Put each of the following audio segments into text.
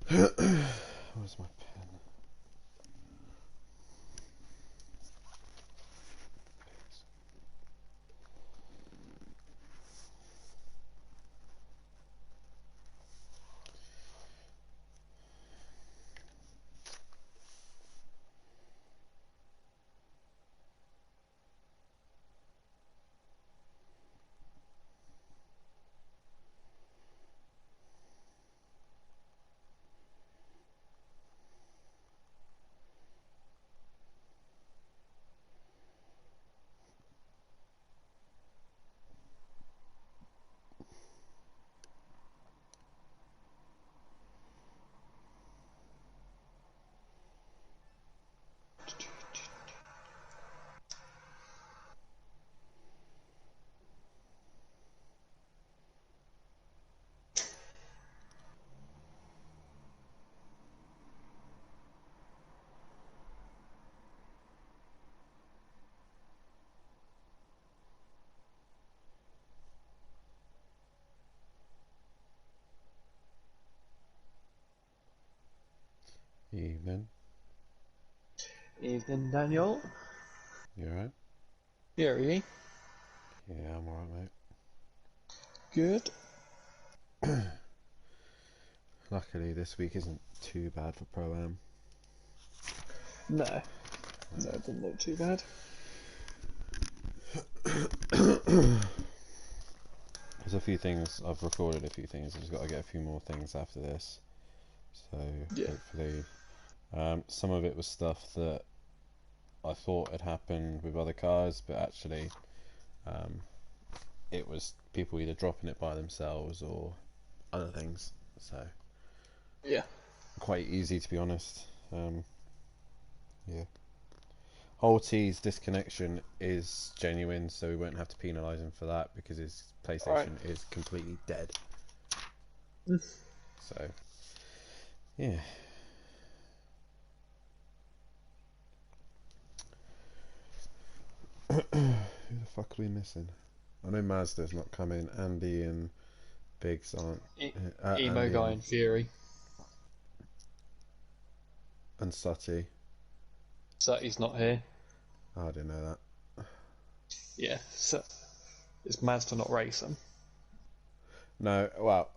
Where's my pen? Evening. Evening, Daniel. You alright? Yeah, are you? Yeah, I'm alright, Good. mate. Luckily, this week isn't too bad for Pro-Am. No. No, it didn't look too bad. There's a few things, I've recorded a few things, I've just got to get a few more things after this. So, Yeah. hopefully, some of it was stuff that I thought had happened with other cars, but actually, it was people either dropping it by themselves or other things. So, Yeah. quite easy to be honest. Yeah. Holt's disconnection is genuine, so we won't have to penalise him for that because his Alright. PlayStation is completely dead. Mm. So, yeah. Who the fuck are we missing? I know Mazda's not coming. Andy and Biggs aren't. Emo Andy guy and Fury. and Sutty. So he's not here. Oh, I didn't know that. Yeah. So it's Mazda not racing. No, well,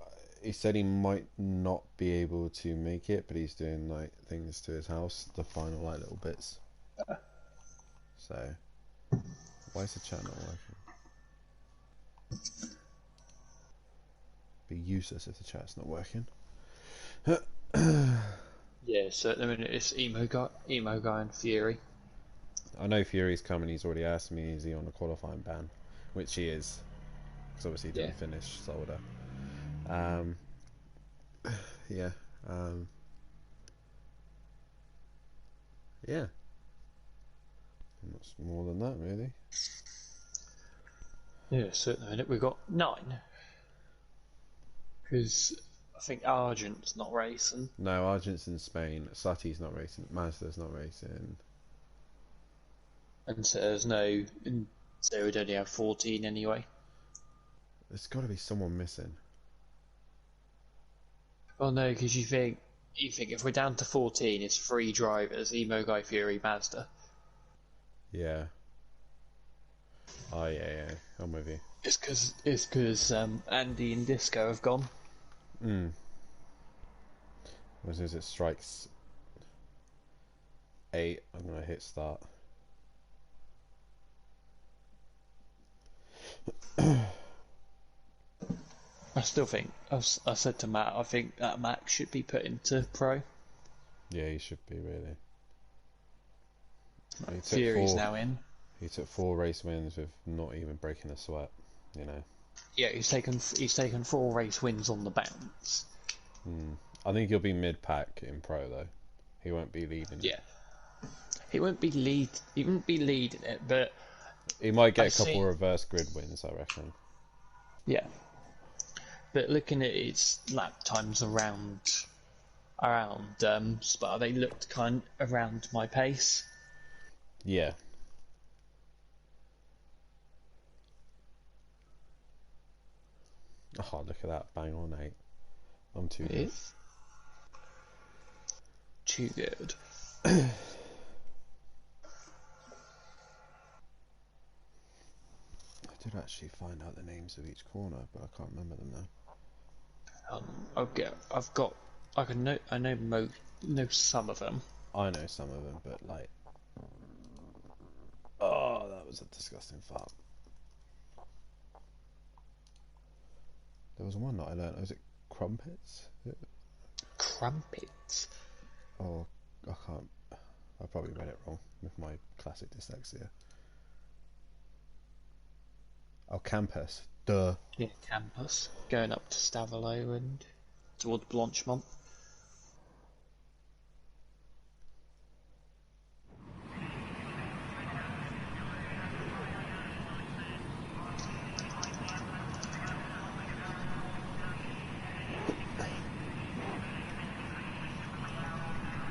he said he might not be able to make it, but he's doing like things to his house, the final like little bits. So, why is the chat not working? Be useless if the chat's not working. Yeah. So at the minute it's Emo guy and Fury. I know Fury's coming. He's already asked me, is he on a qualifying ban? Which he is, because obviously he Yeah. didn't finish Solder. Um, yeah. Um, yeah. Not more than that, really. Yeah. So at the minute we've got 9. Because I think Argent's not racing. No, Argent's in Spain. Sutty's not racing. Mazda's not racing. And so there's no. And so we'd only have 14 anyway. There's got to be someone missing. Well, no, because you think if we're down to 14, it's 3 drivers: Emo Guy, Fury, Mazda. Yeah. Oh, yeah. I'm with you. It's because Andy and Disco have gone. As soon as it strikes 8, I'm gonna hit start. I still think I said to Matt, I think that Max should be put into pro. Yeah, he should be really. He took Fury's four. now in. He took 4 race wins with not even breaking a sweat. You know. Yeah, he's taken 4 race wins on the bounce. I think he'll be mid-pack in pro though. He won't be leading it. Yeah, he won't be lead. He won't be leading it, but He might I get a couple see. reverse grid wins, I reckon. Yeah, but looking at his lap times around Spa, they looked kind of around my pace. Yeah. Oh, look at that. Bang on 8. I'm too good. If too good. I did actually find out the names of each corner, but I can't remember them now. I know some of them. I know some of them, but like, oh, that was a disgusting fart. There was one that I learned. Was it crumpets? Crumpets. Oh, I can't. I probably read it wrong with my classic dyslexia. Oh, campus. Duh. Yeah, campus. Going up to Stavelot and towards Blanchemont.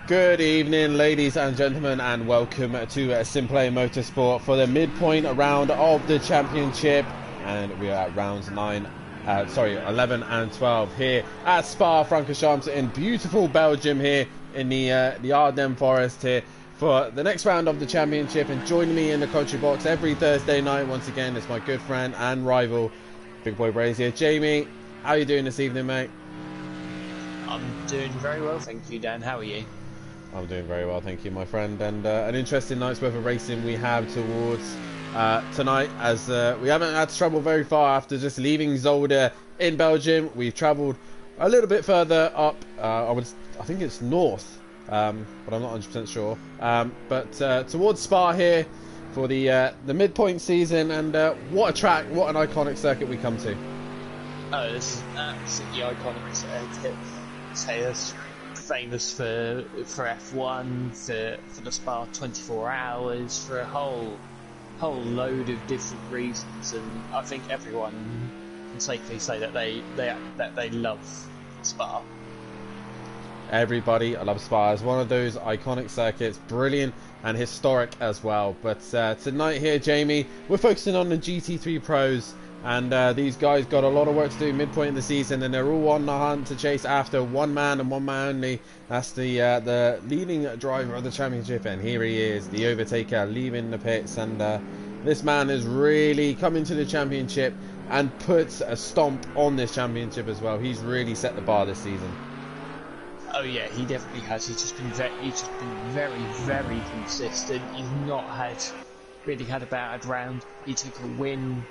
Good evening, ladies and gentlemen, and welcome to Simplay Motorsport for the midpoint round of the championship. And we are at rounds 11 and 12 here at Spa-Francorchamps in beautiful Belgium here in the Ardennes Forest here for the next round of the championship. And joining me in the commentary box every Thursday night once again is my good friend and rival, Big Boy Brazier. Jamie, how are you doing this evening, mate? I'm doing very well, thank you, Dan. How are you? I'm doing very well, thank you, my friend. And an interesting night's worth of racing we have towards tonight, as we haven't had to travel very far after just leaving Zolder in Belgium. We've travelled a little bit further up. I think it's north, but I'm not 100% sure. But towards Spa here for the midpoint season, and what a track, what an iconic circuit we come to. Oh, this is an absolutely iconic circuit. It's famous for F1, for the Spa 24 hours, for a whole load of different reasons, and I think everyone can safely say that they love Spa. Everybody, I love Spa. It's one of those iconic circuits, brilliant and historic as well. But tonight here, Jamie, we're focusing on the GT3 Pros. And these guys got a lot of work to do midpoint in the season, and they're all on the hunt to chase after one man and one man only. That's the leading driver of the championship, and here he is, the overtaker, leaving the pits. And this man has really come into the championship and put a stomp on this championship as well. He's really set the bar this season. Oh yeah, he definitely has. He's just been very, very consistent. He's not really had a bad round. He took a win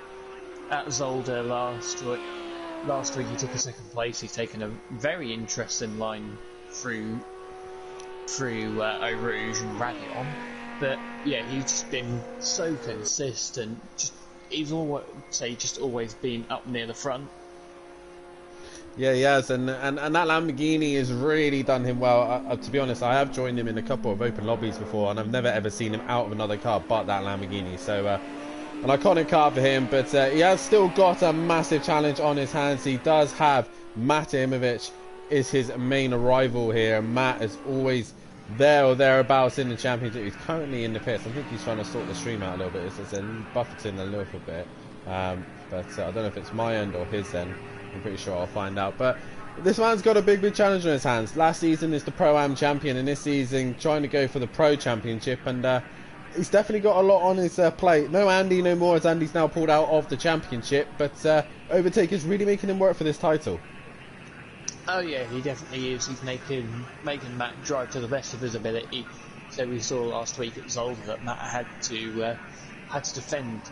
at Zolder last week. He took a second place. He's taken a very interesting line through Eau Rouge and Rayon. But yeah, he's just been so consistent. He's always been up near the front. Yeah, he has, and that Lamborghini has really done him well. To be honest, I have joined him in a couple of open lobbies before, and I've never ever seen him out of another car but that Lamborghini. So an iconic car for him, but he has still got a massive challenge on his hands. He does have Matt Imovic is his main rival here. Matt is always there or thereabouts in the championship. He's currently in the pits. I think he's trying to sort the stream out a little bit. It's buffeting a little bit, but I don't know if it's my end or his end. I'm pretty sure I'll find out. But this man's got a big challenge on his hands. Last season is the Pro-Am champion, and this season trying to go for the Pro Championship, and he's definitely got a lot on his plate. No Andy no more, as Andy's now pulled out of the championship, but Overtaker's really making him work for this title. Oh yeah, he definitely is. He's making Matt drive to the best of his ability. So we saw last week at Zolder that Matt had to defend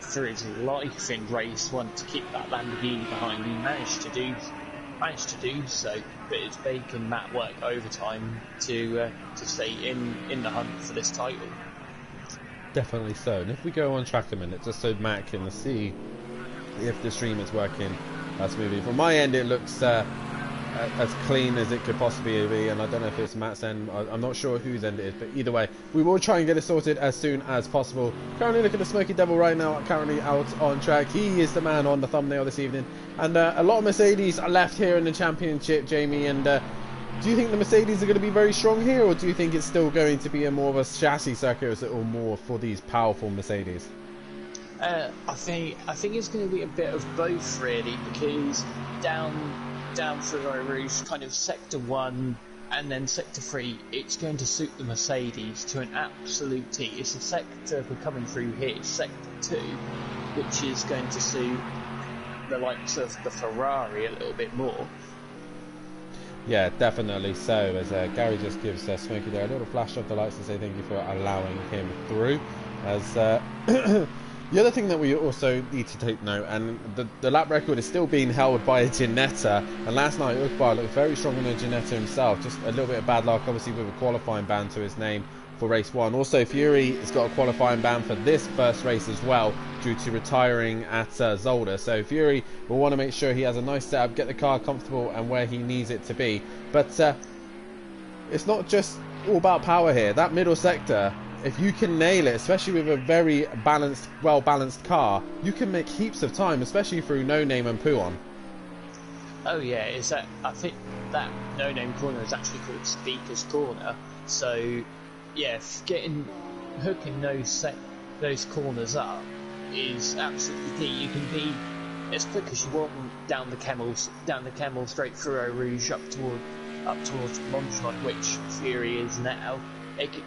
through his life in race one to keep that Lamborghini behind. He managed to do so, but it's making Matt work overtime to stay in the hunt for this title. Definitely so. And if we go on track a minute, just so Matt can see if the stream is working smoothly. From my end, it looks as clean as it could possibly be, and I don't know if it's Matt's end. I'm not sure whose end it is, but either way, we will try and get it sorted as soon as possible. Currently look at the Smoky Devil right now, currently out on track. He is the man on the thumbnail this evening, and a lot of Mercedes are left here in the championship, Jamie, and do you think the Mercedes are going to be very strong here, or do you think it's still going to be more of a chassis circuit, or more for these powerful Mercedes? I think it's going to be a bit of both, really, because down through Eau Rouge, kind of sector 1 and then Sector 3, it's going to suit the Mercedes to an absolute T. It's the sector we're coming through here, Sector 2, which is going to suit the likes of the Ferrari a little bit more. Yeah, definitely so. As Gary just gives Smokey there a little flash of the lights to say thank you for allowing him through. As the other thing that we also need to take note, and the lap record is still being held by a Ginetta, and last night Ukbar looked very strong on the Ginetta himself, just a little bit of bad luck obviously with a qualifying ban to his name for race 1. Also Fury has got a qualifying ban for this first race as well due to retiring at Zolder, so Fury will want to make sure he has a nice setup, get the car comfortable and where he needs it to be. But it's not just all about power here. That middle sector, if you can nail it, especially with a very balanced, well-balanced car, you can make heaps of time, especially through No Name and Puon. Oh yeah, I think that No Name corner is actually called Speaker's Corner. So yeah, hooking those corners up is absolutely key. You can be as quick as you want down the Camel straight through Eau Rouge up towards Montreal, which Fury is now.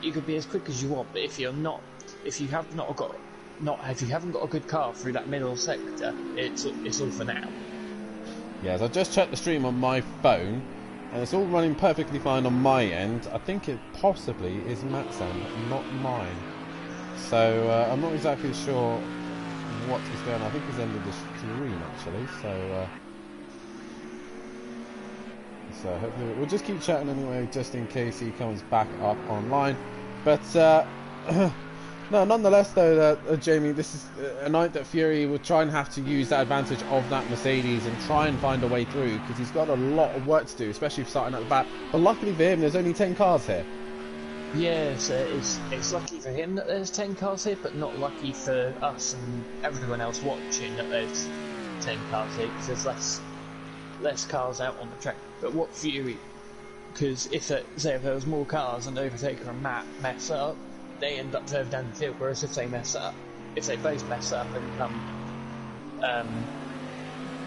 You could be as quick as you want, but if you haven't got a good car through that middle sector, it's all for now. Yes, I just checked the stream on my phone, and it's all running perfectly fine on my end. I think it possibly is Matt's end, not mine. So I'm not exactly sure what is going on. I think he's ended the stream actually. So hopefully we'll just keep chatting anyway, just in case he comes back up online. But no, nonetheless though, Jamie, this is a night that Fury will try and have to use that advantage of that Mercedes and try and find a way through, because he's got a lot of work to do, especially starting at the back. But luckily for him, there's only 10 cars here. Yes, it's lucky for him that there's 10 cars here, but not lucky for us and everyone else watching that there's 10 cars here, because there's less cars out on the track. But what Fury, because if there was more cars and Overtaker and Matt mess up, they end up further down the field, whereas if they both mess up and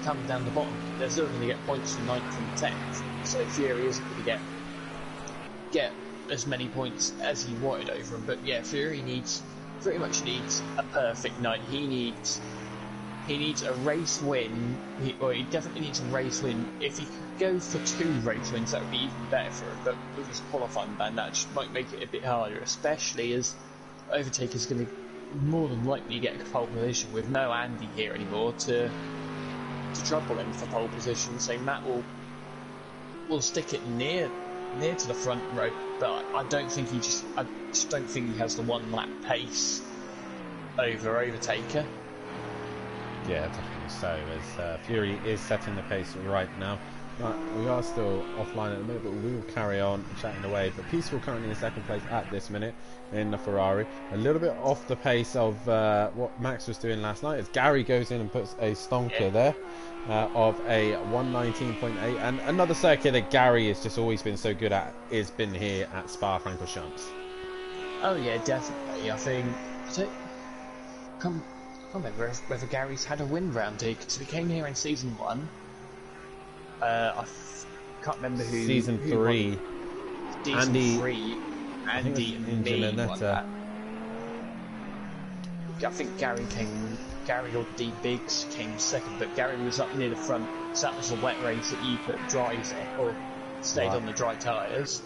come down the bottom, they're still going to get points from 9th and 10th, so Fury isn't going to get as many points as he wanted over him. But yeah, Fury pretty much needs a perfect night. He needs a race win, he definitely needs a race win. If he could go for 2 race wins, that would be even better for him, but with his qualifying ban, that just might make it a bit harder, especially as Overtaker's going to more than likely get a pole position with no Andy here anymore to trouble him for pole position. So Matt will stick it near to the front row, but I just don't think he has the 1 lap pace over Overtaker. Yeah, definitely so, as Fury is setting the pace right now. We are still offline at the minute, but we will carry on chatting away. But Peaceful currently in 2nd place at this minute in the Ferrari. A little bit off the pace of what Max was doing last night, as Gary goes in and puts a stonker there of a 119.8. And another circuit that Gary has just always been so good at has been here at Spa-Francorchamps. Oh yeah, definitely. I can't remember whether Gary's had a win round here, because we came here in season 1. I can't remember who. Season 3. Season 3. Andy and me won that. I think Gary or D Biggs came 2nd, but Gary was up near the front, so that was the wet race that you put dries in, or stayed on the dry tyres.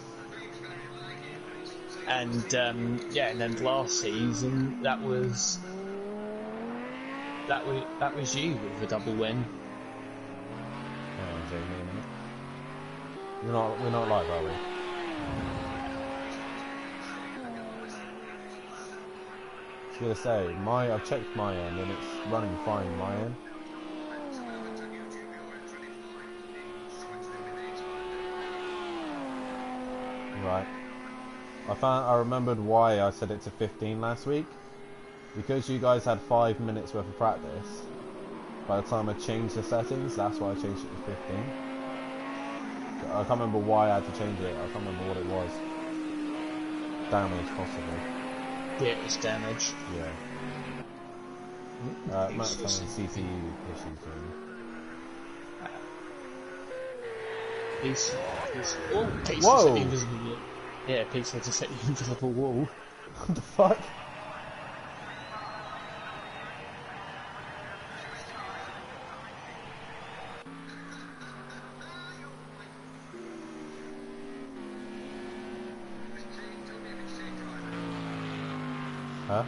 And yeah, and then last season that was you with a double win. We're not live, are we? I was gonna say, I've checked my end and it's running fine my end. Right. I remembered why I set it to 15 last week. Because you guys had 5 minutes worth of practice. By the time I changed the settings, that's why I changed it to 15. I can't remember why I had to change it. I can't remember what it was. Damage, possibly. Yeah, it was damage. Yeah. Matt's having CPU issues. Peace. Oh, Peace Whoa. just set the invisible. Yeah, Peace had to set the invisible wall. What the fuck? Huh?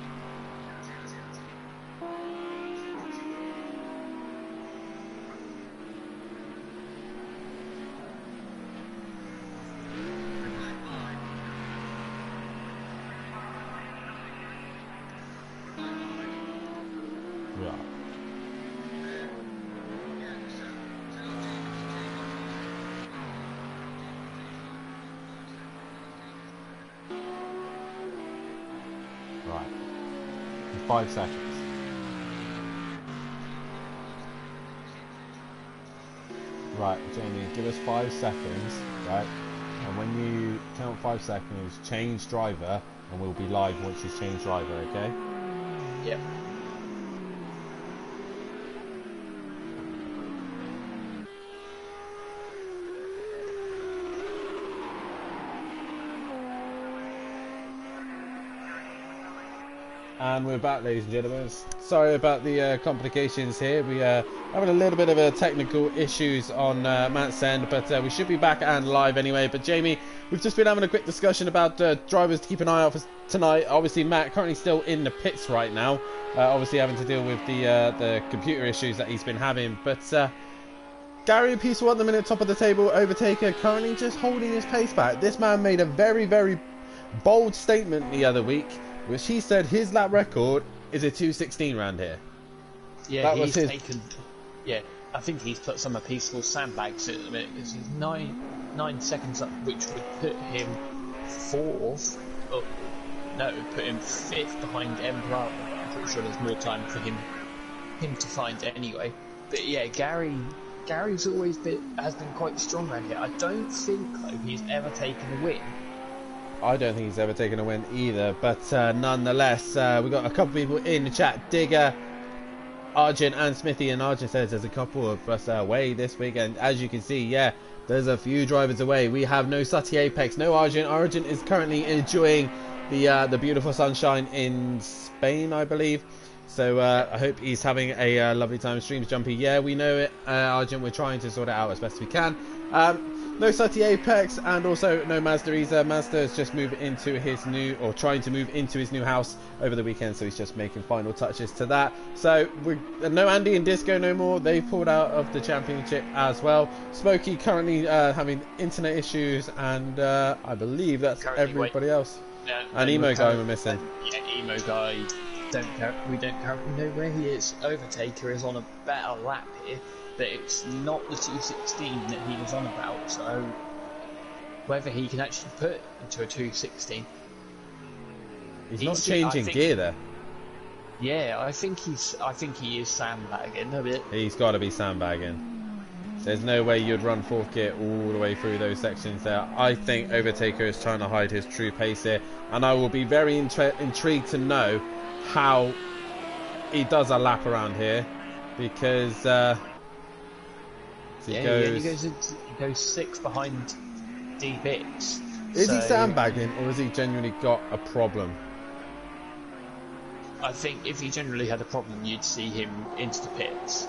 Yeah. Right. 5 seconds. Right, Jamie, give us 5 seconds, right? And when you count 5 seconds, change driver, and we'll be live once you change driver, okay? Yep. And we're back, ladies and gentlemen. Sorry about the complications here. We having a little bit of technical issues on Matt's end, but we should be back and live anyway. But Jamie, we've just been having a quick discussion about drivers to keep an eye out for tonight. Obviously, Matt currently still in the pits right now, obviously having to deal with the computer issues that he's been having. But Gary Peaceful at the minute, top of the table. Overtaker currently just holding his pace back. This man made a very, very bold statement the other week, which he said his lap record is a 2:16 round here. Yeah, That was he's his... taken. Yeah, I think he's put some of Peaceful's sandbags at the minute because he's 9 seconds up, which would put him 4th. Oh, no, put him 5th behind M Bravo. I'm pretty sure there's more time for him to find anyway. But yeah, Gary's always has been quite strong around here. I don't think though he's ever taken a win. I don't think he's ever taken a win either, but nonetheless, we've got a couple people in the chat. Digger, Argent and Smithy, and Argent says there's a couple of us away this weekend. As you can see, yeah, there's a few drivers away. We have no Sutty Apex, no Argent. Argent is currently enjoying the beautiful sunshine in Spain, I believe. So I hope he's having a lovely time. Streams Jumpy, yeah, we know it, Argent. We're trying to sort it out as best we can. No Sutty Apex, and also no Mazda either. Mazda has just moved into his new, or trying to move into his new house over the weekend, so he's just making final touches to that. So no Andy and Disco no more. They've pulled out of the championship as well. Smokey currently having internet issues, and I believe that's everybody else. No, and Emo Guy we're missing. Yeah, Emo Guy. We don't currently know where he is. Overtaker is on a better lap here, but it's not the 2:16 that he was on about. So whether he can actually put into a 2:16, he's not changing gear there. Yeah, I think he is sandbagging a bit. He's got to be sandbagging. There's no way you'd run 4th gear all the way through those sections there. I think Overtaker is trying to hide his true pace here, and I will be very intrigued to know how he does a lap around here, because he goes 6th behind D-Bix. Is he sandbagging, or has he genuinely got a problem? I think if he generally had a problem, you'd see him into the pits.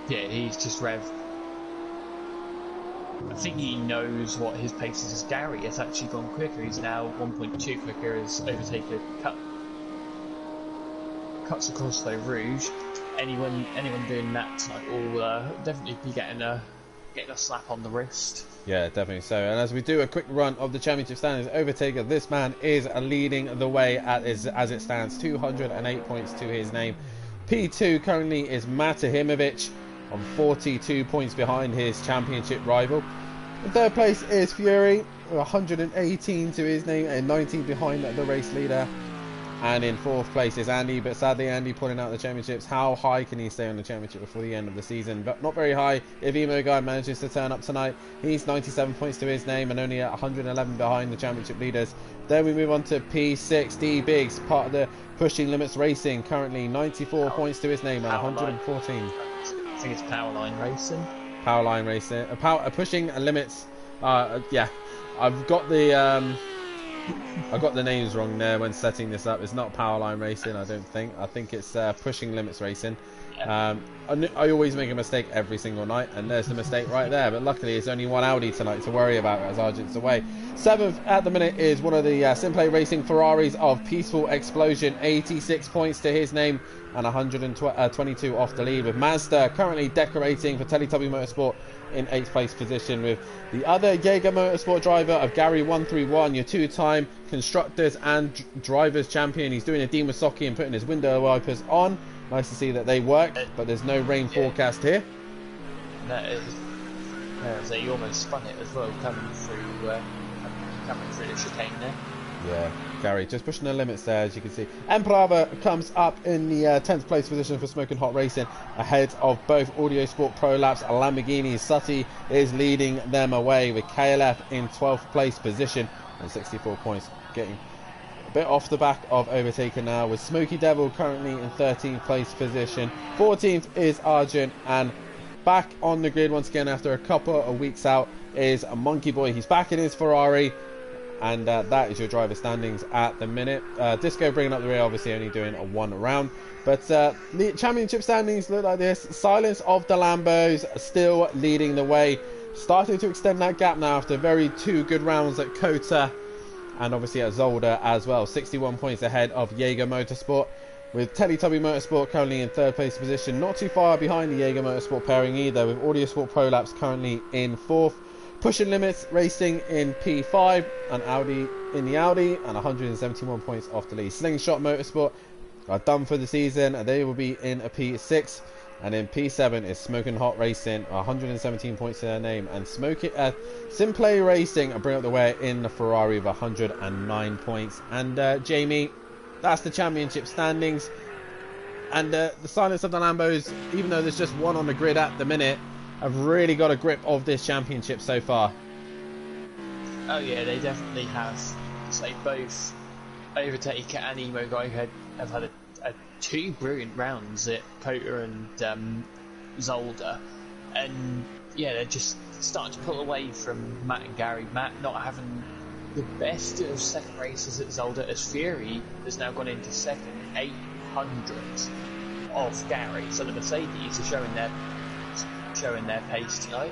Yeah, he's just rev. I think he knows what his pace is. Gary has actually gone quicker. He's now 1.2 quicker as Overtaker cuts across the Rouge. Anyone doing that tonight will definitely be getting a slap on the wrist. Yeah, definitely so. And as we do a quick run of the championship standings, Overtaker, this man is leading the way as it stands, 208 points to his name. P2 currently is Matahimovic on 42 points behind his championship rival. In 3rd place is Fury, 118 to his name and 19 behind the race leader. And in 4th place is Andy, but sadly Andy pulling out the championships. How high can he stay on the championship before the end of the season? But not very high if Emo Guy manages to turn up tonight. He's 97 points to his name and only 111 behind the championship leaders. Then we move on to P6, D-Biggs, part of the Pushing Limits Racing, currently 94 points to his name and 114. I think it's Powerline Racing. Powerline Racing. Pushing limits. Yeah, I've got the names wrong there when setting this up. It's not Powerline Racing, I don't think. I think it's Pushing Limits Racing. I always make a mistake every single night, and there's the mistake right there. But luckily, it's only one Audi tonight to worry about as Argent's away. 7th at the minute is one of the Simplay Racing Ferraris of Peaceful Explosion. 86 points to his name and 122 off the lead, with Mazda currently decorating for Teletubby Motorsport in 8th place position, with the other Jaeger Motorsport driver of Gary 131, your two-time constructors and drivers champion. He's doing a Dean Wasocki and putting his window wipers on. Nice to see that they work, but there's no rain forecast here. That is, so you almost spun it as well, coming through the chicane there. Yeah, Gary just pushing the limits there, as you can see. Emperava comes up in the 10th place position for Smoking Hot Racing, ahead of both Audio Sport Pro Laps. Lamborghini Sutti is leading them away, with KLF in 12th place position and 64 points, getting a bit off the back of overtaken now, with Smoky Devil currently in 13th place position. 14th is Argent, and back on the grid once again after a couple of weeks out is Monkey Boy. He's back in his Ferrari. And that is your driver standings at the minute. Disco bringing up the rear, obviously only doing a one round. But the championship standings look like this. Silence of the Lambos still leading the way. Starting to extend that gap now after two good rounds at Kota. And obviously at Zolder as well. 61 points ahead of Jaeger Motorsport. With Teletubby Motorsport currently in 3rd place position. Not too far behind the Jaeger Motorsport pairing either. With Audio Sport Pro Laps currently in 4th. Pushing Limits Racing in P5, and Audi in the Audi, and 171 points off the lead. Slingshot Motorsport are done for the season, and they will be in a P6. And in P7 is Smoking Hot Racing, 117 points to their name. And Simplay Racing bring up the way in the Ferrari with 109 points. And Jamie, that's the championship standings. And the Silence of the Lambos, even though there's just one on the grid at the minute, have really got a grip of this championship so far. Oh yeah, they definitely have. So both Overtake and Emo Guy have had two brilliant rounds at Kota and Zolder, and yeah, they're just starting to pull away from Matt and Gary. Matt not having the best of second races at Zolder, as Fury has now gone into second, 800 of Gary. So the Mercedes are showing their pace tonight.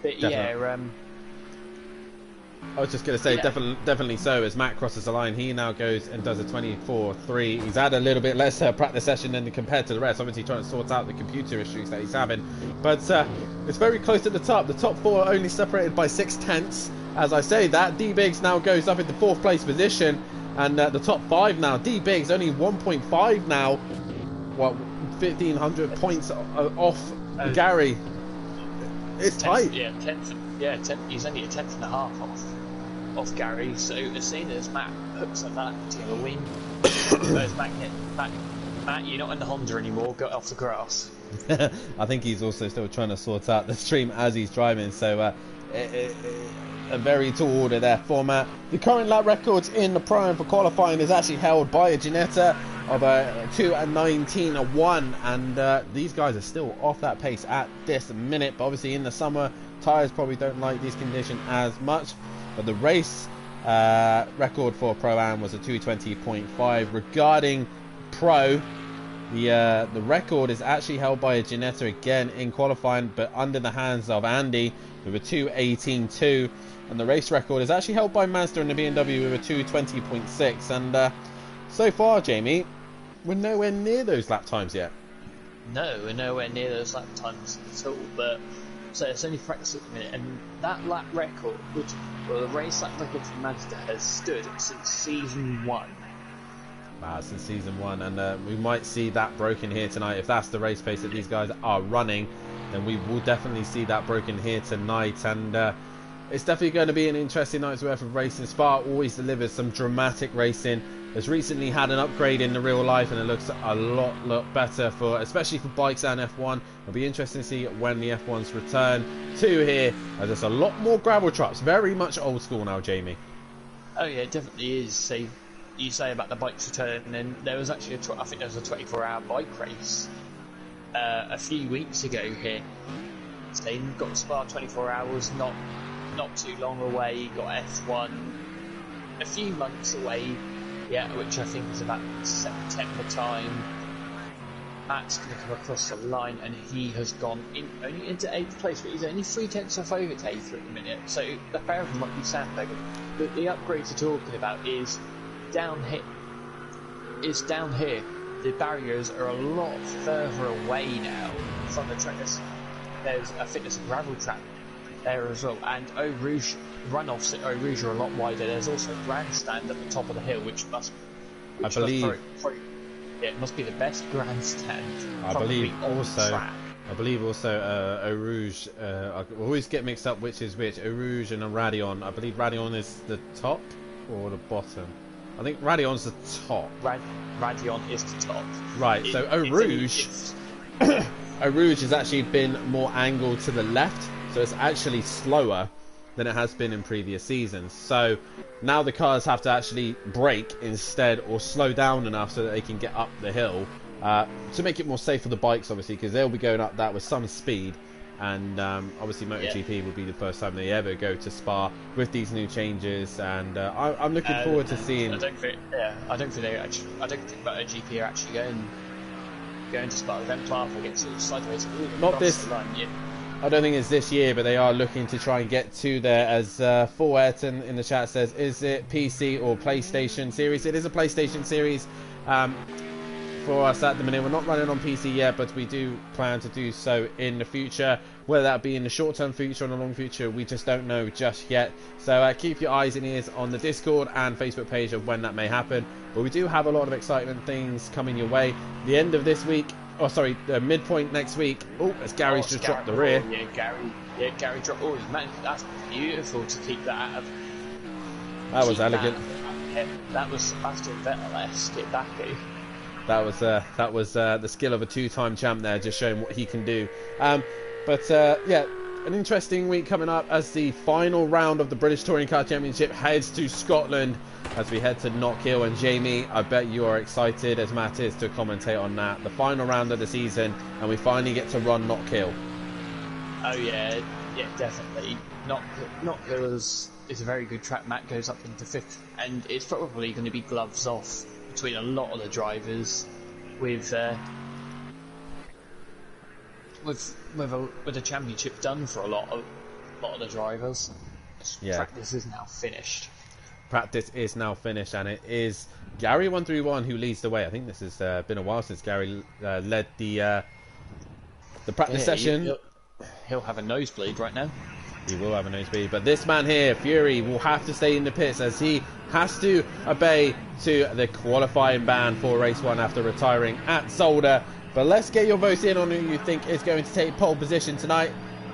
But definitely. Yeah, I was just going to say, definitely so. As Matt crosses the line, he now goes and does a 24.3. He's had a little bit less practice session than compared to the rest. Obviously trying to sort out the computer issues that he's having. But it's very close at the top. The top four are only separated by 6/10. As I say that, D-Biggs now goes up into 4th place position. And the top 5 now, D-Biggs only 1.5 now. 1,500 points off Gary. It's tight. Yeah, 10th. Yeah, he's only a 10th and a half off Gary. So as soon as Matt hooks at that, he's going to win. Whereas Matt, you're not in the Honda anymore. Get off the grass. I think he's also still trying to sort out the stream as he's driving. So a very tall order there for Matt. The current lap records in the prime for qualifying is actually held by a Ginetta of a 2:19.1, and these guys are still off that pace at this minute. But obviously in the summer, tyres probably don't like these conditions as much. But the race record for Pro-Am was a 2:20.5. Regarding Pro, the record is actually held by a Ginetta again in qualifying, but under the hands of Andy with a 2:18.2. And the race record is actually held by Mazda and the BMW with a 2:20.6. And so far, Jamie, we're nowhere near those lap times yet. No, we're nowhere near those lap times at all. But so it's only practice at the minute, and that lap record, the race lap record for Mazda has stood since season 1. Wow, since season 1, and we might see that broken here tonight. If that's the race pace that these guys are running, then we will definitely see that broken here tonight. And it's definitely going to be an interesting night's worth of racing. Spa always delivers some dramatic racing. Has recently had an upgrade in the real life, and it looks a lot better for, especially for bikes and F1. It'll be interesting to see when the F1s return to here. There's a lot more gravel trucks, very much old school now, Jamie. Oh yeah, it definitely is. So you say about the bikes returning, and there was actually I think there was a 24-hour bike race a few weeks ago here, They've got Spa 24 hours, not too long away. Got F1 a few months away, yeah, which I think is about September time. Matt's going to come across the line, and he has gone only into 8th place, but he's only 3/10 off overtaker at the minute. So the pair of them might be sandbagging. But the upgrade you're talking about is down here. It's down here. The barriers are a lot further away now from the track. I think there's a gravel track there as well, and Eau Rouge runoffs at Eau Rouge are a lot wider. There's also a grandstand at the top of the hill, which must, I believe, it must be the best grandstand. I believe also Eau Rouge. I always get mixed up which is which. Eau Rouge and Radion. I believe Radion is the top or the bottom. I think Radion's the top. Radion is the top. Right. So Eau Rouge. Eau Rouge has actually been more angled to the left, so it's actually slower than it has been in previous seasons. So now the cars have to actually brake instead, or slow down enough so that they can get up the hill, to make it more safe for the bikes, obviously, because they'll be going up that with some speed. And obviously MotoGP will be the first time they ever go to Spa with these new changes, and I'm looking forward to seeing. I don't think MotoGP are actually going to Spa. Them Plath will get sort of sideways. Not this. I don't think it's this year, but they are looking to try and get to there. As Full Ayrton in the chat says, is it PC or PlayStation series? It is a PlayStation series. For us at the minute, we're not running on PC yet, but we do plan to do so in the future. Whether that be in the short-term future or in the long future, we just don't know just yet. So keep your eyes and ears on the Discord and Facebook page of when that may happen. But we do have a lot of exciting things coming your way. The end of this week, the midpoint next week. Oh, as Gary's just dropped the rear. Gary dropped. Oh man, that's beautiful to keep that out of. That was elegant. That was Sebastian Vettel-esque at Baku. That was the skill of a two-time champ there, just showing what he can do. Yeah, an interesting week coming up as the final round of the British Touring Car Championship heads to Scotland as we head to Knockhill. And Jamie, I bet you are excited, as Matt is, to commentate on that. The final round of the season, and we finally get to run Knockhill. Oh yeah, definitely. Knockhill is a very good track. Matt goes up into 5th, and it's probably going to be gloves off between a lot of the drivers, with the championship done for a lot of the drivers. Yeah. Practice is now finished. Practice is now finished, and it is Gary131 who leads the way. I think this has been a while since Gary led the practice session. He'll have a nosebleed right now. He will have a nosebleed, but this man here, Fury, will have to stay in the pits as he has to obey to the qualifying ban for race 1 after retiring at Zolder. But let's get your votes in on who you think is going to take pole position tonight,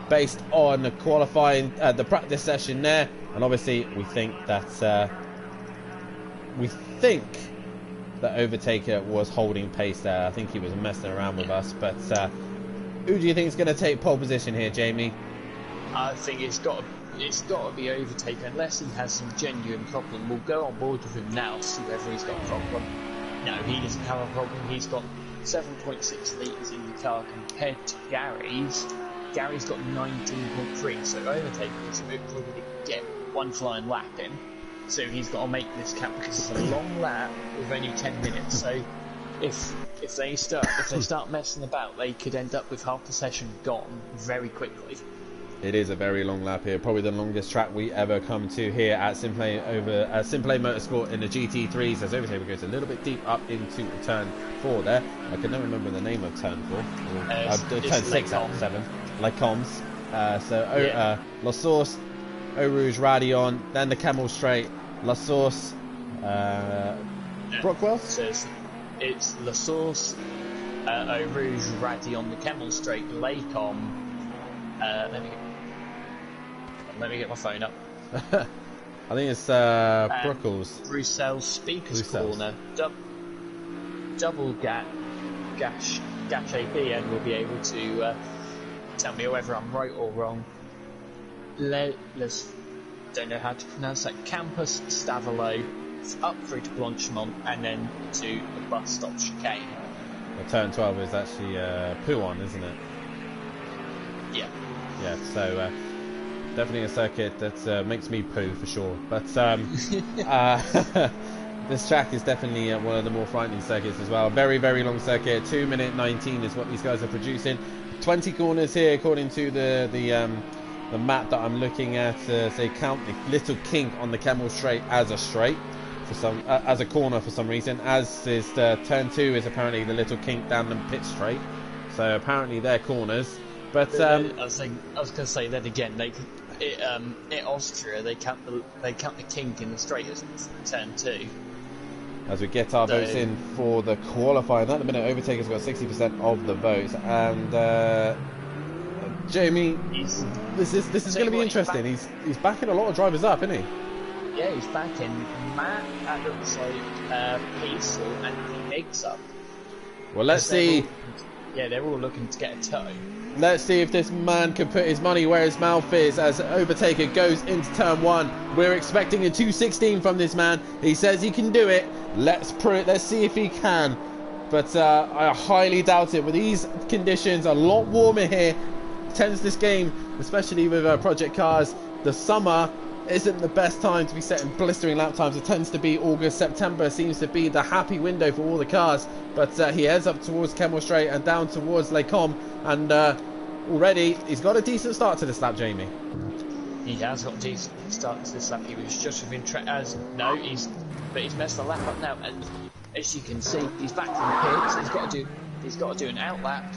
based on the qualifying, the practice session there. And obviously, we think that Overtaker was holding pace there. I think he was messing around with us. But who do you think is going to take pole position here, Jamie? I think it's got to be Overtaker, unless he has some genuine problem. We'll go on board with him now, see whether he's got a problem. No, he doesn't have a problem. He's got 7.6 litres in the car compared to Gary's. Gary's got 19.3, so Overtaker is probably get one flying lap in. So he's got to make this count, because it's a long lap with only 10 minutes. So if they start messing about, they could end up with half the session gone very quickly. It is a very long lap here, probably the longest track we ever come to here at Simplay Motorsport in the GT3s. As Overtaker goes a little bit deep up into turn 4 there. I can never remember the name of turn 4. Turn 6 out of 7. Les Combs. La Source, Eau Rouge, Radion, then the Camel Straight, La Source, Brookwell? So it's La Source, Eau Rouge, Radion, the Camel Straight, Lacombe. Let me get my phone up. I think it's Brookles. Bruxelles Speakers Corner. Double Gash AP, and we'll be able to tell me whether I'm right or wrong. Let's don't know how to pronounce that. Campus Stavelot, up through to Blanchemont, and then to the bus stop chicane. Well, turn 12 is actually Pouon, isn't it? Yeah. yet. So definitely a circuit that makes me poo for sure. But this track is definitely one of the more frightening circuits as well. Very, very long circuit. 2:19 is what these guys are producing. 20 corners here, according to the map that I'm looking at. They count the little kink on the Camel Straight as a straight, as a corner for some reason. As is turn 2 is apparently the little kink down the pit straight. So apparently they're corners. But I was going to say that again. In Austria, they count the kink in the straight as turn 2. As we get our votes in for the qualifying, at the minute Overtaker's got 60% of the votes, and Jamie, this is going to be interesting. He's backing a lot of drivers up, isn't he? Yeah, he's backing Matt, that looks like Peaceful, and Higgs up. Well, let's see. They're all looking to get a tow. Let's see if this man can put his money where his mouth is as Overtaker goes into turn 1. We're expecting a 2:16 from this man. He says he can do it. Let's see if he can. But I highly doubt it. With these conditions, a lot warmer here. Tends this game, especially with Project Cars. The summer isn't the best time to be setting blistering lap times. It tends to be August, September seems to be the happy window for all the cars. But he heads up towards Camel Straight and down towards Les Combes, and already he's got a decent start to this lap, Jamie. He has got a decent start to this lap. He was just within but he's messed the lap up now. And as you can see, he's back from the pits. He's got to do an out lap.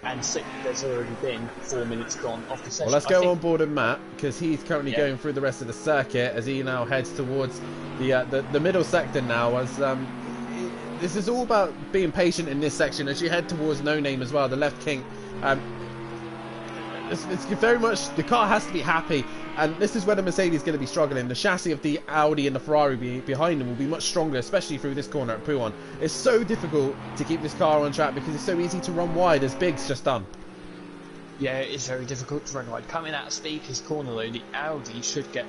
And there's already been 4 minutes gone off the session. Well, let's go on board with Matt, because he's currently going through the rest of the circuit as he now heads towards the middle sector now. As this is all about being patient in this section as you head towards No Name as well, the left kink. It's very much, the car has to be happy, and this is where the Mercedes is going to be struggling. The chassis of the Audi and the Ferrari behind them will be much stronger, especially through this corner at Pouhon. It's so difficult to keep this car on track because it's so easy to run wide, as Big's just done. Yeah, it's very difficult to run wide. Coming out of Speaker's corner though, the Audi should get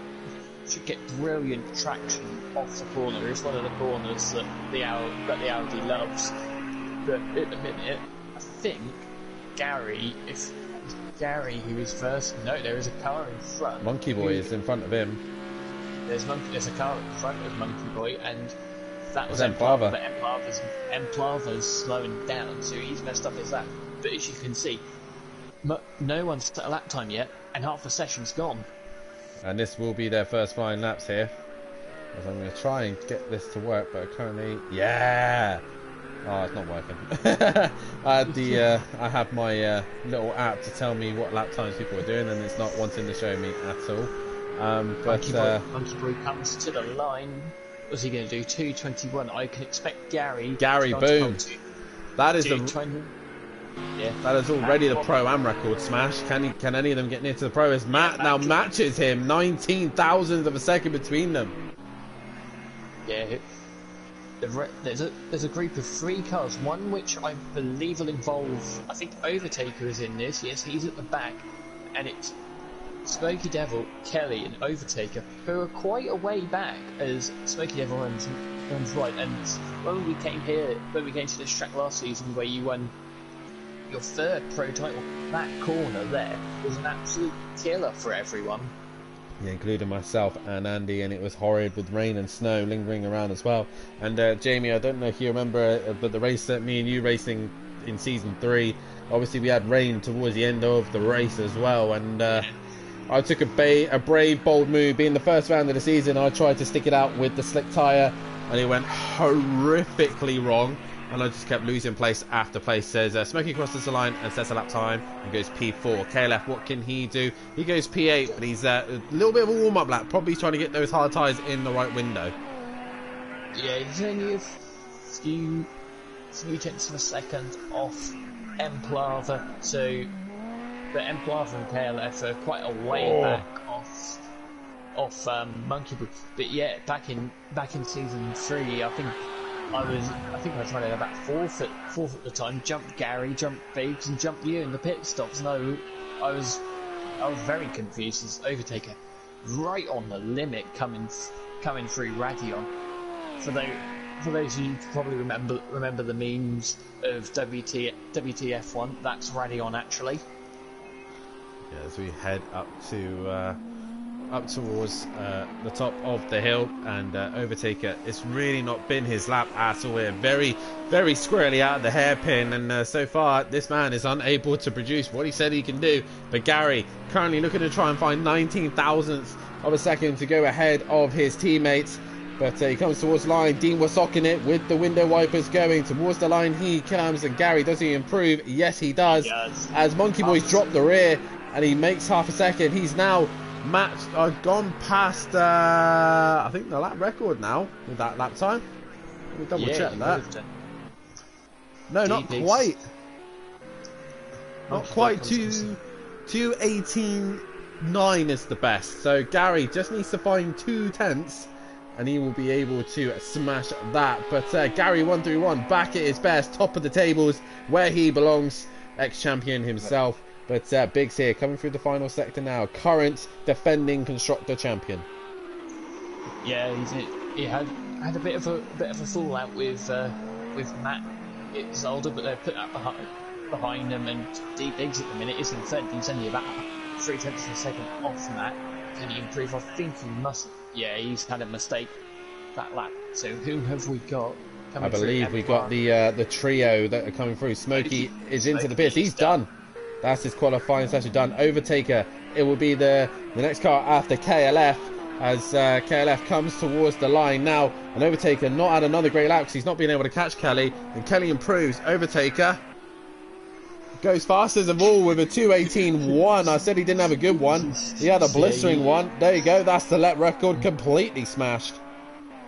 brilliant traction off the corner. It's one of the corners that the Audi loves. But at the minute, I think Gary, who is first. No, there is a car in front. Monkey Boy is in front of him. There's a car in front of Monkey Boy, and that was Emplava. But Emplava's slowing down, so he's messed up his lap. But as you can see, no one's set a lap time yet, and half the session's gone. And this will be their first flying laps here. As I'm going to try and get this to work, but currently, oh, it's not working. I have my little app to tell me what lap times people are doing, and it's not wanting to show me at all. Monkey Boy comes to the line. What's he going to do? 2:21. I can expect Gary, boom. That is that is already the Pro-Am record smash. Can any of them get near to the Pro? As Matt now matches him, 19 thousandths of a second between them. Yeah. There's a group of 3 cars, one which I believe will involve, I think Overtaker is in this, yes, he's at the back, and it's Smoky Devil, Kelly and Overtaker, who are quite a way back as Smoky Devil runs right. And when we came to this track last season where you won your 3rd Pro title, that corner there was an absolute killer for everyone. Yeah, including myself and Andy, and it was horrid with rain and snow lingering around as well. And Jamie, I don't know if you remember, but the race that me and you racing in season 3, obviously we had rain towards the end of the race as well, and I took a brave, bold move. Being the first round of the season, I tried to stick it out with the slick tyre, and it went horrifically wrong. And I just kept losing place after place. Says Smokey crosses the line and sets a lap time and goes P4. KLF, what can he do? He goes P8, but he's a little bit of a warm-up lap, probably trying to get those hard tyres in the right window. Yeah, he's only a few tenths of a second off Emplava, but Emplava and KLF are quite a way back off Monkey Boy. But yeah, back in season 3, I think I was running about fourth at the time. Jumped Gary, jumped Biggs, and jumped you in the pit stops. No, I was very confused as Overtaker, right on the limit, coming through Radion. For those of you who probably remember the memes of WTF1, that's Radion actually. Yeah, as we head up towards the top of the hill, and Overtaker, it's really not been his lap at all. We're very, very squarely out of the hairpin, and so far this man is unable to produce what he said he can do. But Gary currently looking to try and find 19 thousandths of a second to go ahead of his teammates. But he comes towards the line. Dean was socking it with the window wipers going towards the line. He comes, and Gary, does he improve? Yes, he does. As Monkey Boy's dropped the rear, and he makes half a second. He's now matched, gone past, I think, the lap record now with that lap time. Let me double check that. No, not quite. Not quite. 2:18.9 is the best. So Gary just needs to find 2/10, and he will be able to smash that. But Gary 131 back at his best, top of the tables, where he belongs, ex-champion himself. But Biggs here coming through the final sector now, current defending constructor champion. Yeah, he had a bit of a fallout with Matt Zolder, but they put that behind him, and D Biggs at the minute is in third. He's only about 0.3 of a second off Matt. Can he improve? I think he must. Yeah, he's had a mistake that lap. So who have we got? I believe we got the trio that are coming through. Smokey is into the pits. He's done. That's his qualifying session done. Overtaker, it will be the next car after KLF, as KLF comes towards the line now. And Overtaker not had another great lap because he's not been able to catch Kelly. And Kelly improves. Overtaker goes fast as a ball with a 2:18.1. I said he didn't have a good one. He had a blistering one. There you go. That's the lap record completely smashed.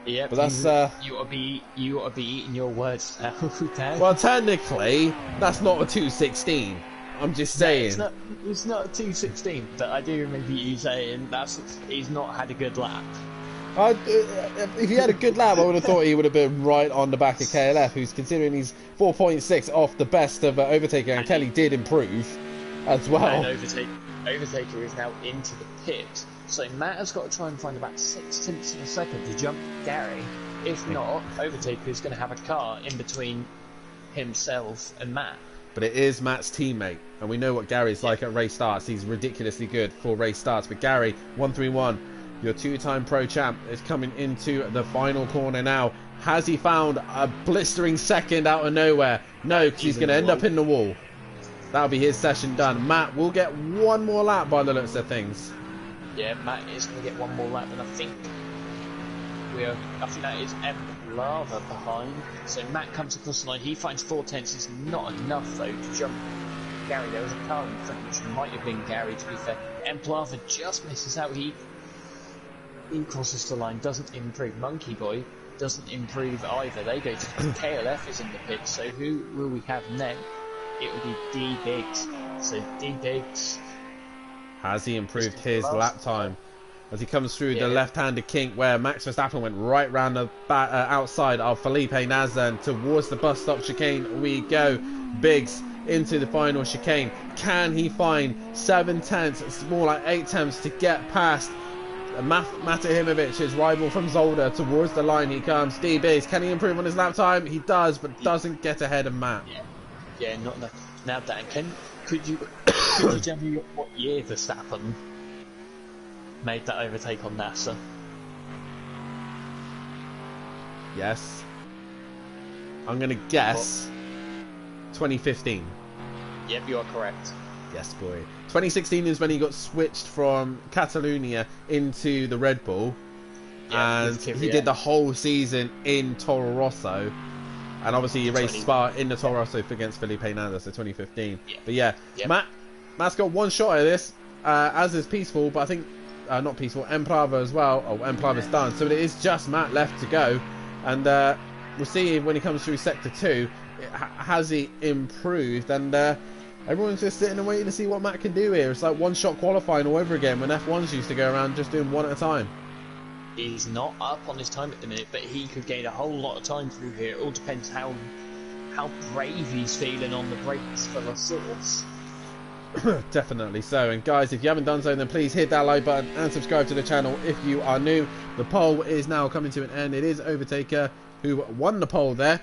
Yeah, but that's you ought to be eating your words now. Well, technically, that's not a 2:16. I'm just saying. No, it's not a 2:16, but I do remember you saying he's not had a good lap. If he had a good lap, I would have thought he would have been right on the back of KLF, who's considering he's 4.6 off the best of Overtaker, and Kelly did improve as well. And Overtaker is now into the pit, so Matt has got to try and find about 0.6 of a second to jump Gary. If not, Overtaker is going to have a car in between himself and Matt. But it is Matt's teammate, and we know what Gary's like at race starts. He's ridiculously good for race starts. But Gary, 131, your two-time pro champ, is coming into the final corner now. Has he found a blistering second out of nowhere? No, because he's going to end up in the wall. That'll be his session done. Matt will get one more lap by the looks of things. Yeah, Matt is going to get one more lap, and I think that is Lava behind. So Matt comes across the line. He finds 0.4. It's not enough though to jump Gary. There was a car in front which might have been Gary, to be fair. Lava just misses out. He crosses the line, doesn't improve. Monkey Boy doesn't improve either. They go to KLF is in the pit. So who will we have next? It will be D Biggs. So D Biggs, has he improved his lap time? As he comes through the left-handed kink where Max Verstappen went right round the outside of Felipe Nasr, and towards the bus stop chicane we go. Biggs into the final chicane. Can he find 0.7? It's more like 0.8 to get past Matahimovic, his rival from Zolder. Towards the line he comes. D Biggs, can he improve on his lap time? He does, but doesn't get ahead of Matt. Yeah, not enough. Now, Dan, could you tell me what year Verstappen made that overtake on Nasr? Yes. I'm going to guess 2015. Yep, you are correct. Yes, boy. 2016 is when he got switched from Catalonia into the Red Bull. And he did the whole season in Toro Rosso. And obviously he raced Spa in the Toro Rosso against Felipe Nasr, so 2015. Yeah. But yeah, Matt's got one shot at this, as is Peaceful, but I think not Peaceful, Emplava as well. Oh, Emplava's done, so it is just Matt left to go, and we'll see when he comes through Sector 2, has he improved, and everyone's just sitting and waiting to see what Matt can do here. It's like one-shot qualifying all over again when F1s used to go around just doing one at a time. He's not up on his time at the minute, but he could gain a whole lot of time through here. It all depends how brave he's feeling on the brakes for the source. Definitely so. And guys, if you haven't done so, then please hit that like button and subscribe to the channel if you are new. The poll is now coming to an end. It is Overtaker who won the poll there.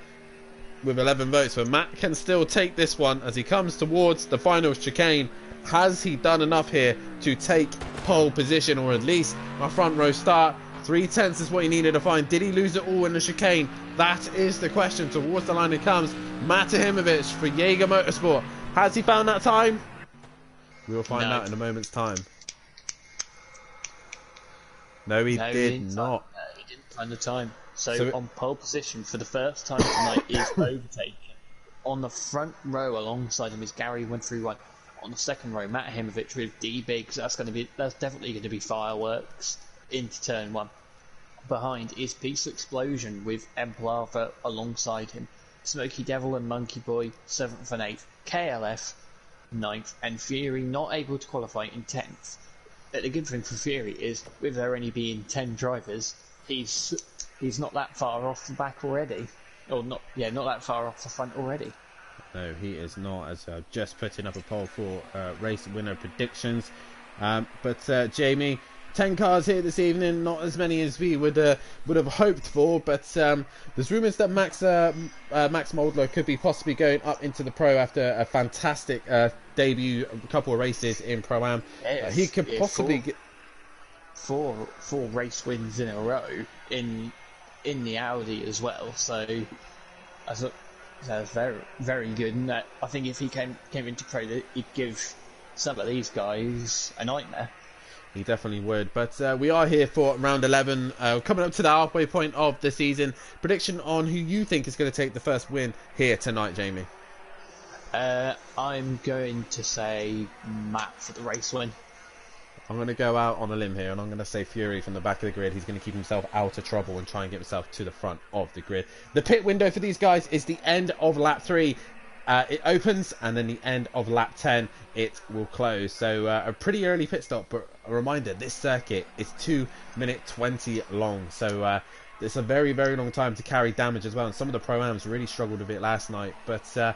with 11 votes, but Matt can still take this one as he comes towards the final chicane. Has he done enough here to take pole position, or at least a front row start? 3/10 is what he needed to find. Did he lose it all in the chicane? That is the question. Towards the line it comes. Matahimovic for Jaeger Motorsport. Has he found that time? We will find out in a moment's time. No, he did not. He didn't find the time. So on pole position for the first time tonight is overtaken. On the front row alongside him is Gary 131. On the second row, Matahimovic with D Biggs. That's definitely going to be fireworks into turn 1. Behind is Pizza Explosion with Emplava alongside him. Smoky Devil and Monkey Boy 7th and 8th. KLF 9th, and Fury not able to qualify in 10th. The good thing for Fury is, with there only being 10 drivers, he's not that far off the back already, or not that far off the front already. No, he is not, as just putting up a poll for race winner predictions. But Jamie, 10 cars here this evening, not as many as we would have hoped for, but there's rumours that Max Moldler could be possibly going up into the Pro after a fantastic debut, a couple of races in Pro-Am. He could possibly get four race wins in a row in the Audi as well, so that's very, very good. And I think if he came into Pro, he'd give some of these guys a nightmare. He definitely would. But we are here for round 11, coming up to the halfway point of the season. Prediction on who you think is going to take the first win here tonight, Jamie? I'm going to say Matt for the race win. I'm going to go out on a limb here, and I'm going to say Fury from the back of the grid. He's going to keep himself out of trouble and try and get himself to the front of the grid. The pit window for these guys is the end of lap 3. It opens, and then the end of lap 10 it will close. So a pretty early pit stop, but a reminder, this circuit is 2:20 long, so it's a very, very long time to carry damage as well, and some of the Pro-Ams really struggled with it last night. But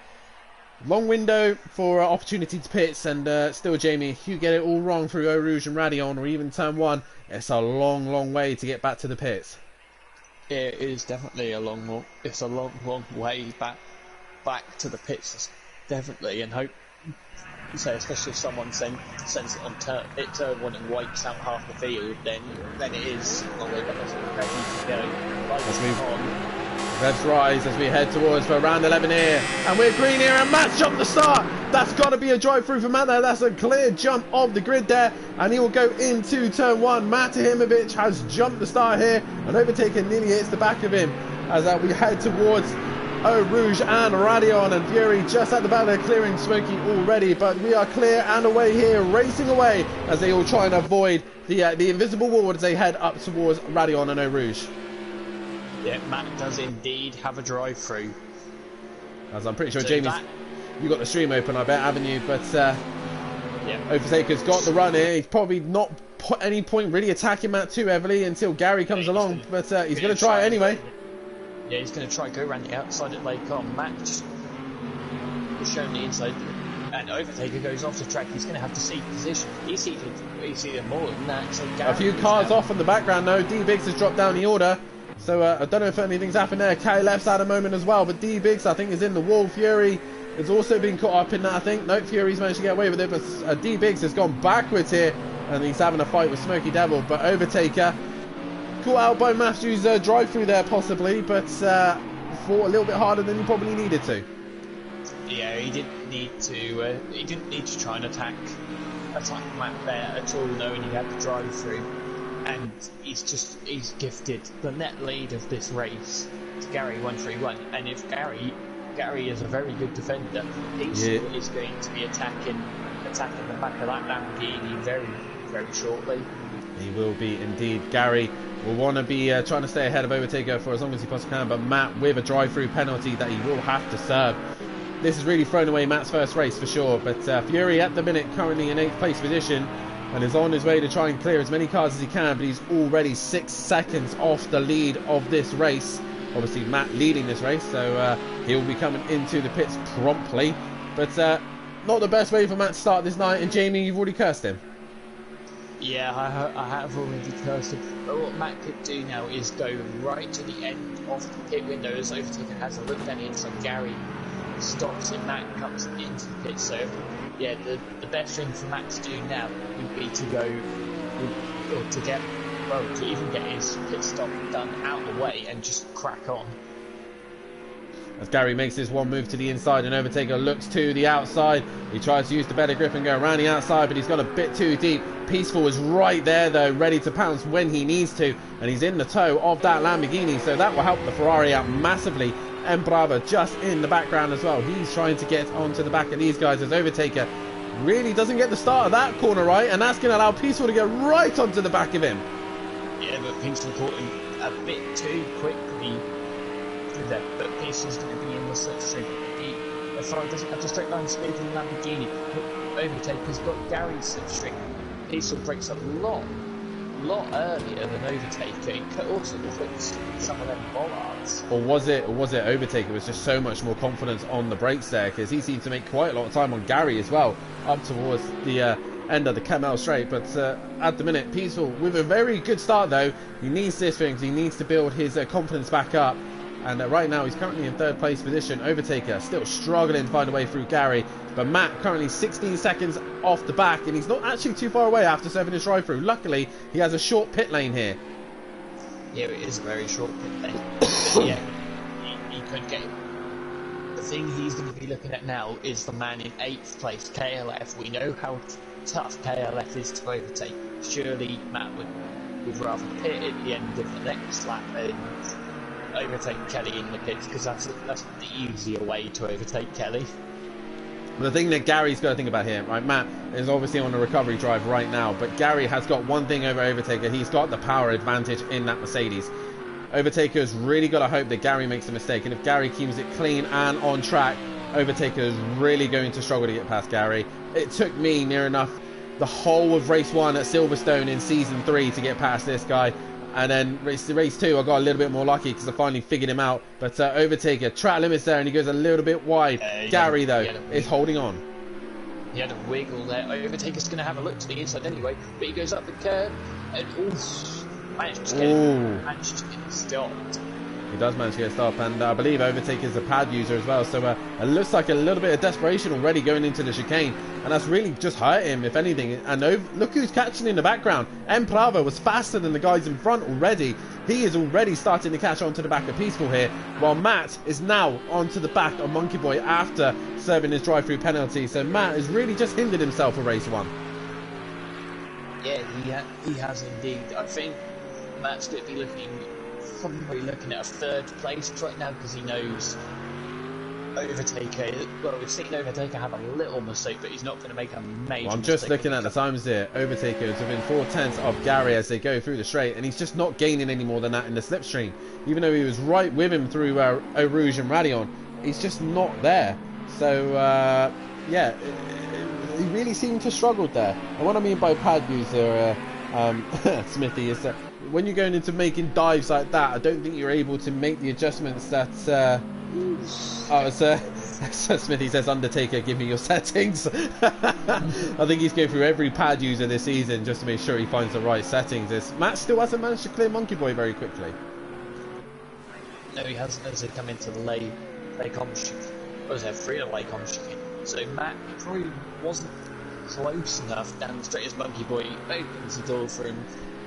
long window for opportunity to pits, and still, Jamie, if you get it all wrong through Eau Rouge and Radion, or even turn 1, it's a long, long way to get back to the pits. It is definitely a long way back to the pits, definitely, and hope. So especially if someone sends it on turn 1 and wipes out half the field, then it is a long way back to go. Revs rise as we head towards for round 11 here, and we're green here, and Matt's jumped the start. That's got to be a drive through for Matt there. That's a clear jump of the grid there, and he will go into turn 1. Matahimovic has jumped the start here and overtaken, nearly hits the back of him as we head towards Eau Rouge and Radion, and Fury just at the back there clearing Smoky already, but we are clear and away here, racing away as they all try and avoid the invisible wall as they head up towards Radion and Eau Rouge. Yeah, Matt does indeed have a drive through. As I'm pretty sure, Jamie's, you got the stream open, I bet, haven't you? But yeah, Overtaker's got the run here. He's probably not put any point really attacking Matt too heavily until Gary comes along, but he's going to try it anyway. Yeah, he's going to try to go around the outside at Lake on. Matt just was shown the inside, and Overtaker goes off the track. He's going to have to cede position. He's ceded more than that. So a few cars off in the background though. D Biggs has dropped down the order, so I don't know if anything's happened there. KLF's had a moment as well, but D Biggs I think is in the wall. Fury has also been caught up in that, I think. No, Fury's managed to get away with it, but D Biggs has gone backwards here, and he's having a fight with Smoky Devil. But Overtaker caught out by Matthew's drive-through there possibly, but fought a little bit harder than he probably needed to. Yeah, he didn't need to try and attack Matt there at all, knowing he had the drive-through, and he's gifted the net lead of this race to Gary 131, and if Gary is a very good defender, he is going to be attacking the back of that Lamborghini very, very shortly. He will be indeed. Gary will want to be trying to stay ahead of Overtaker for as long as he possibly can, but Matt with a drive-through penalty that he will have to serve. This has really thrown away Matt's first race for sure, but Fury at the minute currently in 8th place position and is on his way to try and clear as many cars as he can, but he's already 6 seconds off the lead of this race. Obviously Matt leading this race, so he'll be coming into the pits promptly, but not the best way for Matt to start this night. And Jamie, you've already cursed him. Yeah, I have already cursed him. But what Matt could do now is go right to the end of the pit window as Overtaker has a look down the inside. Gary stops and Matt comes into the pit. So, yeah, the best thing for Matt to do now would be to go, or to get, well, to even get his pit stop done out of the way and just crack on. As Gary makes his one move to the inside and Overtaker looks to the outside. He tries to use the better grip and go around the outside, but he's got a bit too deep. Peaceful is right there though, ready to pounce when he needs to, and he's in the toe of that Lamborghini, so that will help the Ferrari out massively. M Brava just in the background as well. He's trying to get onto the back of these guys as Overtaker really doesn't get the start of that corner right, and that's going to allow Peaceful to get right onto the back of him. Yeah, but Peaceful caught him a bit too quickly through there, but Peaceful's going to be in the slipstream. The Ferrari doesn't have the straight line speed in the Lamborghini. Overtaker's got Gary's slipstream. Peaceful breaks a lot earlier than Overtaker. He could also fix some of them bollards. Or was it Overtaker was just so much more confidence on the brakes there, because he seemed to make quite a lot of time on Gary as well, up towards the end of the Kemmel straight. But at the minute, Peaceful with a very good start though. He needs this thing, he needs to build his confidence back up. And right now he's currently in third place position. Overtaker still struggling to find a way through Gary, but Matt currently 16 seconds off the back, and he's not actually too far away after serving his drive through. Luckily he has a short pit lane here. Yeah, it is a very short pit lane. But yeah, he could get it. The thing he's going to be looking at now is the man in 8th place, KLF. We know how tough KLF is to overtake. Surely Matt would rather pit at the end of the next lap and overtake Kelly in the pits, because that's the easier way to overtake Kelly. The thing that Gary's got to think about here, right? Matt is obviously on a recovery drive right now, but Gary has got one thing over Overtaker. He's got the power advantage in that Mercedes. Overtaker's really got to hope that Gary makes a mistake, and if Gary keeps it clean and on track, Overtaker is really going to struggle to get past Gary. It took me near enough the whole of race 1 at Silverstone in season 3 to get past this guy. And then race 2, I got a little bit more lucky because I finally figured him out. But Overtaker, track limits there, and he goes a little bit wide. Gary, though, is holding on. He had a wiggle there. Overtaker's going to have a look to the inside anyway, but he goes up the curb and managed to get stopped. He does manage to get stopped, and I believe Overtaker's a pad user as well, so it looks like a little bit of desperation already going into the chicane, and that's really just hurt him, if anything. And look who's catching in the background. M Brava was faster than the guys in front already. He is already starting to catch onto the back of Peaceful here, while Matt is now onto the back of Monkey Boy after serving his drive-through penalty. So Matt has really just hindered himself for race 1. Yeah, he has indeed. I think Matt's going to be probably looking at a 3rd place right now, because he knows Overtaker. Well, we've seen Overtaker have a little mistake, but he's not going to make a major mistake. I'm just looking at the times here. Overtaker is within 4/10 of Gary as they go through the straight, and he's just not gaining any more than that in the slipstream. Even though he was right with him through Eau Rouge and Raidillon, he's just not there. So, yeah, he really seemed to struggle there. And what I mean by pad user, Smithy, is that when you're going into making dives like that, I don't think you're able to make the adjustments that Smithy says, Undertaker, give me your settings. I think he's going through every pad user this season just to make sure he finds the right settings. Matt still hasn't managed to clear Monkey Boy very quickly. No, he hasn't, as they come into the Lake-on chicane. What was there, 3 at Lake-on chicane. So Matt probably wasn't close enough down the straight as Monkey Boy opens the door for him,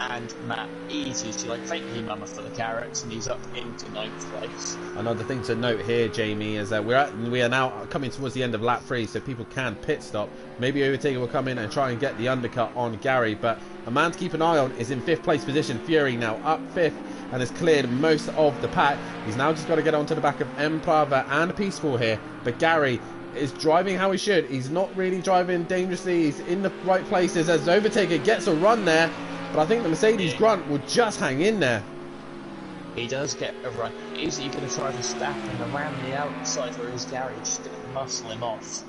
and Matt easy to thank you mama for the carrots, and he's up into 9th place. Another thing to note here, Jamie, is that we are now coming towards the end of lap 3, so people can pit stop. Maybe Overtaker will come in and try and get the undercut on Gary, but a man to keep an eye on is in 5th place position. Fury now up 5th and has cleared most of the pack. He's now just got to get onto the back of M Brava and Peaceful here, but Gary is driving how he should. He's not really driving dangerously. He's in the right places as Overtaker gets a run there. But I think the Mercedes grunt will just hang in there. He does get a run. Is he going to try to stack him around the outside, or is Gary just going to muscle him off?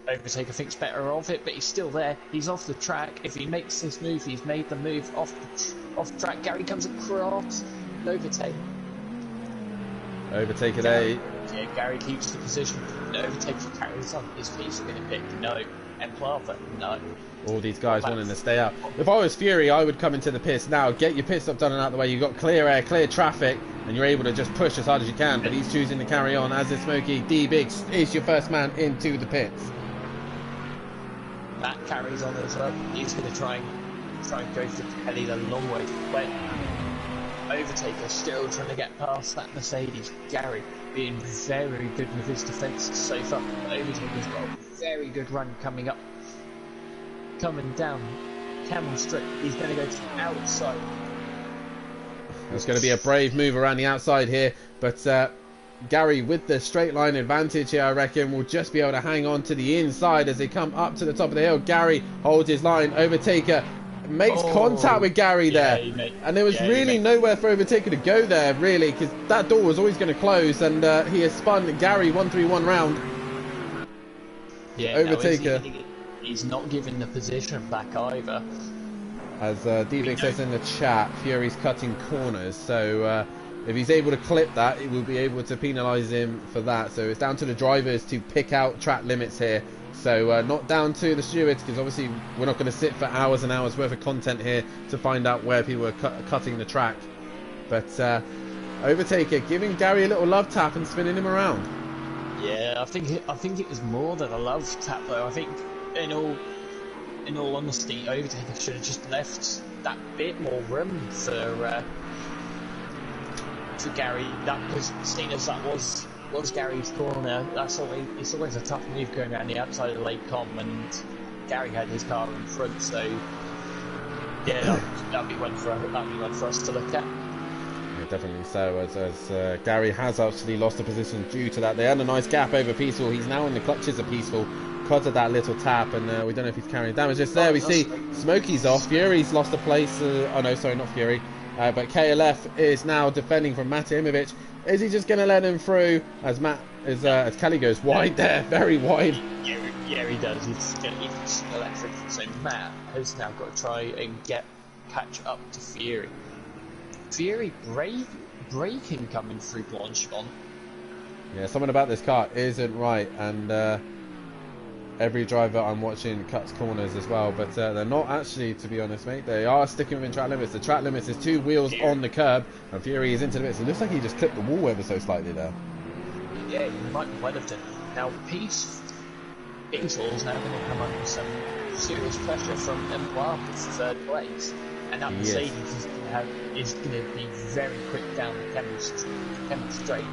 Overtaker thinks better of it, but he's still there. He's off the track. If he makes this move, he's made the move off the track. Gary comes across. Overtaker there. here. Gary keeps the position. No, overtakes and carries on. Is Peaceful going to pick? No. Emplava? No. All these guys wanting to stay out. If I was Fury, I would come into the pits now, get your pit stop done and out the way. You've got clear air, clear traffic, and you're able to just push as hard as you can. But he's choosing to carry on, as is Smokey. D-Biggs is your first man into the pits. Matt carries on as well. He's going to try and go for Kelly the long way. When Overtaker still trying to get past that Mercedes. Gary being very good with his defence so far. Overtaker's got a very good run coming up. Coming down Camel Straight. He's going to go to the outside. It's going to be a brave move around the outside here, but Gary with the straight line advantage here, I reckon, will just be able to hang on to the inside as they come up to the top of the hill. Gary holds his line. Overtaker makes contact with Gary there, and there was really nowhere for Overtaker to go there, really, because that door was always going to close, and he has spun Gary 1-3-1 round. Yeah, Overtaker. He's not giving the position back either. As D-Vic says in the chat, Fury's cutting corners, so if he's able to clip that, it will be able to penalise him for that. So it's down to the drivers to pick out track limits here. So not down to the stewards, because obviously we're not going to sit for hours and hours worth of content here to find out where people are cutting the track. But Overtaker giving Gary a little love tap and spinning him around. Yeah, I think it was more than a love tap though. I think in all honesty, Overtaker should have just left that bit more room for Gary. That was seen as that was Gary's corner. It's always a tough move going around the outside of the Lake Com, and Gary had his car in front, so yeah, that'd be one for us to look at. Yeah, definitely so, as Gary has actually lost the position due to that. They had a nice gap over Peaceful. He's now in the clutches of Peaceful because of that little tap, and we don't know if he's carrying damage. Just there we see Smokey's off. Fury's lost a place. Oh no, sorry, not Fury. But KLF is now defending from Matt Imovic. Is he just going to let him through as as Kelly goes wide there, very wide? Yeah, he does. He's electric. So Matt has now got to try and catch up to Fury. Fury braking coming through Blanchimont. Yeah, something about this car isn't right, and every driver I'm watching cuts corners as well, but they're not actually, to be honest, mate. They are sticking within track limits. The track limits is 2 wheels on the curb, and Fury is into the bits. It looks like he just clipped the wall ever so slightly there. Yeah, he might well have done. Now, Peaceful is now going to come under some serious pressure from Emplava for third place, and that Mercedes is going to be very quick down the Camel Straight.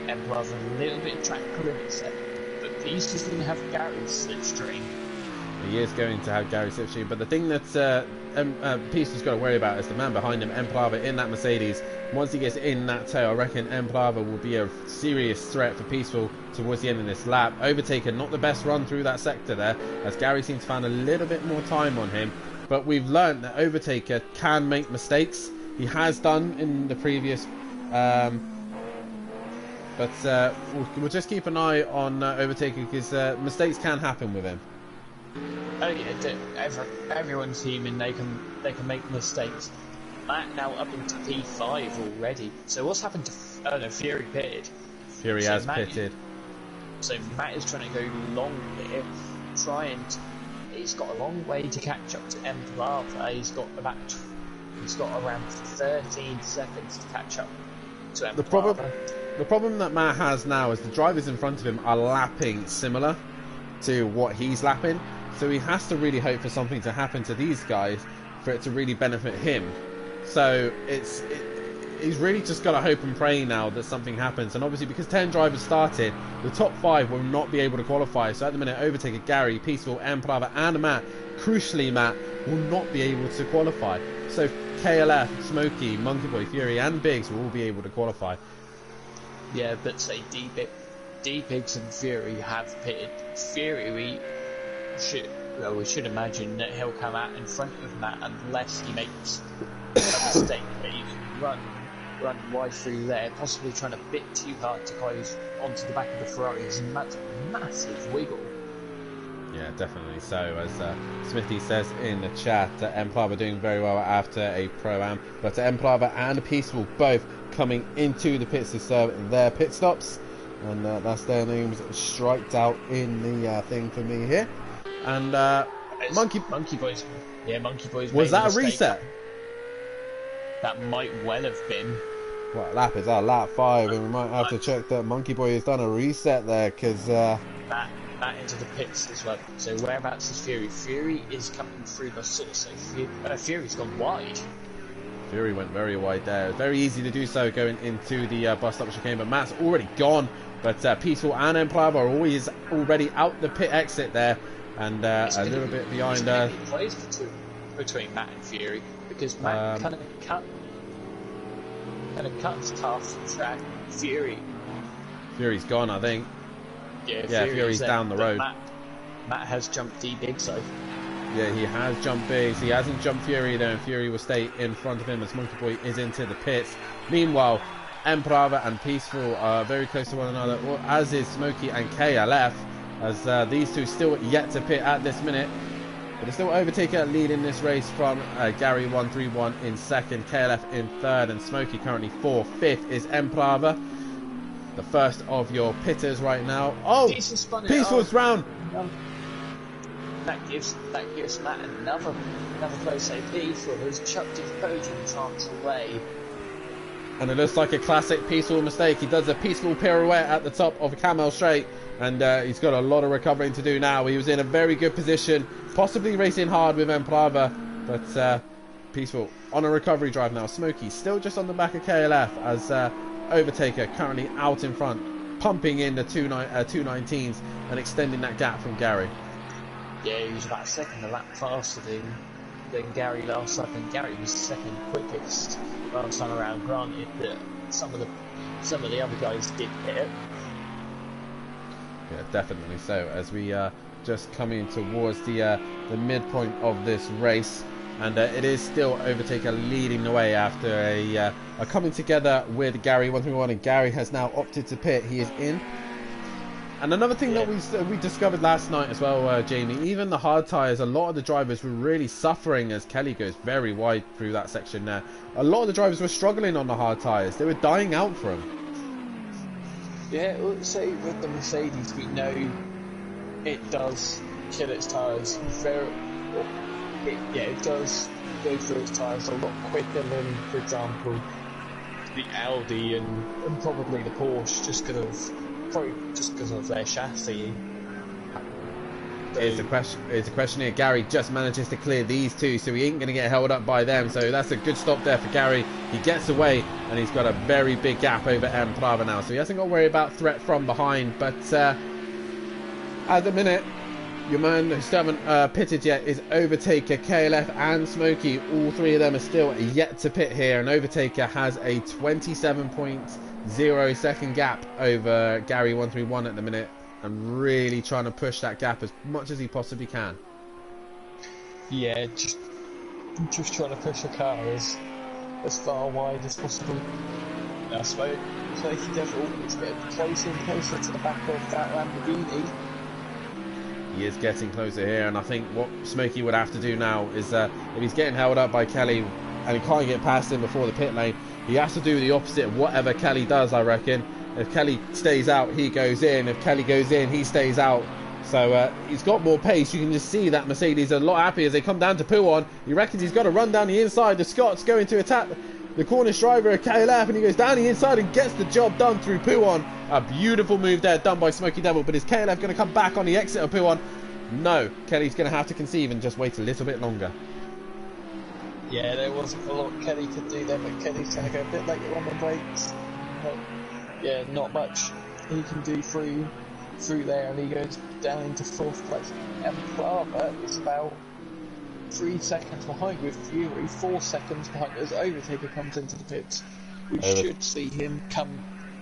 Emplava a little bit of track limits there. He's just going to have Gary's slipstream. He is going to have Gary's slipstream, but the thing that Peaceful's got to worry about is the man behind him, Emplava, in that Mercedes. Once he gets in that tail, I reckon Emplava will be a serious threat for Peaceful towards the end of this lap. Overtaker, not the best run through that sector there, as Gary seems to find a little bit more time on him. But we've learned that Overtaker can make mistakes. He has done in the previous... But we'll just keep an eye on Overtaker, because mistakes can happen with him. Oh yeah, everyone's human. They can make mistakes. Matt now up into P5 already. So what's happened to? Oh no, Fury pitted. Fury has pitted. So Matt is trying to go long here. He's got a long way to catch up to Emplava. He's got around 13 seconds to catch up to Emplava. The problem that Matt has now is the drivers in front of him are lapping similar to what he's lapping, so he has to really hope for something to happen to these guys for it to really benefit him. So he's really just got to hope and pray now that something happens. And obviously, because 10 drivers started, the top 5 will not be able to qualify. So at the minute, Overtaker, Gary, Peaceful, Emplava and Matt, crucially Matt, will not be able to qualify. So KLF, Smokey, Monkey Boy, Fury and Biggs will all be able to qualify. Yeah, but say D-Biggs and Fury have pitted. Fury, we should imagine that he'll come out in front of Matt unless he makes a mistake. That he can run wide through there, possibly trying a bit too hard to close onto the back of the Ferrari. And that's a massive wiggle. Yeah, definitely so. As Smithy says in the chat, Emplava doing very well after a Pro-Am, but Emplava and Peaceful both coming into the pits to serve their pit stops. and that's their names striked out in the thing for me here. And Monkey Boys. Yeah, Monkey Boys. Was that a reset? That might well have been. What lap is that? Lap 5, and we might have to check that Monkey Boy has done a reset there, because that into the pits as well. So whereabouts is Fury? Fury is coming through the source. So Fury's gone wide. Fury went very wide there. Very easy to do so going into the bus stop chicane, but Matt's already gone. But Peaceful and Emperor are always already out the pit exit there, and a little bit behind. Close between Matt and Fury, because Matt kind of cuts half the track. Fury's gone, I think. Yeah, Fury's down the road. Matt has jumped big, so. Yeah, he has jumped big. He hasn't jumped Fury though, and Fury will stay in front of him as Monkey Boy is into the pits. Meanwhile, Emperor and Peaceful are very close to one another, as is Smokey and KLF, as these two still yet to pit at this minute. But it's still Overtaker leading this race from Gary 131 in second, KLF in third, and Smokey currently fourth. Fifth is Emperor, the first of your pitters right now. Oh, Peaceful's round. That gives Matt another close AP. Peaceful has chucked his podium chance away. And it looks like a classic Peaceful mistake. He does a Peaceful pirouette at the top of a Camel Straight, and he's got a lot of recovering to do now. He was in a very good position, possibly racing hard with Emperor, but Peaceful on a recovery drive now. Smokey still just on the back of KLF, as Overtaker currently out in front, pumping in the 219s and extending that gap from Gary. Yeah, he was about a second a lap faster than Gary last lap, and Gary was second quickest last time around. Granted that some of the other guys did hit. Yeah, definitely so. As we just coming towards the midpoint of this race, and it is still Overtaker leading the way after a coming together with Gary 131, and Gary has now opted to pit. He is in. And another thing that we discovered last night as well, Jamie, even the hard tyres, a lot of the drivers were really suffering as Kelly goes very wide through that section there. A lot of the drivers were struggling on the hard tyres. They were dying out for them. Yeah, say with the Mercedes, we know it does kill its tyres it does go through its tyres a lot quicker than, for example, the Audi and probably the Porsche, just because of their chassis. It's a question here. Gary just manages to clear these two, so he ain't going to get held up by them. So that's a good stop there for Gary. He gets away, and he's got a very big gap over Emperor now, so he hasn't got to worry about threat from behind. But at the minute, your man who still haven't pitted yet is Overtaker, KLF and Smokey. All three of them are still yet to pit here, and Overtaker has a 27.0 second gap over Gary 131 at the minute, and really trying to push that gap as much as he possibly can. Yeah, just trying to push the car as far wide as possible. Now Smokey Devil is getting closer and closer to the back of that Lamborghini. He is getting closer here, and I think what Smokey would have to do now is if he's getting held up by Kelly and he can't get past him before the pit lane, he has to do the opposite of whatever Kelly does, I reckon. If Kelly stays out, he goes in. If Kelly goes in, he stays out. So he's got more pace. You can just see that Mercedes are a lot happy as they come down to Pouon. He reckons he's got to run down the inside. The Scott's going to attack the Cornish driver, KLF, and he goes down the inside and gets the job done through Pouon. A beautiful move there done by Smokey Devil, but is KLF going to come back on the exit of Pouon? No, Kelly's going to have to conceive and just wait a little bit longer. Yeah, there wasn't a lot Kelly could do there, but Kelly's going to go a bit later on the brakes. But yeah, not much he can do through there, and he goes down into fourth place. Emperor is about 3 seconds behind with Fury, 4 seconds behind as Overtaker comes into the pits. We should see him come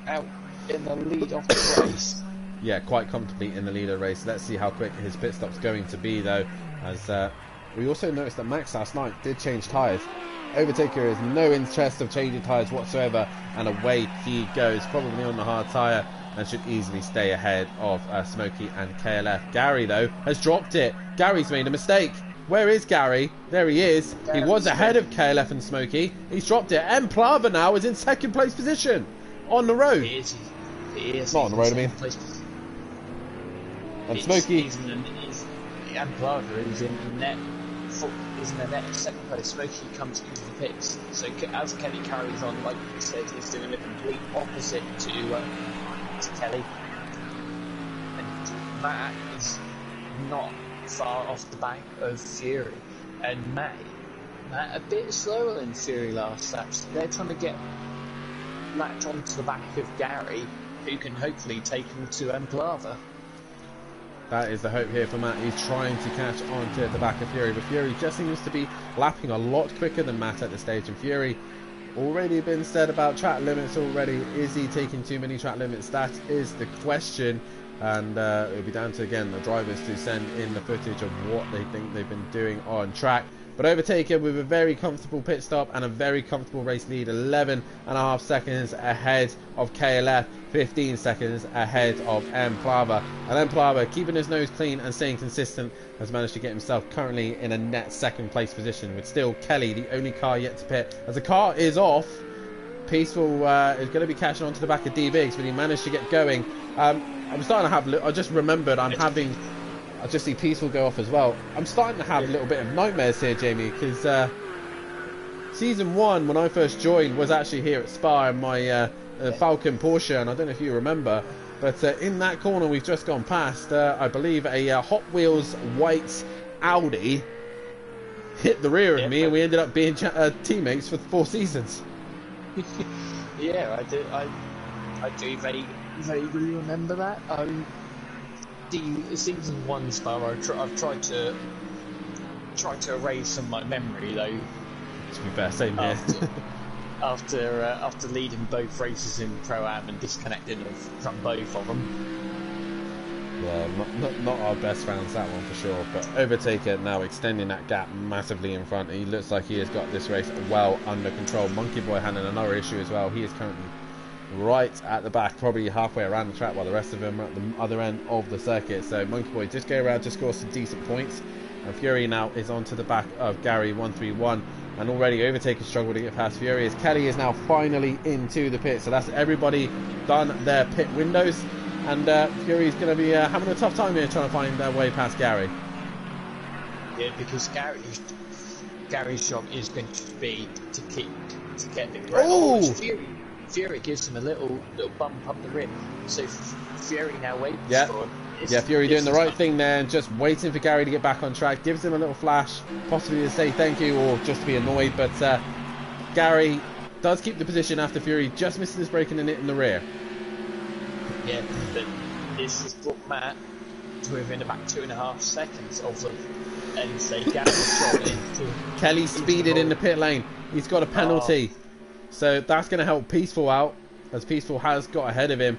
out in the lead of the race. Yeah, quite comfortably in the lead of the race. Let's see how quick his pit stop's going to be, though, as we also noticed that Max last night did change tyres. Overtaker has no interest of changing tyres whatsoever, and away he goes, probably on the hard tyre, and should easily stay ahead of Smokey and KLF. Gary, though, has dropped it. Gary's made a mistake. Where is Gary? There he is. He was ahead of KLF and Smokey. He's dropped it. Emperor now is in second place position on the road. He is. Not on the road, I mean. And Smokey. And Plaza is in the net. Is in the net second place. Smokey comes into the pits. So as Kelly carries on, like you said, he's doing the complete opposite to Kelly. And Matt is not far off the back of Fury, and Matt a bit slower than Fury last lap. So they're trying to latch onto the back of Gary, who can hopefully take him to Emplava. That is the hope here for Matt. He's trying to catch on to the back of Fury, but Fury just seems to be lapping a lot quicker than Matt at this stage. And Fury, already been said about track limits already. Is he taking too many track limits? That is the question. And it'll be down to, again, the drivers to send in the footage of what they think they've been doing on track. But overtaken with a very comfortable pit stop and a very comfortable race lead, 11.5 seconds ahead of KLF, 15 seconds ahead of Emplava. And Emplava, keeping his nose clean and staying consistent, has managed to get himself currently in a net second place position, with still Kelly, the only car yet to pit. As the car is off, Peaceful is going to be catching on to the back of D-Biggs, but he managed to get going. I'm starting to have, I just remembered I just see Peaceful go off as well. I'm starting to have a little bit of nightmares here, Jamie, because season 1, when I first joined, was actually here at Spa in my Falcon Porsche, and I don't know if you remember, but in that corner we've just gone past, I believe a Hot Wheels white Audi hit the rear of me, and we ended up being teammates for 4 seasons. Yeah, I do vaguely remember that. The season 1 Spa, I've tried to erase some of my memory though. To be fair, same here. After leading both races in Pro-Am and disconnecting from both of them. Yeah, not our best rounds, that one for sure. But Overtaker now extending that gap massively in front. He looks like he has got this race well under control. Monkey Boy had another issue as well. He is currently right at the back, probably halfway around the track, while the rest of them are at the other end of the circuit. So Monkey Boy just go around to score some decent points. And Fury now is onto the back of Gary 131. And already Overtaker struggled to get past Fury, as Kelly is now finally into the pit. So that's everybody done their pit windows. And Fury's going to be having a tough time here trying to find their way past Gary. Yeah, because Gary's job is going to be to get the ground. Oh! Fury gives him a little bump up the rim. So Fury now waits for him. Yeah, Fury doing the right thing there and just waiting for Gary to get back on track. Gives him a little flash, possibly to say thank you or just to be annoyed. But Gary does keep the position after Fury just misses his braking and in the rear. Yeah, but this has brought Matt to within about 2.5 seconds of them. And so Kelly speeded in the pit lane. He's got a penalty. So that's going to help Peaceful out, as Peaceful has got ahead of him.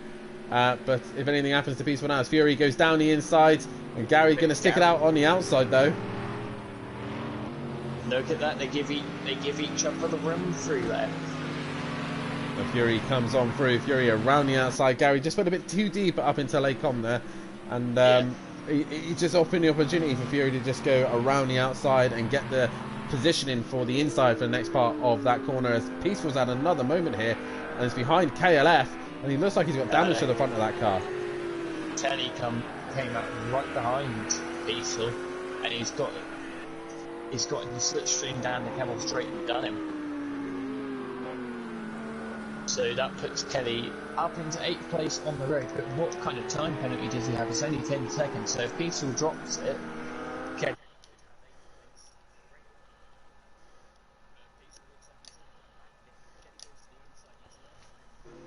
But if anything happens to Peaceful now, as Fury goes down the inside, and Gary's going to stick it out on the outside though. Look at that, they give each other the run through there. And Fury comes on through, Fury around the outside. Gary just went a bit too deep up into Lacombe there. And he just opened the opportunity for Fury to just go around the outside and get the positioning for the inside for the next part of that corner, as Peaceful's had another moment here and is behind KLF, and he looks like he's got damage to the front of that car. Teddy came up right behind Peaceful, and he's got in the slipstream down the Camel Straight and done him. So that puts Kelly up into 8th place on the road. But what kind of time penalty does he have? It's only 10 seconds, so if Peaceful drops it, Kelly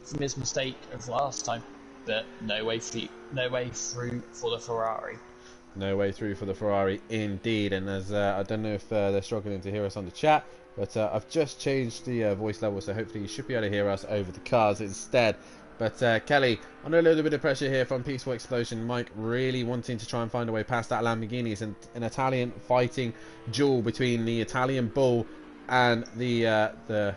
from his mistake of last time, but no way through for the Ferrari. No way through for the Ferrari indeed. And as I don't know if they're struggling to hear us on the chat, but I've just changed the voice level, so hopefully you should be able to hear us over the cars instead. But Kelly, under a little bit of pressure here from Peaceful Explosion. Mike really wanting to try and find a way past that Lamborghini. It's an Italian fighting duel between the Italian Bull and the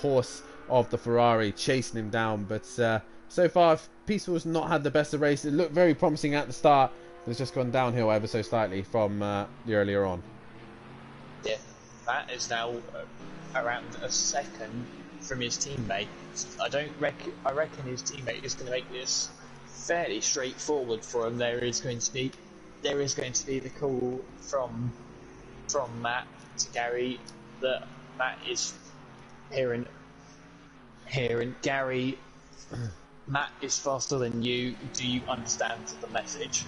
horse of the Ferrari, chasing him down. But so far Peaceful's not had the best of race. It looked very promising at the start, but it's just gone downhill ever so slightly from the earlier on. Yeah, that is now around a second from his teammate. I reckon his teammate is going to make this fairly straightforward for him. There is going to be the call from Matt to Gary that Matt is hearing Gary. Matt is faster than you. Do you understand the message?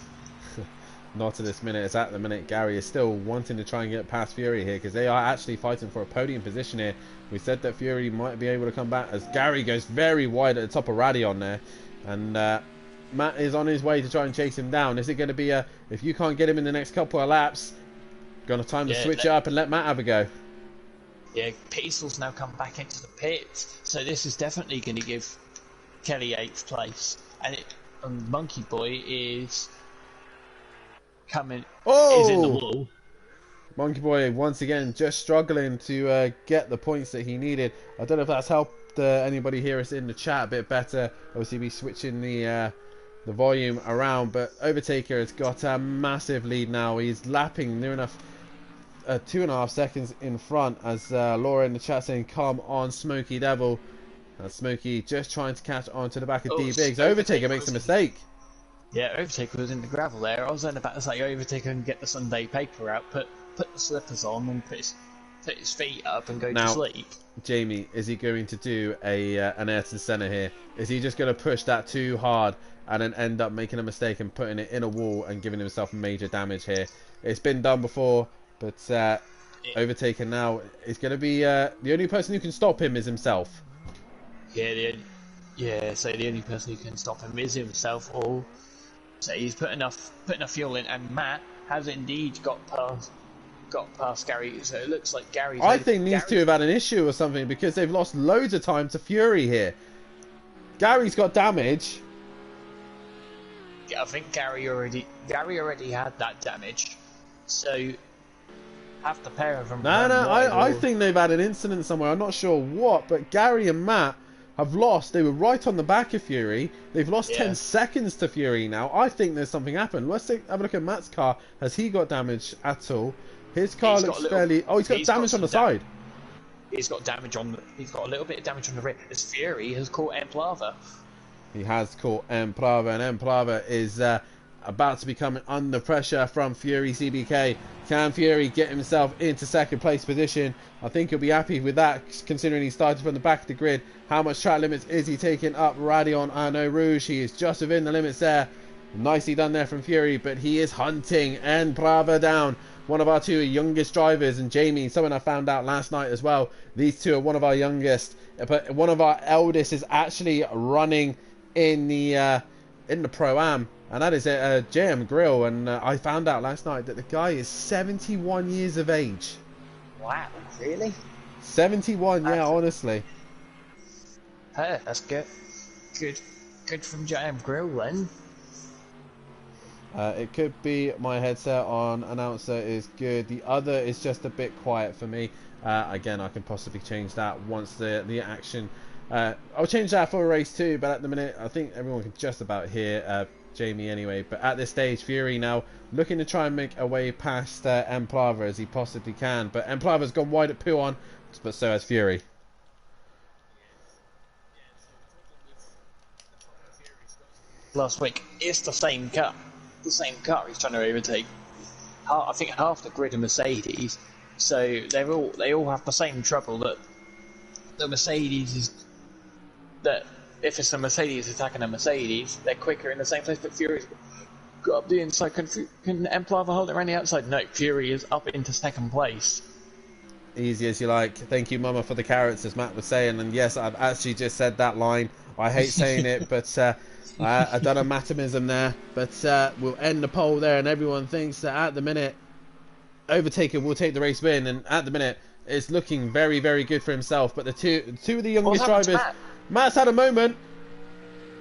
Not at this minute. It's at the minute Gary is still wanting to try and get past Fury here, because they are actually fighting for a podium position here. We said that Fury might be able to come back, as Gary goes very wide at the top of Radion there, and Matt is on his way to try and chase him down. Is it going to be a, if you can't get him in the next couple of laps, gonna time to switch it up and let Matt have a go? Yeah, Peasel's now come back into the pits, so this is definitely going to give Kelly 8th place, and Monkey Boy is coming. Is in the wall. Monkey Boy once again just struggling to get the points that he needed. I don't know if that's helped anybody hear us in the chat a bit better. Obviously, be switching the volume around, but Overtaker has got a massive lead now. He's lapping near enough 2.5 seconds in front, as Laura in the chat saying, "Come on, Smokey Devil." Smokey just trying to catch on to the back of D-Biggs. Overtaker makes a mistake. Yeah, Overtaker was in the gravel there. I was then about to say Overtaker can get the Sunday paper out, put the slippers on and put his feet up and go to sleep. Jamie, is he going to do an Ayrton Senna here? Is he just going to push that too hard and then end up making a mistake and putting it in a wall and giving himself major damage here? It's been done before, but Overtaker now is going to be the only person who can stop him is himself. So the only person who can stop him is himself, or so he's put enough fuel in, and Matt has indeed got past Gary, so it looks like Gary's... I think these two have had an issue or something, because they've lost loads of time to Fury here. Gary's got damage. Yeah, I think Gary already had that damage, so have the pair of them... I think they've had an incident somewhere. I'm not sure what, but Gary and Matt have lost. They were right on the back of Fury. They've lost 10 seconds to Fury now. I think there's something happened. Let's have a look at Matt's car. Has he got damage at all? His car looks fairly... Oh, he's got damage on the side. He's got damage on... He's got a little bit of damage on the rear. His Fury has caught Emplava. He has caught Emplava, and Emplava is about to be coming under pressure from Fury CBK. Can Fury get himself into second place position? I think he'll be happy with that, considering he started from the back of the grid. How much track limits is he taking up Radion Arnaud Rouge? He is just within the limits there. Nicely done there from Fury, but he is hunting Emplava down. One of our two youngest drivers, and Jamie, someone I found out last night as well. These two are one of our youngest, but one of our eldest is actually running in the Pro-Am, and that is JM Grill. And I found out last night that the guy is 71 years of age. Wow, really? 71, yeah, honestly. Hey, that's good. Good from JM Grill then. It could be my headset on announcer is good. The other is just a bit quiet for me. Again, I can possibly change that once the action. I'll change that for race 2, but at the minute I think everyone can just about hear Jamie anyway. But at this stage, Fury now looking to try and make a way past Emplava as he possibly can. But Emplava's gone wide at Pouon, but so has Fury. Last week, it's the same car. The same car he's trying to overtake. I think half the grid are Mercedes, so they all have the same trouble. That the Mercedes is that if it's a Mercedes attacking a Mercedes, they're quicker in the same place. But Fury's got up the inside. Can Emplava hold it around the outside? No, Fury is up into second place. Easy as you like. Thank you, Mama, for the carrots, as Matt was saying. And yes, I've actually just said that line. I hate saying it, but I've done a matimism there. But we'll end the poll there, and everyone thinks that at the minute, Overtaker will take the race win. And at the minute, it's looking very, very good for himself. But the two of the youngest drivers, Matt's had a moment.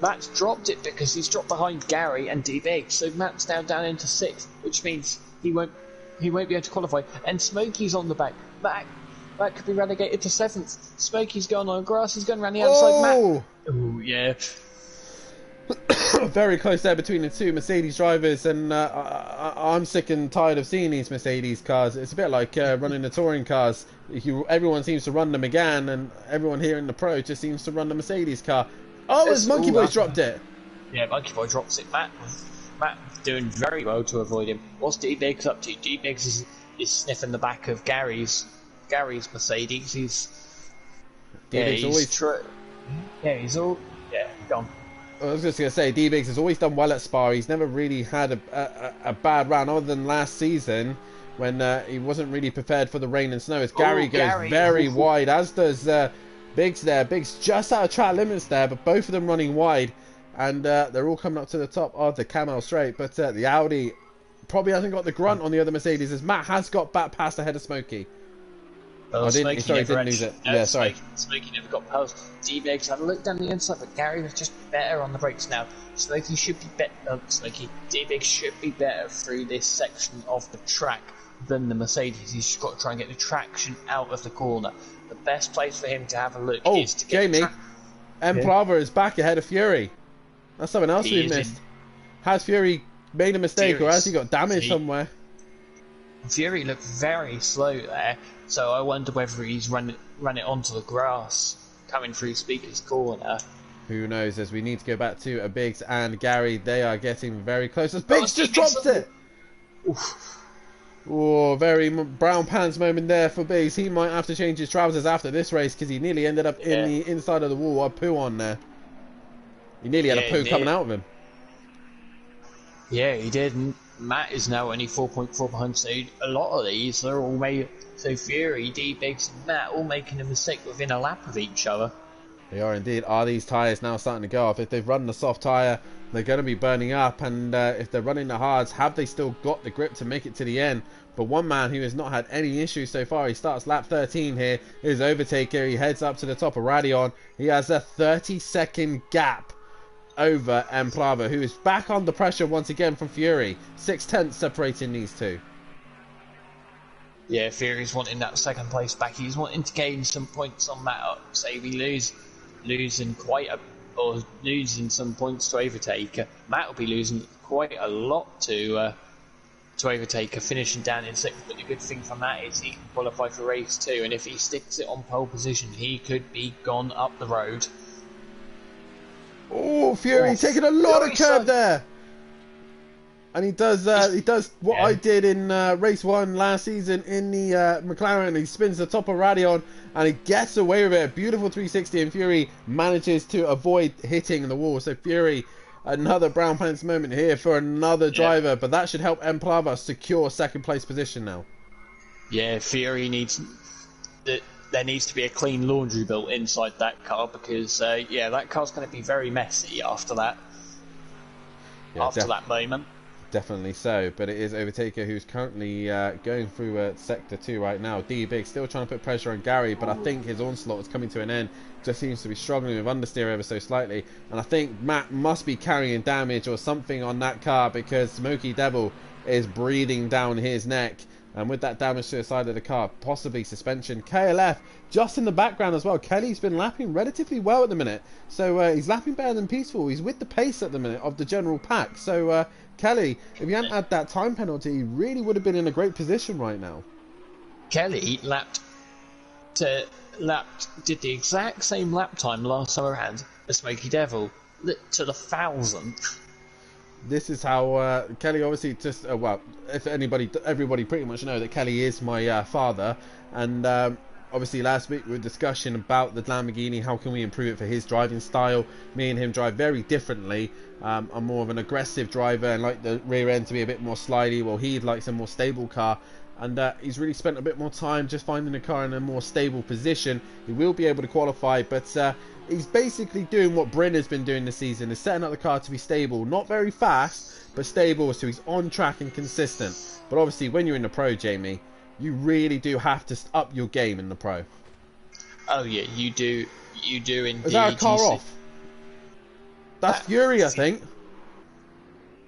Matt's dropped it because he's dropped behind Gary and D-Biggs. So Matt's now down into 6th, which means he won't be able to qualify. And Smokey's on the back. Matt could be relegated to 7th. Smokey's going on grass. He's going around the outside. Matt. Oh, yeah. Very close there between the two Mercedes drivers, and I'm sick and tired of seeing these Mercedes cars. It's a bit like running the touring cars. Everyone seems to run the Megane, and everyone here in the Pro just seems to run the Mercedes car. Oh, as Monkey Boy's dropped it. Yeah, Monkey Boy drops it. Matt doing very well to avoid him. What's D-Biggs up to? D-Biggs is sniffing the back of Gary's Mercedes. He's true. Yeah, he's all gone. I was just going to say, D-Biggs has always done well at Spa. He's never really had a bad round, other than last season when he wasn't really prepared for the rain and snow. As Gary goes very wide, as does Biggs there. Biggs just out of track limits there, but both of them running wide. And they're all coming up to the top of the Camel Straight. But the Audi probably hasn't got the grunt on the other Mercedes, as Matt has got back past ahead of Smokey. Smokey didn't lose it. Yeah, sorry. Smokey never got past. D-Biggs had a look down the inside, but Gary was just better on the brakes now. Smokey should be better. D-Biggs should be better through this section of the track than the Mercedes. He's just got to try and get the traction out of the corner. The best place for him to have a look is to get Jamie, Plava is back ahead of Fury. That's something else we've missed. Has Fury made a mistake, or has he got damage somewhere? Fury looked very slow there, so I wonder whether he's run it onto the grass coming through Speaker's corner. Who knows, as we need to go back to Biggs and Gary. They are getting very close. As Biggs just dropped it! Oh, very brown pants moment there for Biggs. He might have to change his trousers after this race, because he nearly ended up in the inside of the wall. A poo on there. He nearly had a poo coming out of him. Yeah, he did. And Matt is now only 4.4 behind, so a lot of these, they're all made. So Fury, D-Biggs and Matt all making a mistake within a lap of each other. They are indeed. Are these tyres now starting to go off? If they've run the soft tyre, they're going to be burning up. And if they're running the hards, have they still got the grip to make it to the end? But one man who has not had any issues so far, he starts lap 13 here, is Overtaker. He heads up to the top of Radeon. He has a 30-second gap over Plava, who is back under pressure once again from Fury. 6/10 separating these two. Yeah, Fury's wanting that second place back. He's wanting to gain some points on Matt up. Say we losing some points to Overtaker. Matt will be losing quite a lot to Overtaker, finishing down in 6th. But the good thing from that is he can qualify for race 2, and if he sticks it on pole position, he could be gone up the road. Oh, Fury taking a lot of curb there. And he does what I did in race 1 last season in the McLaren. He spins the top of Radeon and he gets away with it. A beautiful 360, and Fury manages to avoid hitting the wall. So Fury, another brown pants moment here for another driver, but that should help Plava secure second place position now. Yeah, Fury needs... There needs to be a clean laundry built inside that car, because that car's going to be very messy after that. That moment. Definitely so, but it is Overtaker who's currently going through Sector 2 right now. D-Big still trying to put pressure on Gary, but I think his onslaught is coming to an end. Just seems to be struggling with understeer ever so slightly, and I think Matt must be carrying damage or something on that car, because Smokey Devil is breathing down his neck. And with that damage to the side of the car, possibly suspension. KLF just in the background as well. Kelly's been lapping relatively well at the minute. So he's lapping better than Peaceful. He's with the pace at the minute of the general pack. So Kelly, if he hadn't had that time penalty, he really would have been in a great position right now. Kelly did the exact same lap time last time around as Smokey Devil, to the 1,000th. This is how Kelly obviously just if everybody pretty much know that Kelly is my father, and obviously last week we were discussing about the Lamborghini, how can we improve it for his driving style. Me and him drive very differently. I'm more of an aggressive driver and like the rear end to be a bit more slidey, while he likes a more stable car. And he's really spent a bit more time just finding a car in a more stable position. He will be able to qualify, but he's basically doing what Bryn has been doing this season, is setting up the car to be stable. Not very fast, but stable, so he's on track and consistent. But obviously, when you're in the Pro, Jamie, you really do have to up your game in the Pro. Oh yeah, you do indeed. Is that a car off? That's Fury, I think.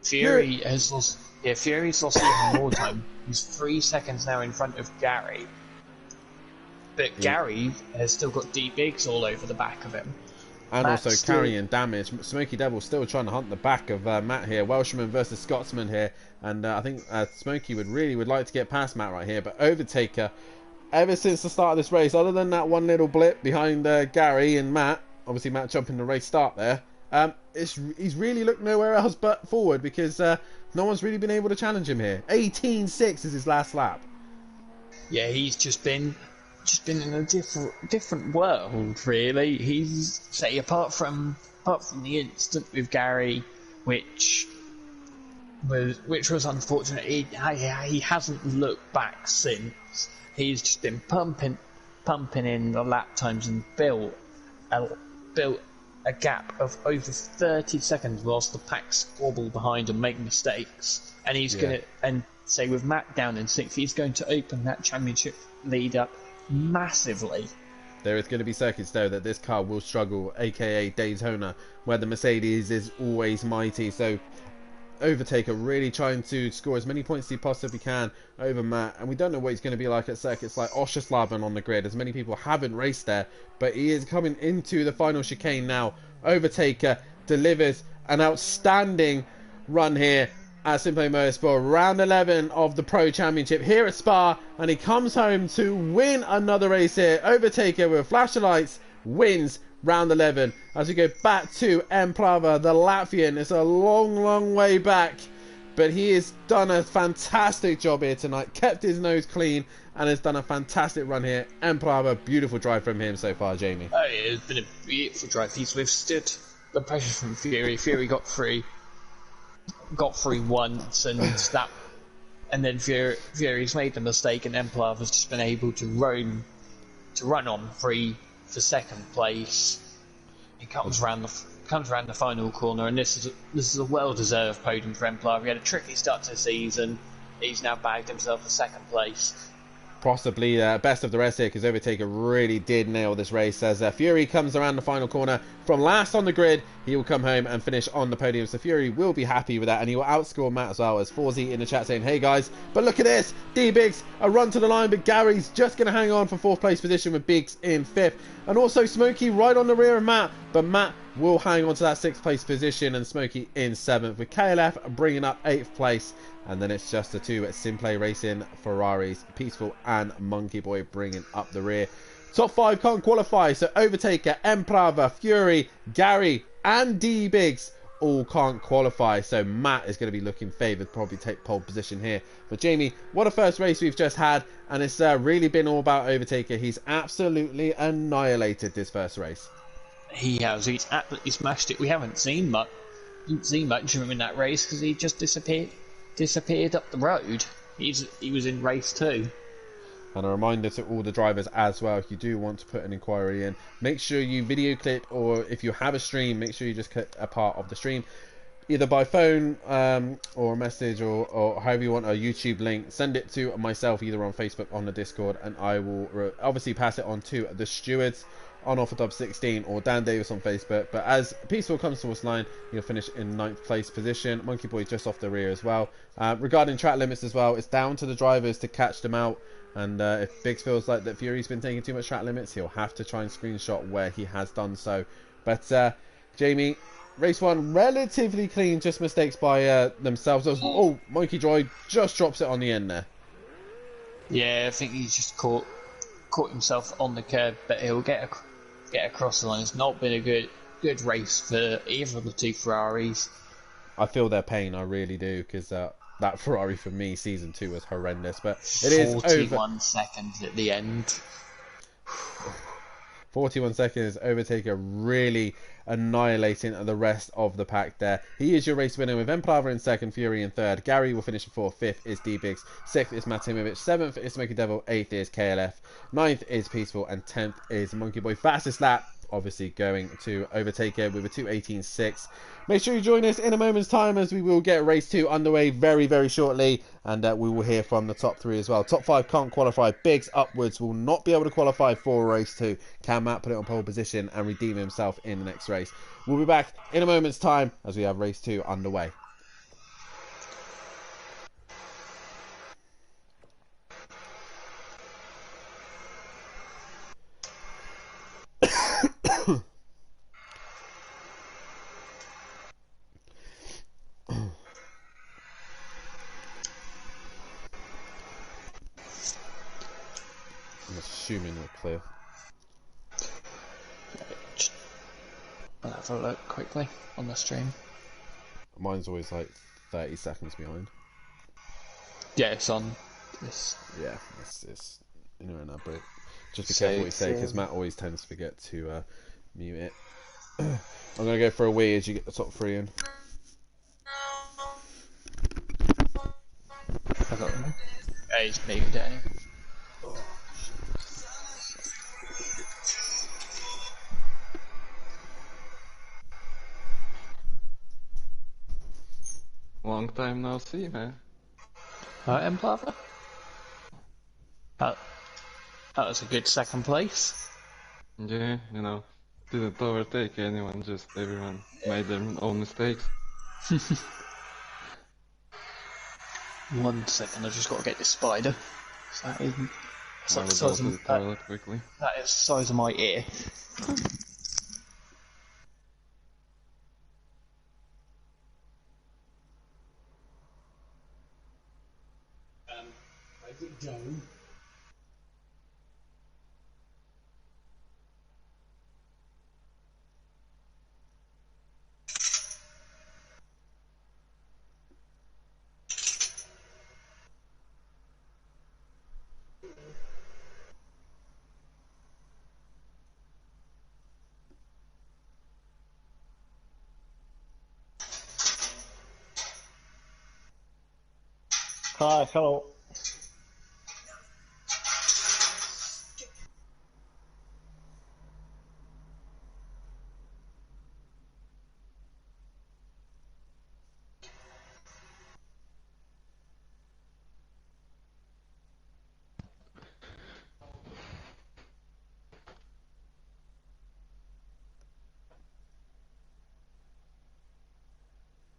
Fury has lost... Yeah, Fury's lost even more time. He's 3 seconds now in front of Gary. But Gary has still got D-Biggs all over the back of him. And Matt also still, carrying damage. Smoky Devil still trying to hunt the back of Matt here. Welshman versus Scotsman here. And I think Smoky would like to get past Matt right here. But Overtaker, ever since the start of this race, other than that one little blip behind Gary and Matt, obviously Matt jumping the race start there, he's really looked nowhere else but forward, because no one's really been able to challenge him here. 18.6 is his last lap. yeah, he's just been in a different world, really. He's say apart from the incident with Gary, which was unfortunate. He hasn't looked back since. He's just been pumping in the lap times and built a gap of over 30 seconds whilst the pack squabble behind and make mistakes. And he's gonna, and say with Matt down in 6th, he's going to open that championship lead up massively. There is going to be circuits though that this car will struggle, aka Daytona, where the Mercedes is always mighty. So Overtaker really trying to score as many points as he possibly can over Matt, and we don't know what he's going to be like at circuits like Oscherslaben on the grid, as many people haven't raced there, but he is coming into the final chicane now. Overtaker delivers an outstanding run here at Simply Motorsport, round 11 of the Pro Championship here at Spa, and he comes home to win another race here. Overtaker with flash of lights wins round 11 as we go back to M. Plava, the Latvian. It's a long way back, but he has done a fantastic job here tonight, kept his nose clean, and has done a fantastic run here. M. Plava, beautiful drive from him so far, Jamie. Oh, yeah, it's been a beautiful drive. He's withstood the pressure from Fury. Fury got through once, and then Fury's made the mistake, and Emplav has just been able to run on free for second place. He comes around the final corner, and this is a well-deserved podium for Emplav. He had a tricky start to the season. He's now bagged himself a second place. Possibly best of the rest here, because Overtaker really did nail this race. As Fury comes around the final corner from last on the grid, he will come home and finish on the podium. So Fury will be happy with that, and he will outscore Matt as well. As Forzy in the chat saying, hey guys, but look at this, D-Biggs a run to the line, but Gary's just going to hang on for 4th place position with Biggs in 5th. And also Smokey right on the rear of Matt, but Matt will hang on to that 6th place position, and Smokey in 7th, with KLF bringing up 8th place. And then it's just the two at Simplay Racing Ferraris, Peaceful and Monkey Boy bringing up the rear. Top 5 can't qualify, so Overtaker, Emprava, Fury, Gary and D-Biggs all can't qualify. So Matt is going to be looking favoured, probably take pole position here. But Jamie, what a first race we've just had, and it's really been all about Overtaker. He's absolutely annihilated this first race. He has. He's absolutely smashed it. We haven't seen much of him in that race because he just disappeared up the road. He was in race 2. And a reminder to all the drivers as well, if you do want to put an inquiry in, make sure you video clip, or if you have a stream, make sure you just clip a part of the stream, either by phone or a message, or however you want, a YouTube link. Send it to myself either on Facebook, on the Discord, and I will obviously pass it on to the stewards on Offer Top 16 or Dan Davis on Facebook. But as Peaceful comes towards line, he'll finish in 9th place position. Monkey Boy just off the rear as well. Regarding track limits as well, it's down to the drivers to catch them out. And if Biggs feels like that Fury's been taking too much track limits, he'll have to try and screenshot where he has done so. But Jamie, race 1 relatively clean, just mistakes by themselves. Oh, Monkey Joy just drops it on the end there. Yeah, I think he's just caught himself on the curb, but he'll get across the line. It's not been a good race for either of the two Ferraris. I feel their pain, I really do, because that Ferrari for me season 2 was horrendous, but it is 41 seconds at the end. 41 seconds. Overtaker really annihilating the rest of the pack there. He is your race winner with Emplava in 2nd, Fury in 3rd. Gary will finish in 4th. 5th is D-Biggs. 6th is Matimovic. 7th is Smoky Devil. 8th is KLF. 9th is Peaceful. And 10th is Monkey Boy. Fastest lap, obviously, going to Overtaker with a 2:18.6. Make sure you join us in a moment's time, as we will get race 2 underway very shortly, and we will hear from the top 3 as well. Top 5 can't qualify. Biggs upwards will not be able to qualify for race 2. Can Matt put it on pole position and redeem himself in the next race? We'll be back in a moment's time as we have race 2 underway. clear. I'll have a look quickly on the stream. Mine's always like 30 seconds behind. Yeah, it's on this. Yeah, it's in and out, but just be careful what you say, because Matt always tends to forget to mute it. I'm gonna go for a wee as you get the top 3 in. I got them. He's muted it. Long time no see, man. Emplava? That was a good second place. Yeah, you know, didn't overtake anyone, just everyone made their own mistakes. 1 second, I just got to get this spider. So that isn't. It's like the I'll go size to of the toilet quickly. that is the size of my ear. Where's it going? Hi, hello.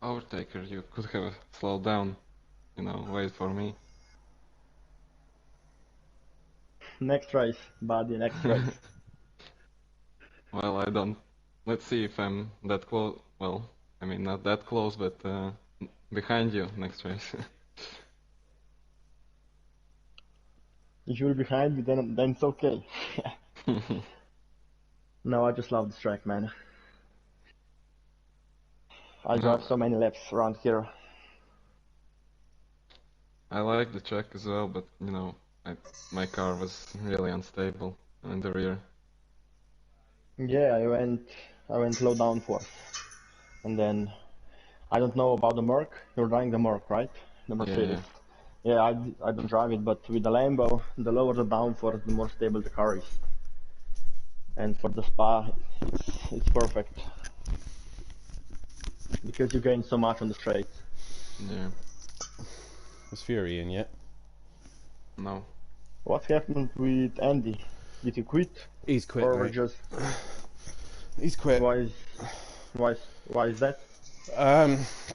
Overtaker, you could have slowed down, you know, wait for me. Next race, buddy, next race. Well, I don't. Let's see if I'm that close. Well, I mean, not that close, but behind you next race. If you're behind me, then it's okay. No, I just love this track, man. I drive so many laps around here. I like the track as well, but you know, my car was really unstable in the rear. Yeah, I went low downforce, and then I don't know about the Merc. You're driving the Merc, right? The Mercedes. Yeah, I don't drive it, but with the Lambo, the lower the downforce, the more stable the car is. And for the Spa, it's perfect because you gain so much on the straight. Yeah. Is Fury in yet? No. What happened with Andy? Did he quit? He's quit, Or mate. just He's quit. why is that?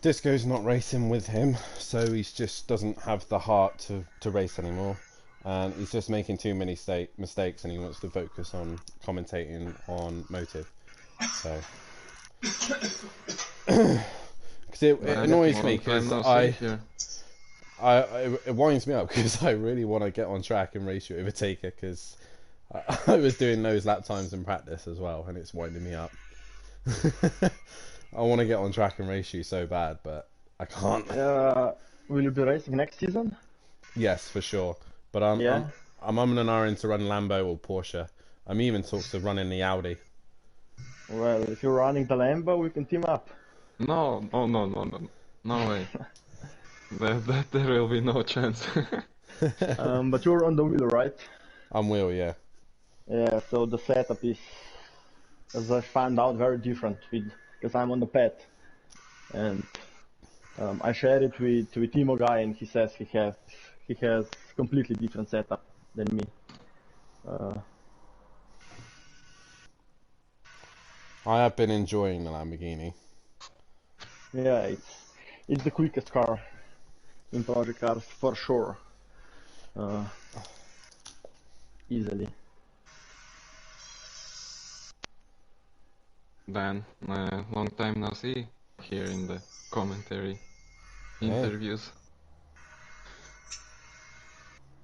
Disco's not racing with him, so he just doesn't have the heart to race anymore. And he's just making too many mistakes, and he wants to focus on commentating on Motive. So, because it annoys me, because it winds me up, because I really want to get on track and race you over Taker, because I was doing those lap times in practice as well, and it's winding me up. I want to get on track and race you so bad, but I can't. Will you be racing next season? Yes, for sure. But I'm umming and ahhing to run Lambo or Porsche. I'm even talks of running the Audi. Well, if you're running the Lambo, we can team up. No, no way. There will be no chance. But you're on the wheel, right? I'm wheel, yeah. Yeah, so the setup is, as I found out, very different because I'm on the pad, and I shared it with Timo guy, and he says he has completely different setup than me. I have been enjoying the Lamborghini. Yeah, it's the quickest car in project cars for sure. Easily. Dan, long time no see here in the commentary interviews.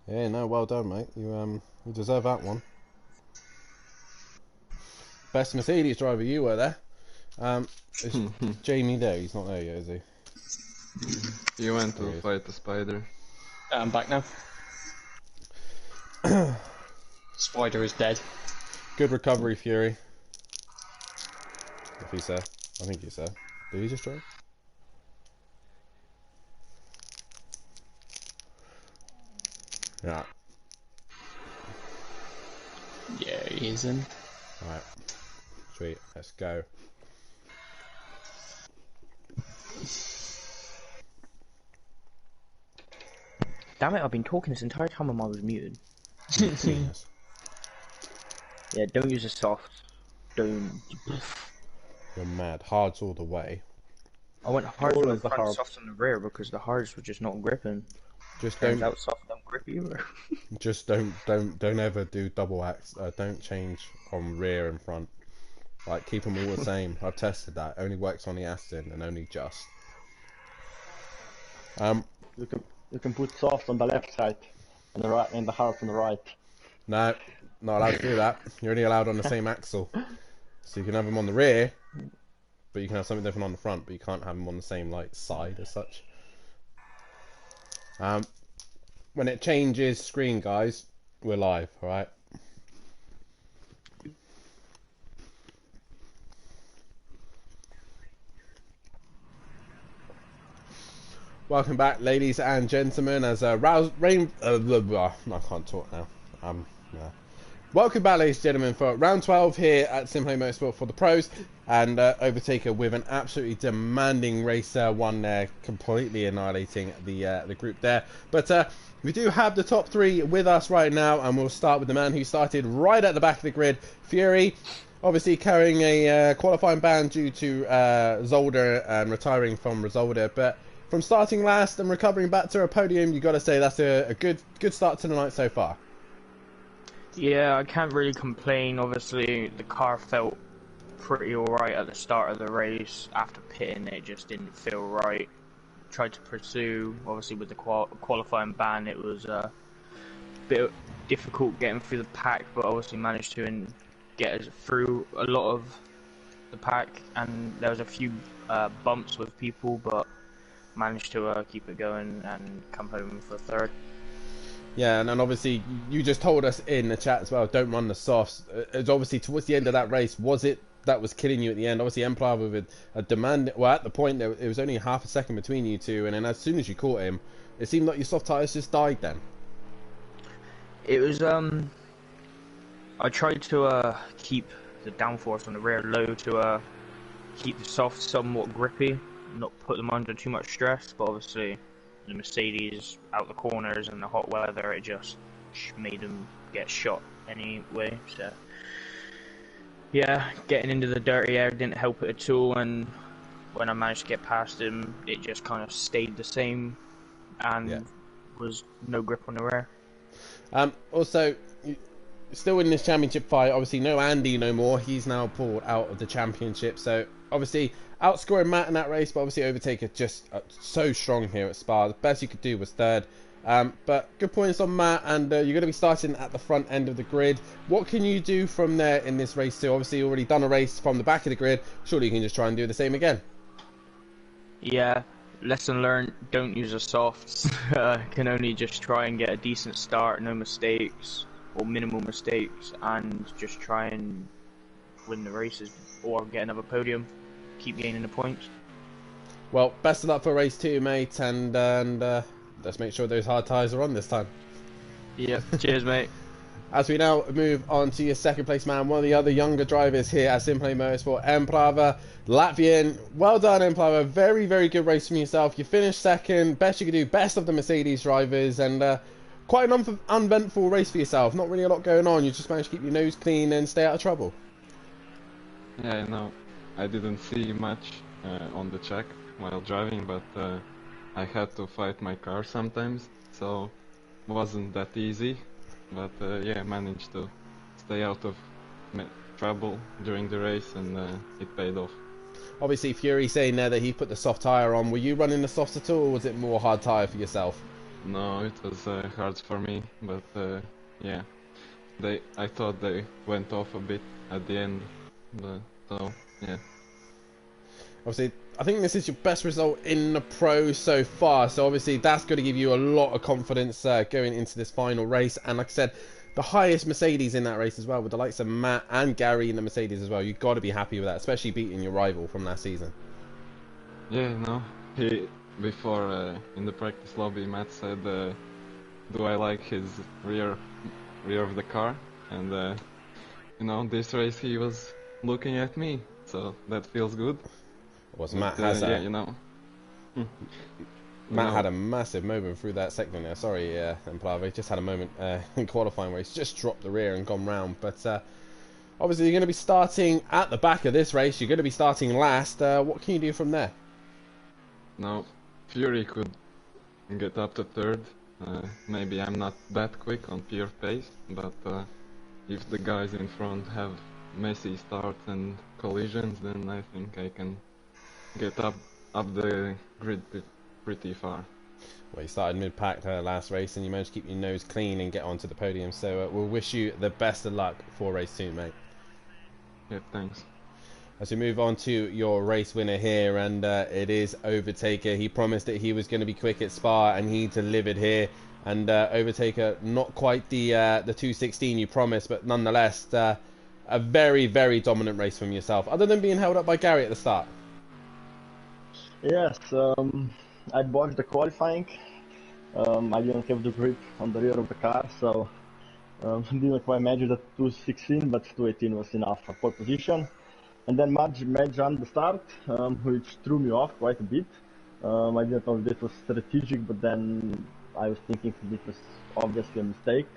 Yeah, no, well done, mate. You deserve that one. best Mercedes driver you were there. Is Jamie there? He's not there yet, is he? You went to fight the spider. I'm back now. Spider is dead. Good recovery, Fury. If he's there. I think he's there. Did he just drive? Yeah. Yeah, he is in. Alright. Sweet. Let's go. Damn it, I've been talking this entire time when I was muted. Yeah, don't use a soft. Don't. You're mad. Hards all the way. I went hard for the Always the front, hard. soft on the rear because the hards were just not gripping. Just Turns don't. out soft don't grip either. Just don't ever do double axe. Don't change on rear and front. Like keep them all the same. I've tested that. Only works on the Aston and only just. You can put soft on the left side and the right and the hard on the right. No, not allowed to do that. You're only allowed on the same axle. So you can have them on the rear, but you can have something different on the front. But you can't have them on the same like side as such. When it changes screen, guys, we're live. All right. Welcome back, ladies and gentlemen, as I can't talk now. Yeah. Welcome back, ladies and gentlemen, for round 12 here at Simply Motorsport for the pros, and Overtaker with an absolutely demanding race one there, completely annihilating the group there. But we do have the top three with us right now, and we'll start with the man who started right at the back of the grid, Fury. Obviously carrying a qualifying ban due to Zolder and retiring from Zolder, but from starting last and recovering back to a podium, you got to say that's a good start to the night so far. Yeah, I can't really complain. Obviously, the car felt pretty alright at the start of the race. After pitting, it just didn't feel right. Tried to pursue, obviously with the qualifying ban, it was a bit difficult getting through the pack, but obviously managed to get us through a lot of the pack, and there was a few bumps with people, but managed to keep it going and come home for third. Yeah, and obviously you just told us in the chat as well, don't run the softs. It's obviously towards the end of that race, was it that was killing you at the end? Obviously Empire with a demand, well at the point there, it was only half a second between you two, and then as soon as you caught him, it seemed like your soft tyres just died then. It was, I tried to keep the downforce on the rear low to keep the softs somewhat grippy, not put them under too much stress, but obviously the Mercedes out the corners and the hot weather, it just made them get shot anyway. So yeah, getting into the dirty air didn't help it at all, and when I managed to get past him, it just kind of stayed the same and was no grip on the rear. Also, still in this championship fight, obviously no Andy no more. He's now pulled out of the championship, so obviously outscoring Matt in that race, but obviously Overtaker just so strong here at Spa. The best you could do was third. But good points on Matt, and you're going to be starting at the front end of the grid. What can you do from there in this race too? Obviously you already done a race from the back of the grid. Surely you can just try and do the same again. Yeah, lesson learned, don't use the softs. Can only just try and get a decent start, no mistakes or minimal mistakes, and just try and win the races or get another podium. Keep gaining the points. Well, best of luck for race 2, mate, and let's make sure those hard tyres are on this time. Yep, cheers, mate. As we now move on to your second place man, one of the other younger drivers here at Simply Motorsport, Emplava, Latvian. Well done, Emplava. Very, very good race from yourself. You finished second, best you could do, best of the Mercedes drivers, and quite an uneventful race for yourself. Not really a lot going on. You just managed to keep your nose clean and stay out of trouble. Yeah, no, I didn't see much on the track while driving, but I had to fight my car sometimes, so wasn't that easy. But yeah, managed to stay out of trouble during the race, and it paid off. Obviously, Fury saying there that he put the soft tyre on. Were you running the softs at all, or was it more hard tyre for yourself? No, it was hard for me, but yeah, I thought they went off a bit at the end, But so yeah. Obviously, I think this is your best result in the Pro so far, so obviously that's going to give you a lot of confidence going into this final race. And like I said, the highest Mercedes in that race as well, with the likes of Matt and Gary in the Mercedes as well. You've got to be happy with that, especially beating your rival from last season. Yeah, no. Before in the practice lobby, Matt said, "Do I like his rear of the car?" And you know, this race he was looking at me, so that feels good. Was Matt has yeah, you know. Matt had a massive moment through that sector there. Sorry, Emplava. Just had a moment in qualifying where he's just dropped the rear and gone round. But obviously, you're going to be starting at the back of this race. You're going to be starting last. What can you do from there? Now, Fury could get up to third. Maybe I'm not that quick on pure pace, but if the guys in front have messy starts and collisions, then I think I can get up the grid pretty far. Well, you started mid-pack last race and you managed to keep your nose clean and get onto the podium, so we'll wish you the best of luck for race 2, mate. Yeah, thanks. As we move on to your race winner here, and it is Overtaker. He promised that he was going to be quick at Spa, and he delivered here. And Overtaker, not quite the 216 you promised, but nonetheless, a very, very dominant race from yourself, other than being held up by Gary at the start. Yes, I botched the qualifying. I didn't have the grip on the rear of the car, so didn't quite manage the 216, but 218 was enough for pole position. And then Matt jumped the start, which threw me off quite a bit. I didn't know if this was strategic, but then I was thinking this was obviously a mistake.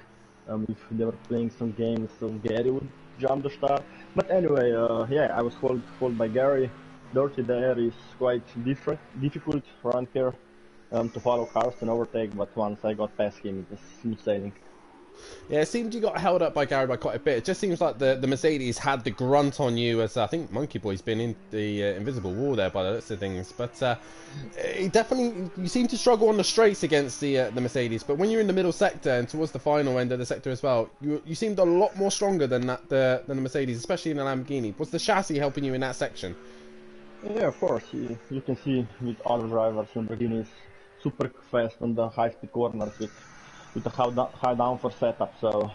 If they were playing some games, so Gary would jump the start. But anyway, yeah, I was held by Gary. Dirty there is quite difficult around here to follow cars and overtake, but once I got past him, it was smooth sailing. Yeah, it seemed you got held up by Gary by quite a bit. It just seems like the Mercedes had the grunt on you, as I think Monkey Boy's been in the invisible wall there by the looks of things. But you seem to struggle on the straights against the Mercedes. But when you're in the middle sector and towards the final end of the sector as well, you seemed a lot more stronger than the Mercedes, especially in the Lamborghini. Was the chassis helping you in that section? Yeah, of course. You can see with other drivers, Lamborghini is super fast on the high-speed corners with the high downforce setup. So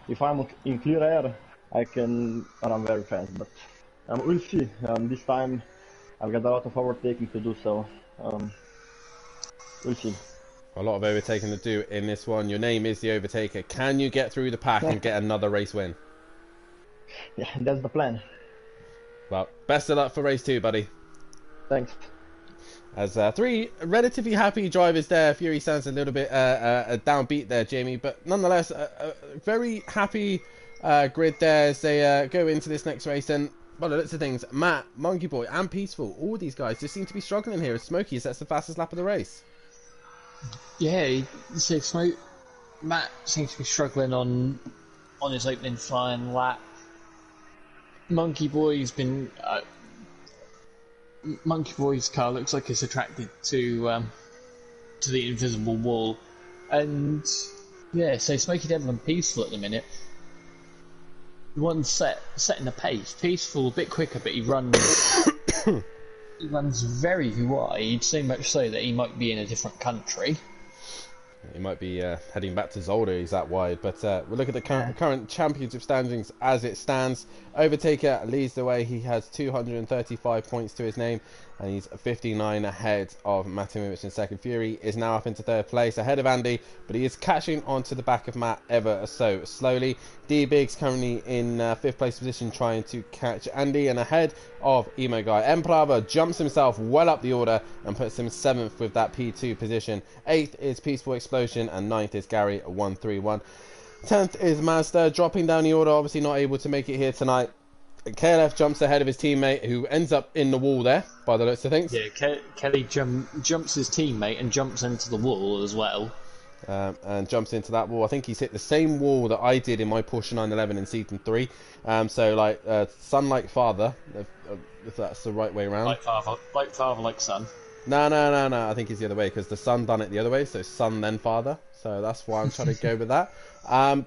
if I'm in clear air, I can run very fast. But we'll see. This time I've got a lot of overtaking to do, so we'll see. A lot of overtaking to do in this one. Your name is the Overtaker. Can you get through the pack and get another race win? Yeah, that's the plan. Well, best of luck for race 2, buddy. Thanks. As 3 relatively happy drivers there. Fury sounds a little bit downbeat there, Jamie, but nonetheless, a very happy grid there as they go into this next race. And by the looks of things, Matt, Monkey Boy, and Peaceful, all these guys just seem to be struggling here. As Smokey sets the fastest lap of the race. Yeah, so Matt seems to be struggling on his opening flying lap. Monkey Boy's been. Monkey Boy's car looks like it's attracted to the invisible wall, and yeah, so Smoky Devil and Peaceful at the minute. One setting the pace. Peaceful a bit quicker, but he runs he runs very wide, so much so that he might be in a different country. He might be heading back to Zolder, he's that wide. But we'll look at the current championship standings as it stands. Overtaker leads the way. He has 235 points to his name, and he's 59 ahead of Matimovic in second. Fury is now up into third place, ahead of Andy, but he is catching on to the back of Matt ever so slowly. D-Biggs currently in fifth place position, trying to catch Andy, and ahead of Emo Guy. Emplava jumps himself well up the order and puts him 7th with that P2 position. 8th is Peaceful Explosion, and 9th is Gary 131. 10th is Mazda, dropping down the order, obviously not able to make it here tonight. KLF jumps ahead of his teammate, who ends up in the wall there, by the looks of things. Yeah, Kelly jumps his teammate and jumps into the wall as well. And jumps into that wall. I think he's hit the same wall that I did in my Porsche 911 in season 3. So, like, son like father, if that's the right way around. Like father, like son. No, no, no, no. I think it's the other way because the son done it the other way, so son then father. So that's why I'm trying to go with that.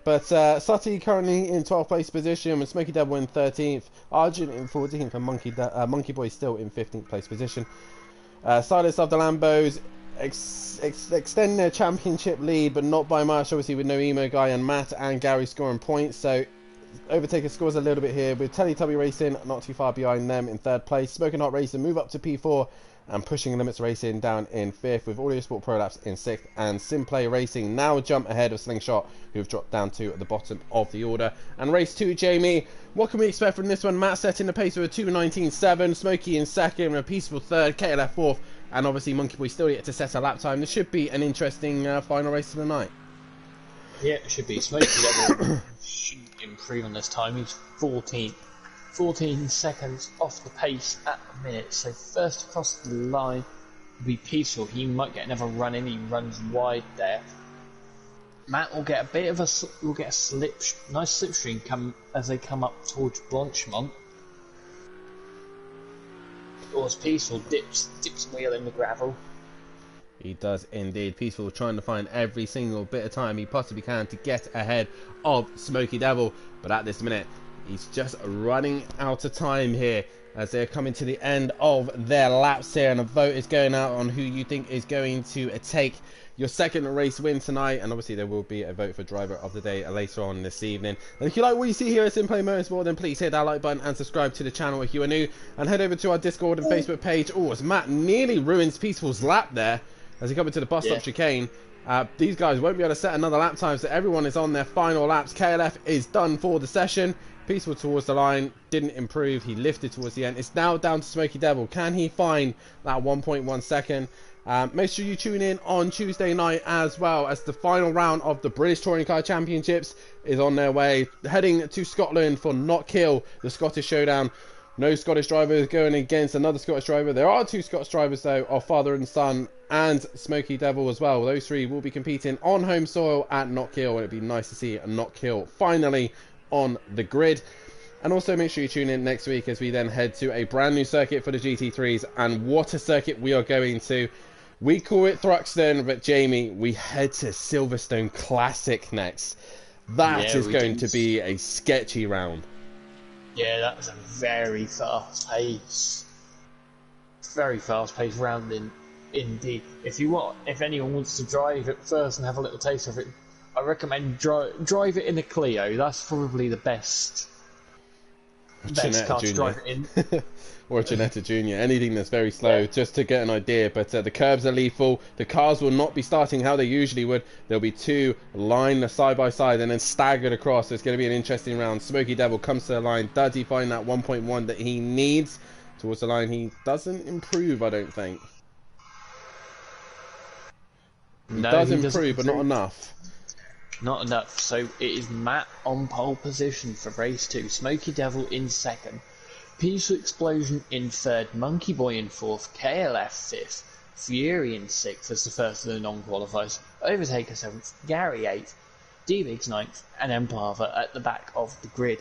But Sutty currently in 12th place position, with Smoky Devil in 13th, Arjun in 14th, and Monkey Boy still in 15th place position. Silas of the Lambos extend their championship lead, but not by much, obviously, with no Emo Guy and Matt and Gary scoring points. So Overtaker scores a little bit here, with Teletubby Racing not too far behind them in 3rd place. Smoking Hot Racing move up to P4, and Pushing Limits Racing down in 5th, with Audio Sport Prolapse in 6th, and Simplay Racing now jump ahead of Slingshot, who've dropped down to the bottom of the order. And race 2, Jamie, what can we expect from this one? Matt setting the pace with a 2:19.7, Smokey in 2nd, a Peaceful 3rd, KLF 4th, and obviously Monkey Boy still yet to set a lap time. This should be an interesting final race of the night. Yeah, it should be. Smokey Devil shouldn't improve on this time. He's 14 seconds off the pace at the minute. So first across the line will be Peaceful. He might get another run in. He runs wide there. Matt will get a bit of a nice slipstream as they come up towards Blanchemont. Or as Peaceful dips a wheel in the gravel. He does indeed. Peaceful trying to find every single bit of time he possibly can to get ahead of Smoky Devil, but at this minute he's just running out of time here as they're coming to the end of their laps here, and a vote is going out on who you think is going to take your second race win tonight. And obviously there will be a vote for driver of the day later on this evening. And if you like what you see here at Simplay Motorsport, then please hit that like button and subscribe to the channel if you are new, and head over to our Discord and Facebook page. Oh, as Matt nearly ruins Peaceful's lap there as he comes into the bus stop chicane. These guys won't be able to set another lap time, so everyone is on their final laps. KLF is done for the session. Peaceful towards the line, didn't improve. He lifted towards the end. It's now down to Smoky Devil. Can he find that 1.1 second? Make sure you tune in on Tuesday night as well, as the final round of the British Touring Car Championships is on their way. Heading to Scotland for Knockhill, the Scottish Showdown. No Scottish drivers going against another Scottish driver. There are 2 Scottish drivers though, of father and son, and Smoky Devil as well. Those 3 will be competing on home soil at Knockhill, and it'd be nice to see Knockhill finally on the grid. And also make sure you tune in next week as we then head to a brand new circuit for the GT3s, and what a circuit we are going to. We call it Thruxton, but Jamie, we head to Silverstone Classic next. That is going to be a sketchy round. Yeah, that was a very fast pace. Very fast paced round indeed. If anyone wants to drive it first and have a little taste of it, I recommend drive it in a Clio. That's probably the best car to drive it in. Or a Ginetta Junior, anything that's very slow, just to get an idea. But the curbs are lethal. The cars will not be starting how they usually would. There'll be 2 lined side by side and then staggered across. So it's going to be an interesting round. Smoky Devil comes to the line. Does he find that 1.1 that he needs? Towards the line, he doesn't improve, I don't think. He does improve, but not enough. Not enough. So it is Matt on pole position for race 2. Smoky Devil in 2nd. Peaceful Explosion in 3rd. Monkey Boy in 4th. KLF 5th. Fury in 6th as the first of the non-qualifiers. Overtaker 7th. Gary 8th. D-Biggs 9th. And Emplava at the back of the grid.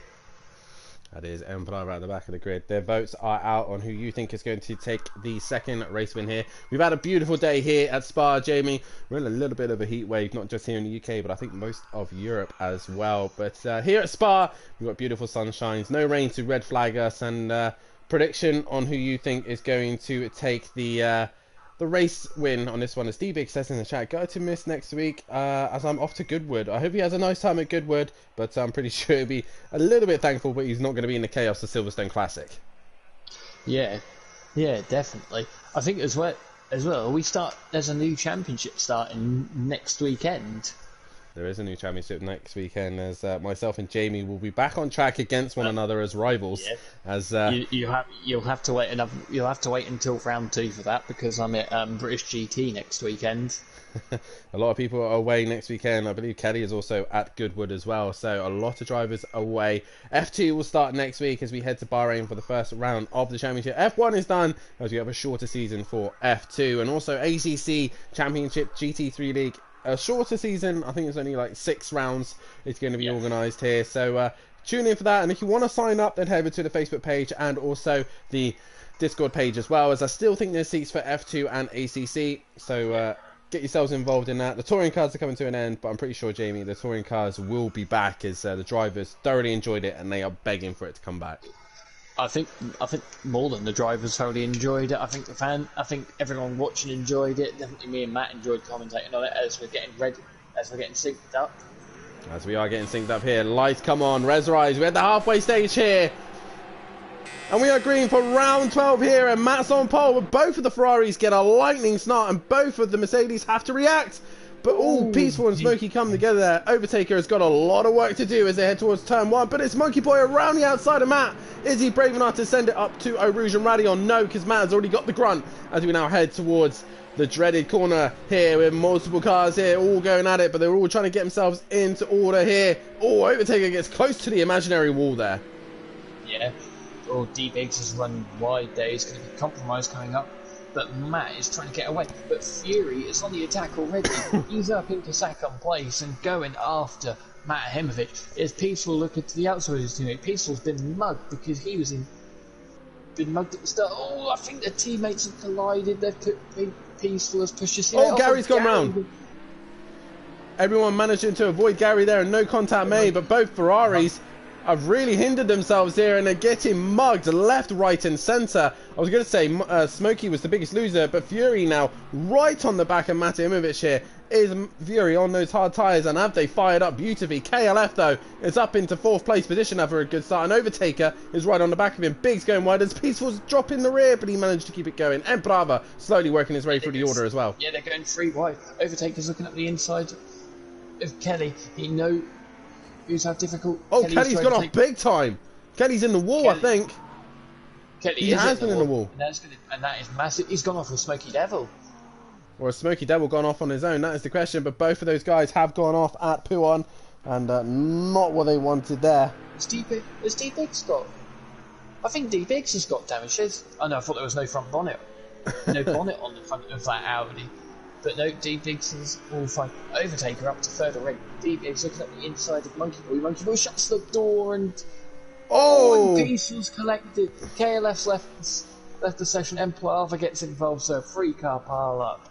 That is Empire at the back of the grid. Their votes are out on who you think is going to take the second race win here. We've had a beautiful day here at Spa, Jamie. We're in a little bit of a heat wave, not just here in the UK, but I think most of Europe as well. But here at Spa, we've got beautiful sunshines, no rain to red flag us, and prediction on who you think is going to take the race win on this one. As D-Big says in the chat, go to miss next week as I'm off to Goodwood. I hope he has a nice time at Goodwood, but I'm pretty sure he'll be a little bit thankful, but he's not going to be in the chaos of Silverstone Classic. Yeah, definitely. I think as well there's a new championship starting next weekend. There is a new championship next weekend, as myself and Jamie will be back on track against one another as rivals. Yeah. As you'll have to wait until round 2 for that, because I'm at British GT next weekend. A lot of people are away next weekend. I believe Kelly is also at Goodwood as well, so a lot of drivers away. F2 will start next week as we head to Bahrain for the first round of the championship. F1 is done as we have a shorter season for F2, and also ACC Championship GT3 League. A shorter season, I think it's only like 6 rounds. It's going to be organised here, so tune in for that. And if you want to sign up, then head over to the Facebook page and also the Discord page as well, as I still think there's seats for F2 and ACC. So get yourselves involved in that. The touring cars are coming to an end, but I'm pretty sure, Jamie, the touring cars will be back, as the drivers thoroughly enjoyed it and they are begging for it to come back. I think more than the drivers thoroughly enjoyed it. I think everyone watching enjoyed it. Definitely me and Matt enjoyed commentating on it as we're getting ready, as we're getting synced up. As we are getting synced up here, lights come on, res rise, we're at the halfway stage here. And we are green for round 12 here, and Matt's on pole, but both of the Ferraris get a lightning start, and both of the Mercedes have to react. But all Peaceful and Smokey come together there. Overtaker has got a lot of work to do as they head towards turn 1, but it's Monkey Boy around the outside of Matt. Is he brave enough to send it up to Eau Rouge and Radeon? No, because Matt has already got the grunt as we now head towards the dreaded corner here with multiple cars here all going at it, but they're all trying to get themselves into order here. Oh, Overtaker gets close to the imaginary wall there. Yeah. Oh, D-Biggs is running wide there. He's going to be compromised coming up. But Matt is trying to get away. But Fury is on the attack already. He's up into second place and going after Matt Himovic. As Peaceful looking to the outside of his teammate. Peaceful's been mugged because he was been mugged at the start. Oh, I think the teammates have collided. They've put Peaceful has pushed his Oh, Gary's gone round. Everyone managing to avoid Gary there and no contact made, but both Ferraris have really hindered themselves here and are getting mugged left, right and centre. I was going to say Smokey was the biggest loser, but Fury now right on the back of Matt Imovic here. Is Fury on those hard tyres, and have they fired up beautifully? KLF though is up into 4th place position after a good start, and Overtaker is right on the back of him. Biggs going wide as Peaceful's dropping the rear, but he managed to keep it going. And Brava slowly working his way through the order as well. Yeah, they're going 3 wide. Overtaker's looking at the inside of Kelly. He knows who's how difficult. Oh, Kelly's gone off big time. Kelly's in the wall, I think. He has been in the wall. And that is massive. He's gone off with Smokey Devil. Or has Smokey Devil gone off on his own? That is the question. But both of those guys have gone off at Pouhon, and not what they wanted there. Has D-Biggs got? I think D-Biggs has got damages. Oh no, I thought there was no front bonnet. No bonnet on the front of that Audi. But no, D-Biggs is all fine. Overtaker up to 3rd already. D-Biggs looking at the inside of Monkey Boy. Monkey Boy shuts the door and... Oh! And Peaceful's collected. KLF's left the session. And Plava gets involved, so a 3-car pile up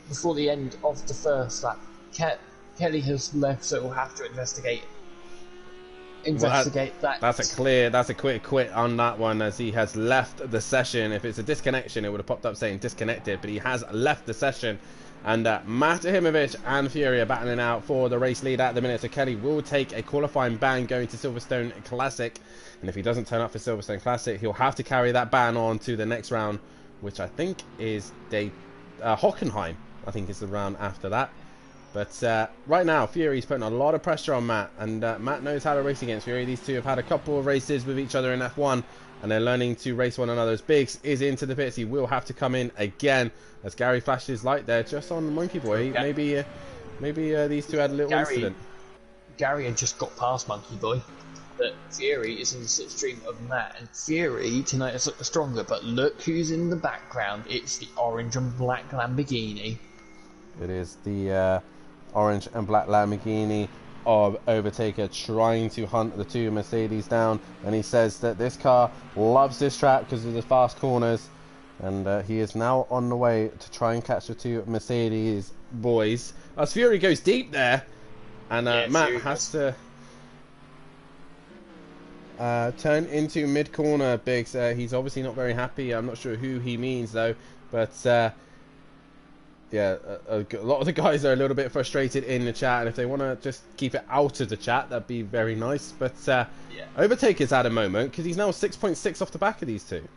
before the end of the first lap. Kelly has left, so we'll have to investigate that. That's a quick quit on that one, as he has left the session. If it's a disconnection, it would have popped up saying disconnected, but he has left the session. And Matt Himovic and Fury are battling out for the race lead at the minute. So Kelly will take a qualifying ban going to Silverstone Classic, and if he doesn't turn up for Silverstone Classic, he'll have to carry that ban on to the next round, which I think is Hockenheim. I think is the round after that. But right now, Fury's putting a lot of pressure on Matt, and Matt knows how to race against Fury. These two have had a couple of races with each other in F1, and they're learning to race one another. As Biggs is into the pits, he will have to come in again, as Gary flashed his light there just on the Monkey Boy. Maybe these two had a little incident. Gary had just got past Monkey Boy, but Fury is in the slipstream of Matt, and Fury tonight has looked stronger, but look who's in the background. It's the orange and black Lamborghini. It is the orange and black Lamborghini of Overtaker trying to hunt the two Mercedes down, and he says that this car loves this track because of the fast corners, and he is now on the way to try and catch the two Mercedes boys as Fury goes deep there, and Matt has to turn into mid corner. Biggs, he's obviously not very happy. I'm not sure who he means though, but yeah, a lot of the guys are a little bit frustrated in the chat, and if they want to just keep it out of the chat, that'd be very nice. But Overtaker's had a moment, because he's now 6.6 off the back of these two.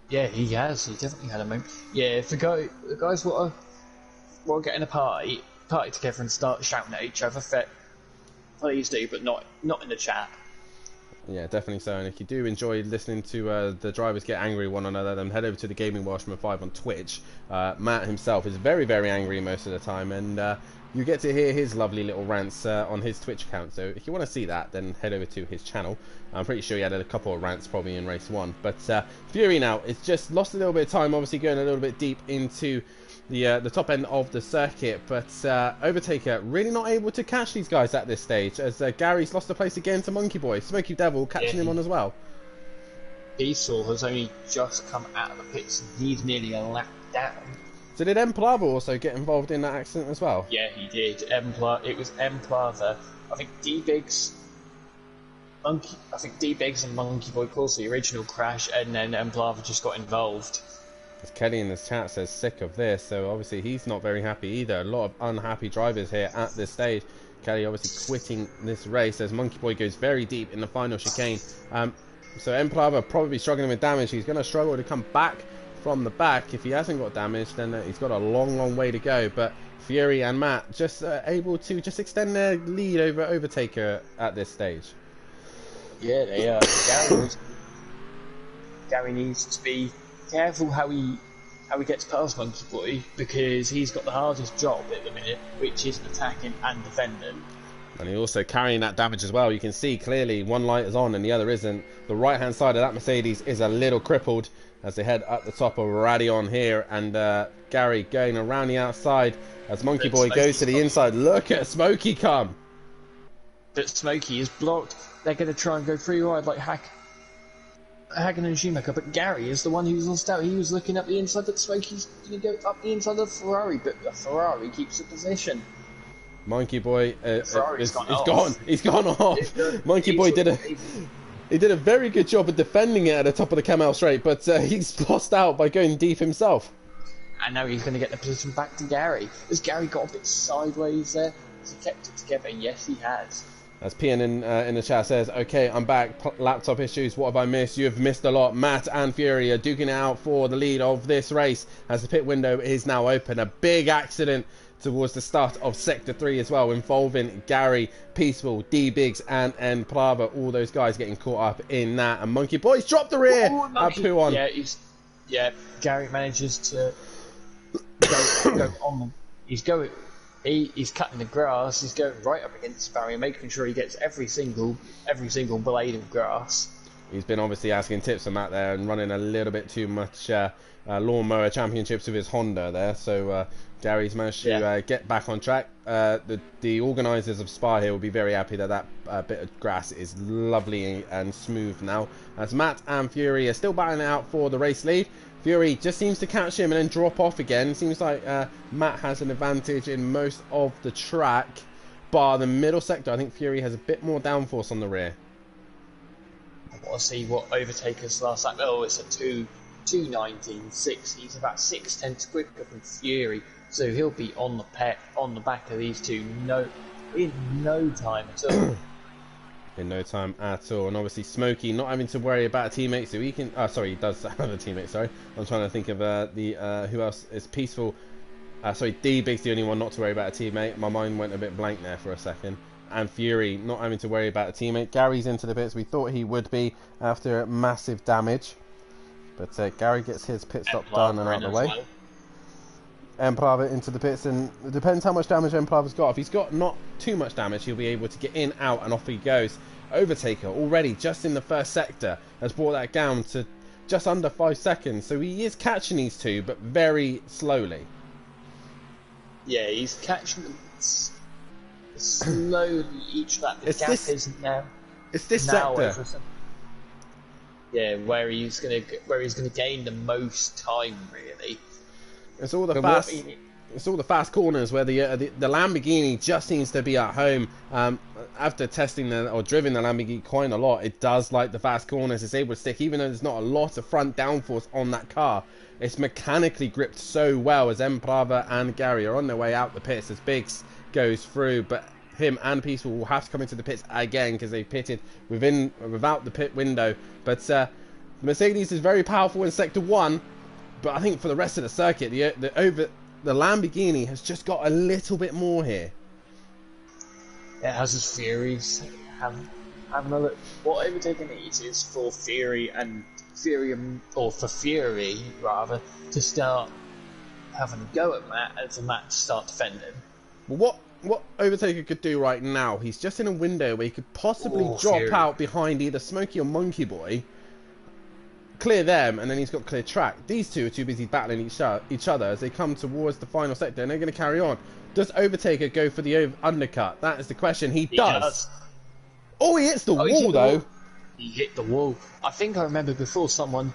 Yeah, he has. He definitely had a moment. Yeah, if the guys want to get in a party together and start shouting at each other, please do, but not in the chat. Yeah, definitely so. And if you do enjoy listening to the drivers get angry with one another, then head over to the Gaming Welshman 5 on Twitch. Matt himself is very, very angry most of the time, and you get to hear his lovely little rants on his Twitch account. So if you want to see that, then head over to his channel. I'm pretty sure he had a couple of rants probably in race 1. But Fury now, it's just lost a little bit of time, obviously going a little bit deep into the top end of the circuit, but Overtaker really not able to catch these guys at this stage, as Gary's lost the place again to Monkey Boy. Smokey Devil catching him on as well. Peaceful has only just come out of the pits and he's nearly a lap down. So did M Plava also get involved in that accident as well? Yeah, he did. It was M Plava. I think D-Biggs and Monkey Boy caused the original crash, and then M Plava just got involved. As Kelly in the chat says, sick of this, so obviously he's not very happy either. A lot of unhappy drivers here at this stage. Kelly obviously quitting this race as Monkey Boy goes very deep in the final chicane. So M Plava probably struggling with damage. He's going to struggle to come back from the back. If he hasn't got damage, then he's got a long way to go. But Fury and Matt just able to just extend their lead over Overtaker at this stage. Yeah, they are. Gary needs to be careful how he gets past Monkey Boy, because he's got the hardest job at the minute, which is attacking and defending. And he's also carrying that damage as well. You can see clearly one light is on and the other isn't. The right hand side of that Mercedes is a little crippled as they head up the top of Radion here, and Gary going around the outside as Monkey Boy goes to the inside. Look at Smokey come! But Smokey is blocked. They're going to try and go free ride like Hagen and Schumacher, but Gary is the one who's lost out. He was looking up the inside, but Smokey's going to go up the inside of the Ferrari, but the Ferrari keeps the position. Monkey Boy Ferrari's gone. He's gone off. Monkey Boy did a very good job of defending it at the top of the Camel Straight, but he's lost out by going deep himself. And now he's going to get the position back to Gary. Has Gary got a bit sideways there? Has he kept it together? Yes, he has. As Pian in the chat says, okay, I'm back. Laptop issues. What have I missed? You have missed a lot. Matt and Fury are duking it out for the lead of this race as the pit window is now open. A big accident towards the start of Sector 3 as well, involving Gary, Peaceful, D-Biggs and M Plava. All those guys getting caught up in that. And Monkey Boy's dropped the rear. Poo-on. Yeah, Gary manages to go on. He's cutting the grass. He's going right up against the barrier, making sure he gets every single blade of grass. He's been obviously asking tips on that there and running a little bit too much lawnmower championships with his Honda there. So Gary's managed to get back on track. The organisers of Spa here will be very happy that bit of grass is lovely and smooth now. As Matt and Fury are still battling it out for the race lead. Fury just seems to catch him and then drop off again. Seems like Matt has an advantage in most of the track, bar the middle sector. I think Fury has a bit more downforce on the rear. I want to see what Overtaker's last lap. Oh, it's a 2:19.6. He's about 6/10 quicker than Fury, so he'll be on the back of these two in no time at all. In no time at all. And obviously Smokey not having to worry about a teammate, so he can he does have a teammate, sorry. I'm trying to think of who else is Peaceful. D-Big's the only one not to worry about a teammate. My mind went a bit blank there for a second. And Fury not having to worry about a teammate. Gary's into the pits. We thought he would be after massive damage, but Gary gets his pit stop done and out of the way. M Plava into the pits, and it depends how much damage M Plava's got. If he's got not too much damage, he'll be able to get in, out, and off he goes. Overtaker already just in the first sector has brought that down to just under 5 seconds, so he is catching these two, but very slowly. Yeah, he's catching them slowly each lap. The gap isn't now. It's this sector. Yeah, where he's gonna gain the most time, really. It's all the fast corners where the Lamborghini just seems to be at home. After testing driving the Lamborghini quite a lot, it does like the fast corners. It's able to stick, even though there's not a lot of front downforce on that car. It's mechanically gripped so well as M Plava and Gary are on their way out the pits as Biggs goes through, but him and Peaceful will have to come into the pits again because they pitted without the pit window. But the Mercedes is very powerful in Sector 1. But I think for the rest of the circuit, the Lamborghini has just got a little bit more here. It has his Furies. Having a look. What Overtaker needs is for Fury rather, to start having a go at Matt, and for Matt to start defending. Well, what Overtaker could do right now, he's just in a window where he could possibly drop out behind either Smokey or Monkey Boy, clear them, and then he's got clear track. These two are too busy battling each other as they come towards the final sector, and they're going to carry on. Does Overtaker go for the undercut? That is the question. He does. Oh, he hits the wall, though. he hit the wall. I think I remember before someone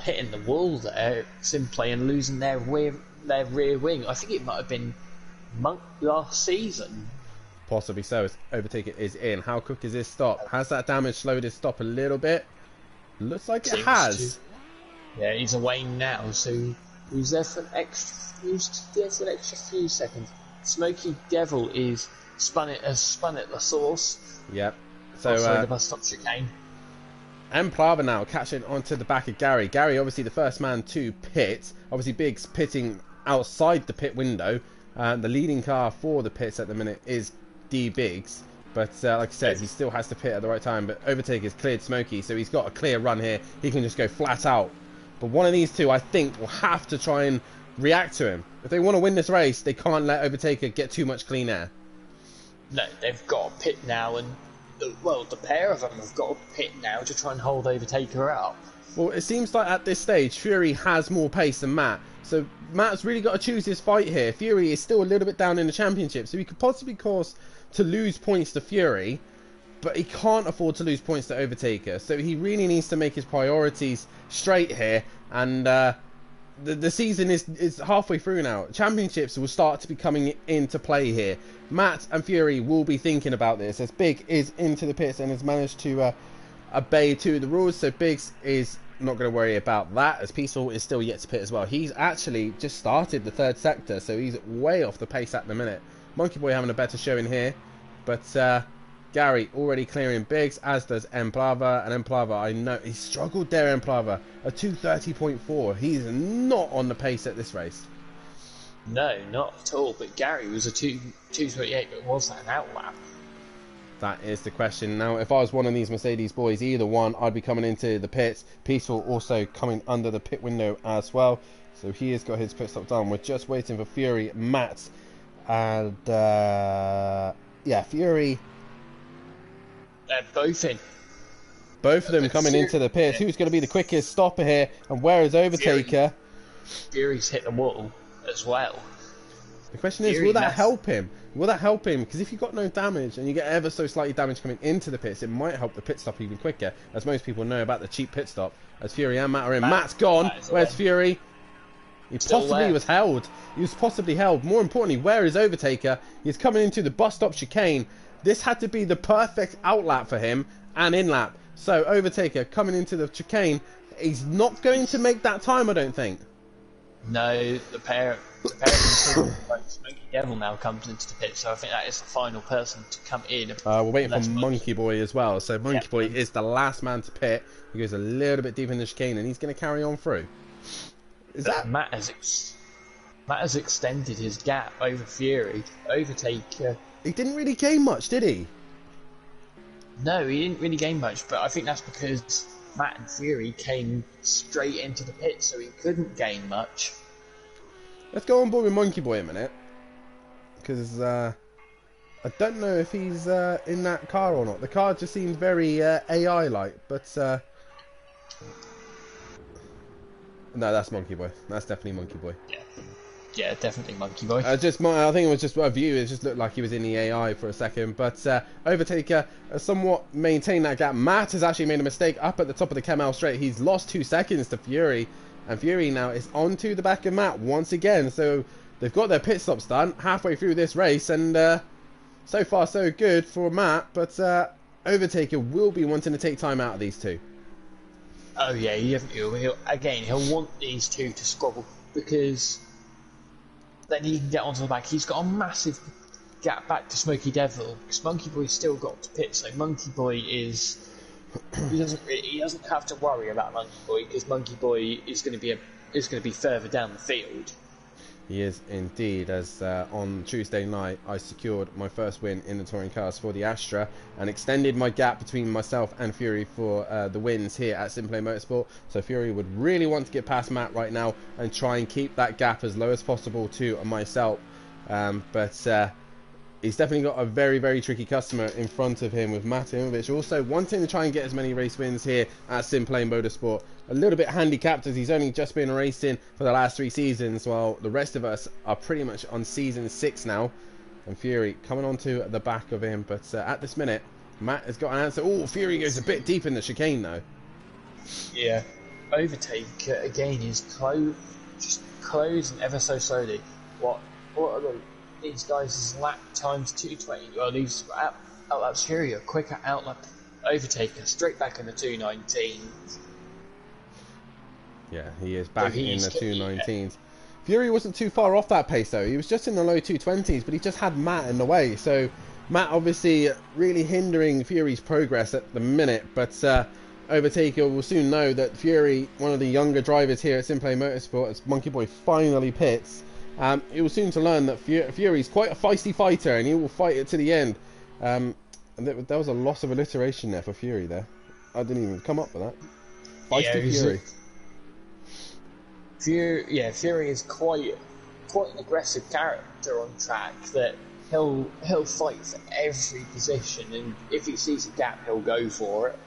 hitting the wall there, simply, and losing their rear wing. I think it might have been Monk last season. Possibly so. As Overtaker is in. How quick is his stop? Has that damage slowed his stop a little bit? Looks like it has. Yeah, he's away now, so he's there for an extra few seconds. Smoky Devil is spun at the source. Yep. So the bus stop chicane. Emplava now catching onto the back of Gary. Gary obviously the first man to pit. Obviously Biggs pitting outside the pit window. The leading car for the pits at the minute is D Biggs. But like I said, he still has to pit at the right time. But Overtaker's cleared Smokey, so he's got a clear run here. He can just go flat out. But one of these two, I think, will have to try and react to him. If they want to win this race, they can't let Overtaker get too much clean air. No, they've got to pit now, and the pair of them have got to pit now to try and hold Overtaker out. Well, it seems like at this stage, Fury has more pace than Matt. So Matt's really got to choose his fight here. Fury is still a little bit down in the championship, so he could possibly cause to lose points to Fury, but he can't afford to lose points to Overtaker. So he really needs to make his priorities straight here, and the season is halfway through now. Championships will start to be coming into play here. Matt and Fury will be thinking about this, as Big is into the pits and has managed to obey to the rules, so Biggs is not going to worry about that, as Peaceful is still yet to pit as well. He's actually just started the third sector, so he's way off the pace at the minute. Monkey Boy having a better showing here, but Gary already clearing Biggs, as does Emplava, and Emplava, I know, he struggled there, Emplava, a 2:30.4. He's not on the pace at this race. No, not at all, but Gary was a 2:38, but was that an outlap? That is the question. Now, if I was one of these Mercedes boys, either one, I'd be coming into the pits. Peaceful also coming under the pit window as well. So he has got his pit stop done. We're just waiting for Fury, Matt, and yeah, Fury. They're both in. Both of them coming into the pits. Who's going to be the quickest stopper here? And where is Overtaker? Fury's hit the wall as well. The question is, will that help him? Will that help him? Because if you've got no damage and you get ever so slightly damage coming into the pits, it might help the pit stop even quicker, as most people know about the cheap pit stop. As Fury and Matt are in. Matt's gone. Where's Fury? He possibly was held. He was possibly held. More importantly, where is Overtaker? He's coming into the bus stop chicane. This had to be the perfect outlap for him and in-lap. So Overtaker coming into the chicane. He's not going to make that time, I don't think. No, the pair of Smoky Devil now comes into the pit, so I think that is the final person to come in. We're waiting for Monkey Boy as well. So Monkey Boy is the last man to pit. He goes a little bit deep in the chicane, and he's going to carry on through. Is that Matt has extended his gap over Fury. Overtaker. He didn't really gain much, did he? No, he didn't really gain much, but I think that's because Matt and Fury came straight into the pit, so he couldn't gain much. Let's go on board with Monkey Boy a minute, because I don't know if he's in that car or not. The car just seems very AI-like, but no, that's Monkey Boy. That's definitely Monkey Boy. Yeah, definitely Monkey Boy. I think it was just a view. It just looked like he was in the AI for a second. But Overtaker somewhat maintained that gap. Matt has actually made a mistake up at the top of the Kemmel straight. He's lost 2 seconds to Fury. And Fury now is onto the back of Matt once again. So they've got their pit stops done halfway through this race. And so far so good for Matt. But Overtaker will be wanting to take time out of these two. Oh yeah, he'll want these two to squabble, because then he can get onto the back. He's got a massive gap back to Smoky Devil, because Monkey Boy's still got to pit, so Monkey Boy he doesn't have to worry about Monkey Boy, because Monkey Boy is going to be further down the field. He is indeed, as on Tuesday night I secured my first win in the touring cars for the Astra and extended my gap between myself and Fury for the wins here at Simplay Motorsport. So Fury would really want to get past Matt right now and try and keep that gap as low as possible to myself. But he's definitely got a very, very tricky customer in front of him, with Matt Imovic also wanting to try and get as many race wins here at Simplay Motorsport. A little bit handicapped, as he's only just been racing for the last 3 seasons, while the rest of us are pretty much on season 6 now. And Fury coming onto the back of him, but at this minute, Matt has got an answer. Oh, Fury goes a bit deep in the chicane though. Yeah. Overtake again is just closing ever so slowly. What are these guys' lap times 220? Well, these outlaps Fury are quicker outlap Overtaker straight back in the 219. Yeah, he is back in the 219s. Yeah. Fury wasn't too far off that pace though. He was just in the low 220s, but he just had Matt in the way. So Matt obviously really hindering Fury's progress at the minute, but Overtaker will soon know that Fury, one of the younger drivers here at Simplay Motorsport, as Monkey Boy finally pits, he will soon to learn that Fury's quite a feisty fighter and he will fight it to the end. And there was a loss of alliteration there for Fury there. I didn't even come up with that. Feisty Fury. Fury is quite an aggressive character on track that he'll fight for every position, and if he sees a gap, he'll go for it.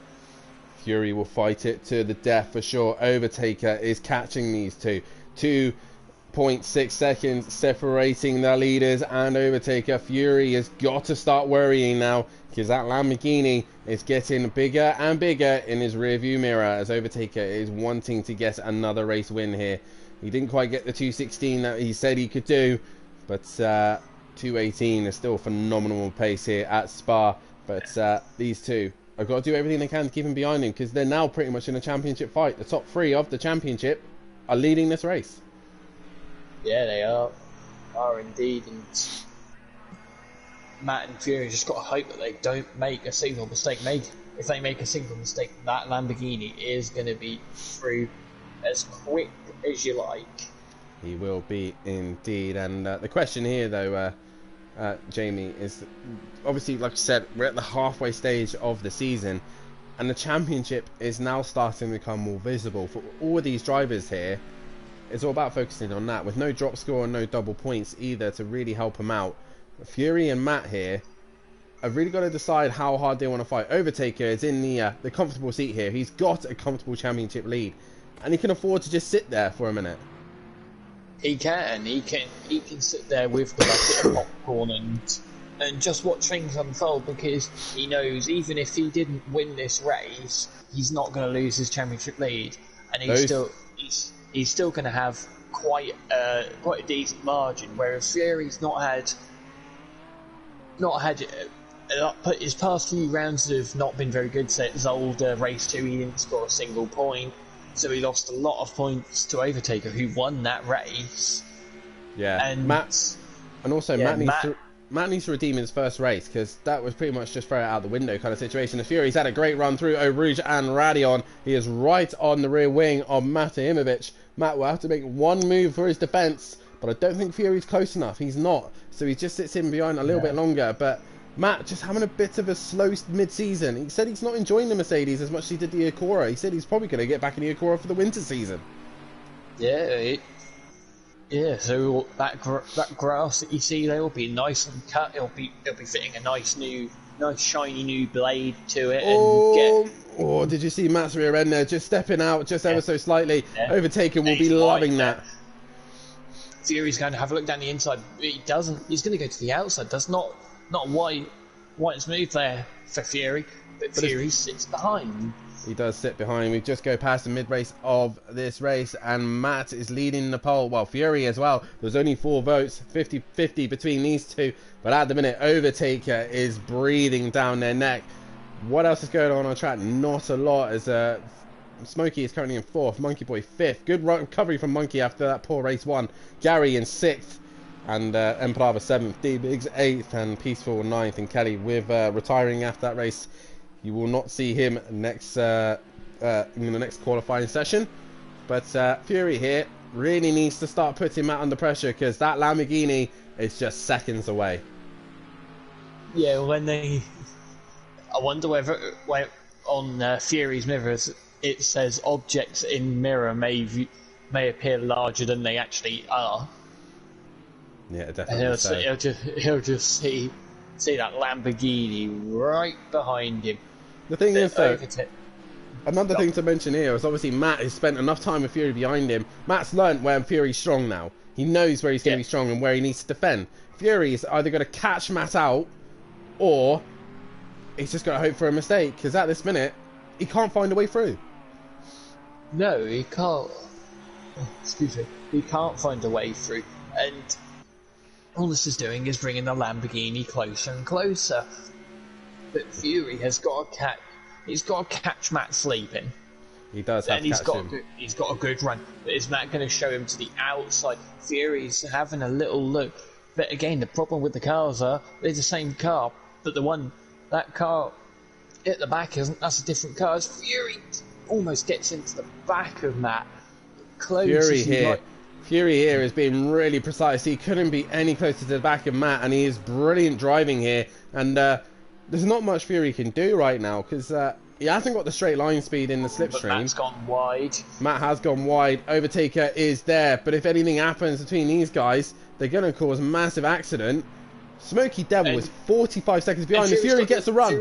Fury will fight it to the death for sure. Overtaker is catching these two. 2.6 seconds separating the leaders and Overtaker. Fury has got to start worrying now because that Lamborghini is getting bigger and bigger in his rearview mirror as Overtaker is wanting to get another race win here. He didn't quite get the 216 that he said he could do, but 218 is still phenomenal pace here at Spa. But these two have got to do everything they can to keep him behind him because they're now pretty much in a championship fight. The top three of the championship are leading this race. Yeah, they are indeed, and Matt and Fury just got to hope that they don't make a single mistake. If they make a single mistake, that Lamborghini is going to be through as quick as you like. He will be indeed, and the question here though, Jamie, is obviously, like I said, we're at the halfway stage of the season and the championship is now starting to become more visible for all of these drivers here. It's all about focusing on that with no drop score and no double points either to really help them out. Fury and Matt here have really got to decide how hard they want to fight. Overtaker is in the comfortable seat here. He's got a comfortable championship lead and he can afford to just sit there for a minute. He can sit there with the bucket of popcorn and just watch things unfold because he knows even if he didn't win this race, he's not going to lose his championship lead, and he's still going to have quite a decent margin. Whereas Fury's not had his past few rounds have not been very good. So Zolder race 2, he didn't score a single point. So he lost a lot of points to Overtaker, who won that race. Yeah, and Matt needs to redeem his first race because that was pretty much just throw it out the window kind of situation. The Fury's had a great run through Eau Rouge and Radion. He is right on the rear wing of Matt Imovic. Matt will have to make one move for his defence, but I don't think Fury's close enough. He's not, so he just sits in behind a little bit longer. But Matt just having a bit of a slow mid-season. He said he's not enjoying the Mercedes as much as he did the Acura. He said he's probably going to get back in the Acura for the winter season. Yeah, so that grass that you see there will be nice and cut. It'll be fitting a nice shiny new blade to it. Oh, did you see Matt's rear end there? Just stepping out just ever so slightly. Yeah. Overtaker will be loving that. Fury's going to have a look down the inside. He doesn't. He's going to go to the outside. That's not White's move there for Fury, but Fury sits behind. He does sit behind. We just go past the mid-race of this race, and Matt is leading the pole. Well, Fury as well. There's only 4 votes, 50-50 between these two. But at the minute, Overtaker is breathing down their neck. What else is going on track? Not a lot, as Smokey is currently in 4th, Monkey Boy 5th. Good recovery from Monkey after that poor race 1. Gary in 6th. And Emperava 7th, D-Biggs 8th, and Peaceful 9th, and Kelly with retiring after that race. You will not see him next in the next qualifying session. But Fury here really needs to start putting Matt under pressure because that Lamborghini is just seconds away. Yeah, I wonder whether on Fury's mirrors it says objects in mirror may appear larger than they actually are. Yeah, definitely. And he'll just see that Lamborghini right behind him. The thing is, though, another thing to mention here is obviously Matt has spent enough time with Fury behind him. Matt's learnt where Fury's strong now. He knows where he's going to be strong and where he needs to defend. Fury is either going to catch Matt out or he's just got to hope for a mistake, because at this minute, he can't find a way through. No, he can't. Excuse me. He can't find a way through, and all this is doing is bringing the Lamborghini closer and closer. But Fury has got to catch. He's got to catch Matt sleeping. He does have And to catch him. he's got a good run. But is Matt going to show him to the outside? Fury's having a little look. But again, the problem with the cars are they're the same car, but that car at the back isn't. That's a different car. As Fury almost gets into the back of Matt. Close Fury here is being really precise. He couldn't be any closer to the back of Matt, and he is brilliant driving here. And there's not much Fury can do right now, because he hasn't got the straight line speed in the slipstream. Matt's gone wide. Matt has gone wide. Overtaker is there, but if anything happens between these guys, they're going to cause a massive accident. Smoky Devil is 45 seconds behind, and Fury gets a run.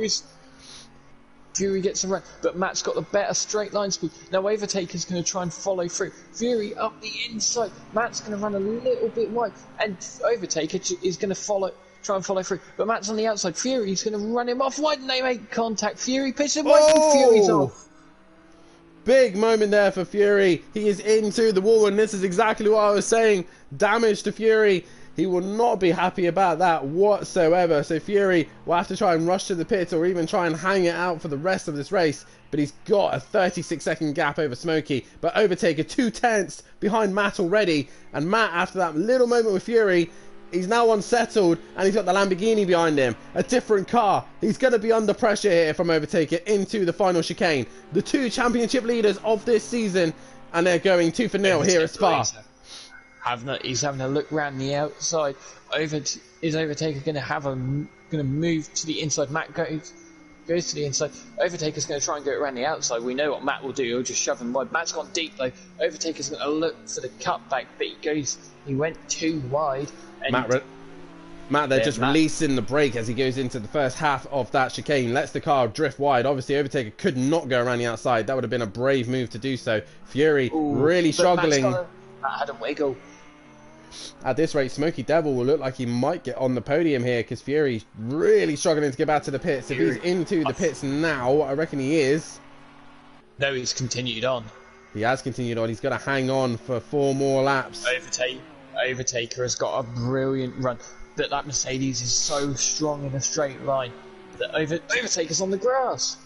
Fury gets a run, but Matt's got the better straight line speed. Now Overtaker's going to try and follow through. Fury up the inside. Matt's going to run a little bit wide, and Overtaker is going to try and follow through. But Matt's on the outside. Fury's going to run him off. Why didn't they make contact? Fury pitches him wide, and Fury's off. Big moment there for Fury. He is into the wall, and this is exactly what I was saying. Damage to Fury. He will not be happy about that whatsoever. So Fury will have to try and rush to the pits, or even try and hang it out for the rest of this race. But he's got a 36-second gap over Smokey. But Overtaker 2/10 behind Matt already. And Matt, after that little moment with Fury, he's now unsettled, and he's got the Lamborghini behind him. A different car. He's going to be under pressure here from Overtaker into the final chicane. The two championship leaders of this season, and they're going 2-0 here at Spa. He's having a look round the outside. Is Overtaker going to move to the inside? Matt goes to the inside. Overtaker's going to try and go around the outside. We know what Matt will do. He'll just shove him wide. Matt's gone deep though. Overtaker's going to look for the cutback, but he went too wide. And Matt, they're just releasing the brake as he goes into the first half of that chicane. Lets the car drift wide. Obviously, Overtaker could not go around the outside. That would have been a brave move to do so. Fury really struggling. Matt had a wiggle. At this rate, Smoky Devil will look like he might get on the podium here, because Fury's really struggling to get back to the pits. If he's into the pits now, I reckon he is. No, he's continued on. He has continued on. He's got to hang on for 4 more laps. Overtaker has got a brilliant run, but that Mercedes is so strong in a straight line that Overtaker's on the grass.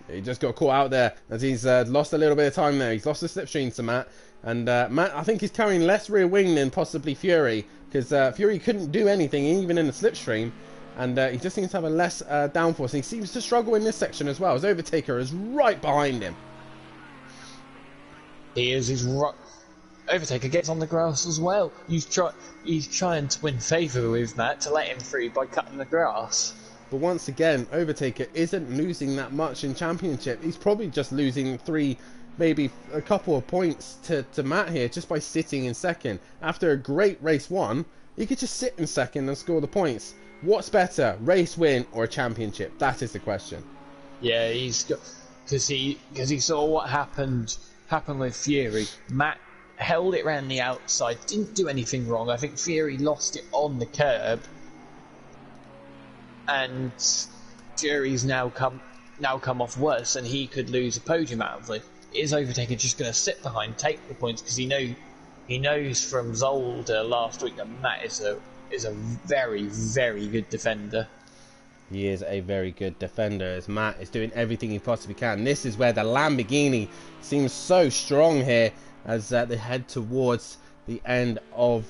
He just got caught out there as he's lost a little bit of time there. He's lost the slipstream to Matt. And Matt, I think he's carrying less rear wing than possibly Fury, because Fury couldn't do anything even in the slipstream, and he just seems to have a less downforce. And he seems to struggle in this section as well, as Overtaker is right behind him. He's right. Overtaker gets on the grass as well. He's trying to win favour with Matt to let him through by cutting the grass. But once again, Overtaker isn't losing that much in Championship. He's probably just losing 3, maybe a couple of points to Matt here, just by sitting in second. After a great race 1, he could just sit in second and score the points. What's better, race win or a championship? That is the question. Yeah, because he saw what happened with Fury. Matt held it round the outside, didn't do anything wrong. I think Fury lost it on the curb, and Fury's now come off worse, and he could lose a podium out of it. Is Overtaker just going to sit behind, take the points, because he knows from Zolder last week that Matt is a very, very good defender. He is a very good defender, as Matt is doing everything he possibly can. This is where the Lamborghini seems so strong here, as they head towards the end of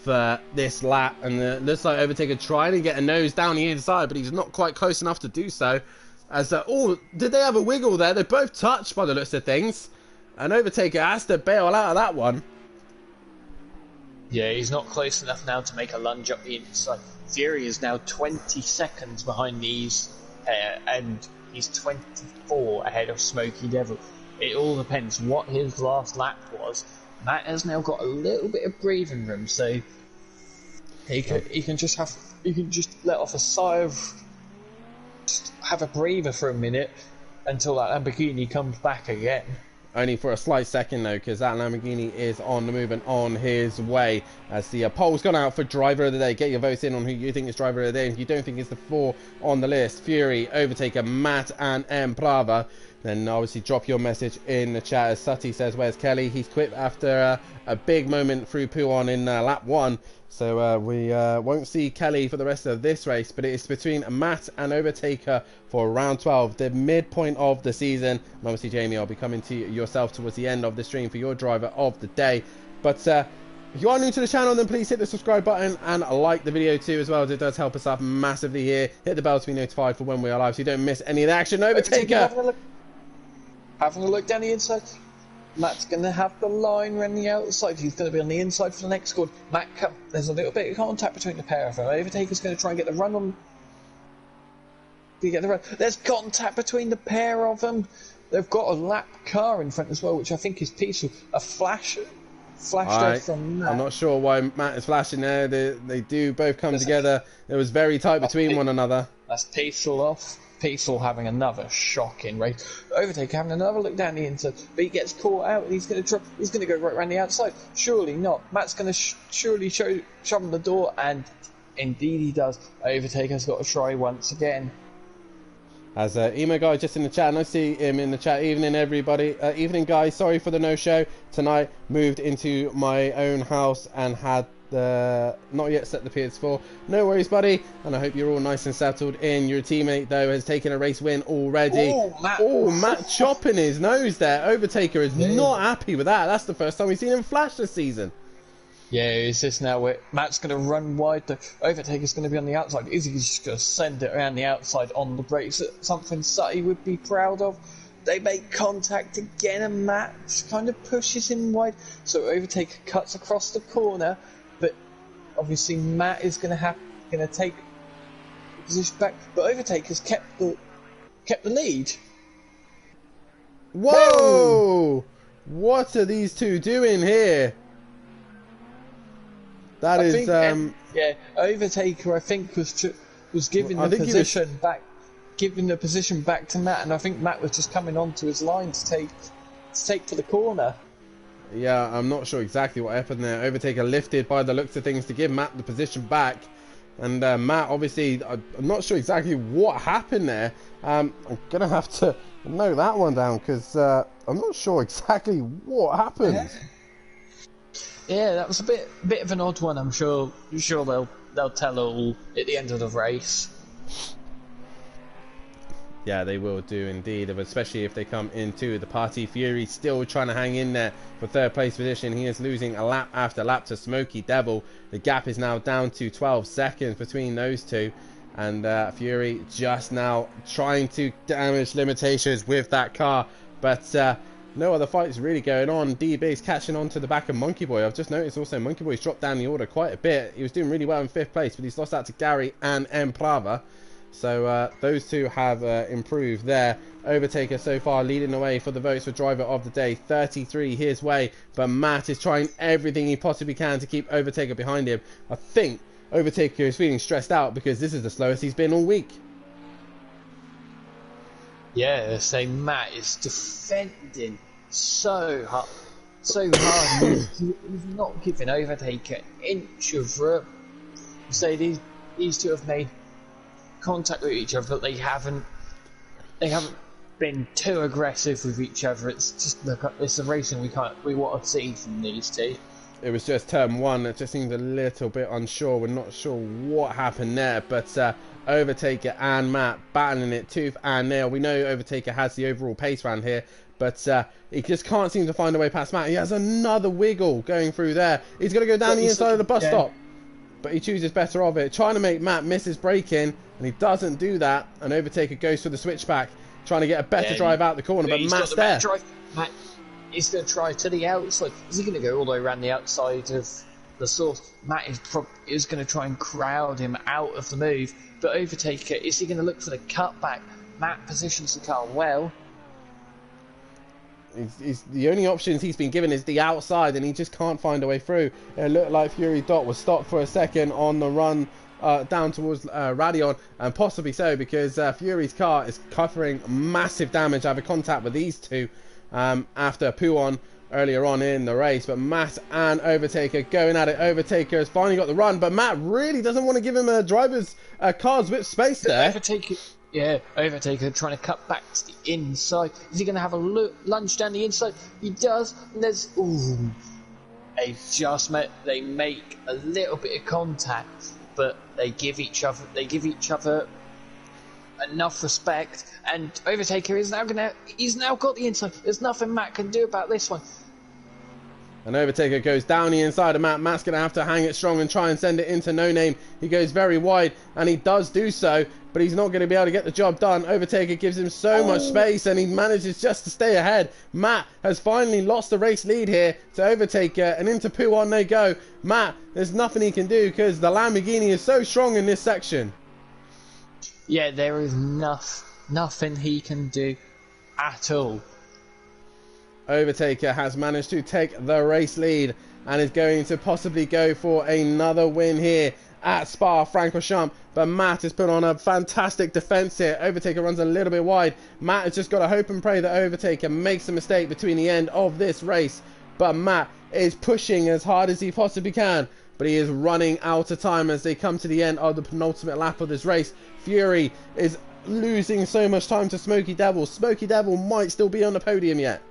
this lap. And it looks like Overtaker trying to get a nose down the inside, but he's not quite close enough to do so. As did they have a wiggle there? They both touched by the looks of things. And Overtaker has to bail out of that one. Yeah, he's not close enough now to make a lunge up the inside. Fury is now 20 seconds behind these, and he's 24 ahead of Smoky Devil. It all depends what his last lap was. Matt has now got a little bit of breathing room, so he can just let off a sigh of, just have a breather for a minute until that Lamborghini comes back again. only for a slight second though, because that Lamborghini is on the move and on his way. As the poll's gone out for driver of the day. Get your votes in on who you think is driver of the day. If you don't think it's the 4 on the list, Fury, Overtaker, Matt and Emprava, then obviously drop your message in the chat. As Sutty says, where's Kelly? He's quit after a big moment through Pouon in lap 1. So we won't see Kelly for the rest of this race, but it's between Matt and Overtaker for round 12, the midpoint of the season. And obviously, Jamie, I'll be coming to yourself towards the end of the stream for your driver of the day. But if you are new to the channel, then please hit the subscribe button and like the video too as well, as it does help us out massively here. Hit the bell to be notified for when we are live so you don't miss any of the action. Overtaker! Having a look down the inside. Matt's going to have the line around the outside. He's going to be on the inside for the next squad. There's a little bit of contact between the pair of them. Overtaker's going to try and get the run on. There's contact between the pair of them. They've got a lap car in front as well, which I think is peaceful. A flash there from Matt. I'm not sure why Matt is flashing there. They do both come together. It was very tight between one another. That's peaceful off. Peaceful having another shocking race. Overtaker having another look down the inside, but he gets caught out and he's going to go right around the outside. Surely not. Matt's going to surely shove him the door, and indeed he does. Overtaker's got to try once again. As Emo Guy just in the chat, and I see him in the chat. Evening everybody. Evening guys, sorry for the no show tonight. Moved into my own house and had not yet set the PS4. No worries, buddy, and I hope you're all nice and settled in. Your teammate though has taken a race win already. Matt chopping his nose there. Overtaker is not happy with that. That's the first time we've seen him flash this season. Yeah, is this now where Matt's going to run wide? The Overtaker's going to be on the outside. Is he just going to send it around the outside on the brakes? Something Sutty would be proud of. They make contact again, and Matt kind of pushes him wide. So Overtaker cuts across the corner, but obviously Matt is going to take the position back. But Overtaker's kept the lead. Whoa! What are these two doing here? That is Overtaker I think was giving the position back. Giving the position back to Matt, and I think Matt was just coming onto his line to take to the corner. Yeah, I'm not sure exactly what happened there. Overtaker lifted by the looks of things to give Matt the position back, and Matt obviously, I'm not sure exactly what happened there. I'm gonna have to note that one down because I'm not sure exactly what happened. Yeah, that was a bit of an odd one. I'm sure they'll tell all at the end of the race. Yeah, they will do indeed, especially if they come into the party. Fury still trying to hang in there for third place position. He is losing a lap after lap to Smoky Devil. The gap is now down to 12 seconds between those two. And Fury just now trying to damage limitations with that car. But no other fights really going on. D-Big's catching on to the back of Monkey Boy. I've just noticed also Monkey Boy's dropped down the order quite a bit. He was doing really well in 5th place, but he's lost out to Gary and Emprava. So those two have improved there. Overtaker so far leading the way for the votes for driver of the day, 33 his way, but Matt is trying everything he possibly can to keep Overtaker behind him. I think Overtaker is feeling stressed out because this is the slowest he's been all week. Yeah, so Matt is defending so hard. He's not giving Overtaker an inch of room. So these two have made contact with each other, but they haven't been too aggressive with each other. It's just it's a racing we want to see from these two. It was just turn 1. It just seems a little bit unsure. We're not sure what happened there, but Overtaker and Matt battling it tooth and nail. We know Overtaker has the overall pace round here, but he just can't seem to find a way past Matt. He has another wiggle going through there. He's going to go down the inside of the bus stop, but he chooses better of it, trying to make Matt miss his braking, and he doesn't do that, and Overtaker goes for the switchback, trying to get a better drive out the corner, but Matt's there. Matt is going to try to the outside. Is he going to go all the way around the outside of the source? Matt is going to try and crowd him out of the move, but Overtaker, is he going to look for the cutback? Matt positions the car well. The only options he's been given is the outside, and he just can't find a way through. It looked like Fury Dot was stopped for a second on the run down towards Radion, and possibly so because Fury's car is covering massive damage. I have a contact with these two. after Puon earlier on in the race. But Matt and Overtaker going at it. Overtaker has finally got the run, but Matt really doesn't want to give him a driver's car's whip space there. Overtaker trying to cut back to the inside. Is he going to have a lunge down the inside? He does. And there's they make a little bit of contact, but they give each other enough respect. And Overtaker he's now got the inside. There's nothing Matt can do about this one. And Overtaker goes down the inside of Matt. Matt's going to have to hang it strong and try and send it into No Name. He goes very wide, and he does do so, but he's not going to be able to get the job done. Overtaker gives him so much space, and he manages just to stay ahead. Matt has finally lost the race lead here to Overtaker, and into Puon they go. Matt, there's nothing he can do because the Lamborghini is so strong in this section. Yeah, there is nothing he can do at all. Overtaker has managed to take the race lead and is going to possibly go for another win here at Spa-Francorchamps. But Matt has put on a fantastic defence here. Overtaker runs a little bit wide. Matt has just got to hope and pray that Overtaker makes a mistake between the end of this race. But Matt is pushing as hard as he possibly can. But he is running out of time as they come to the end of the penultimate lap of this race. Fury is losing so much time to Smokey Devil. Smokey Devil might still be on the podium yet.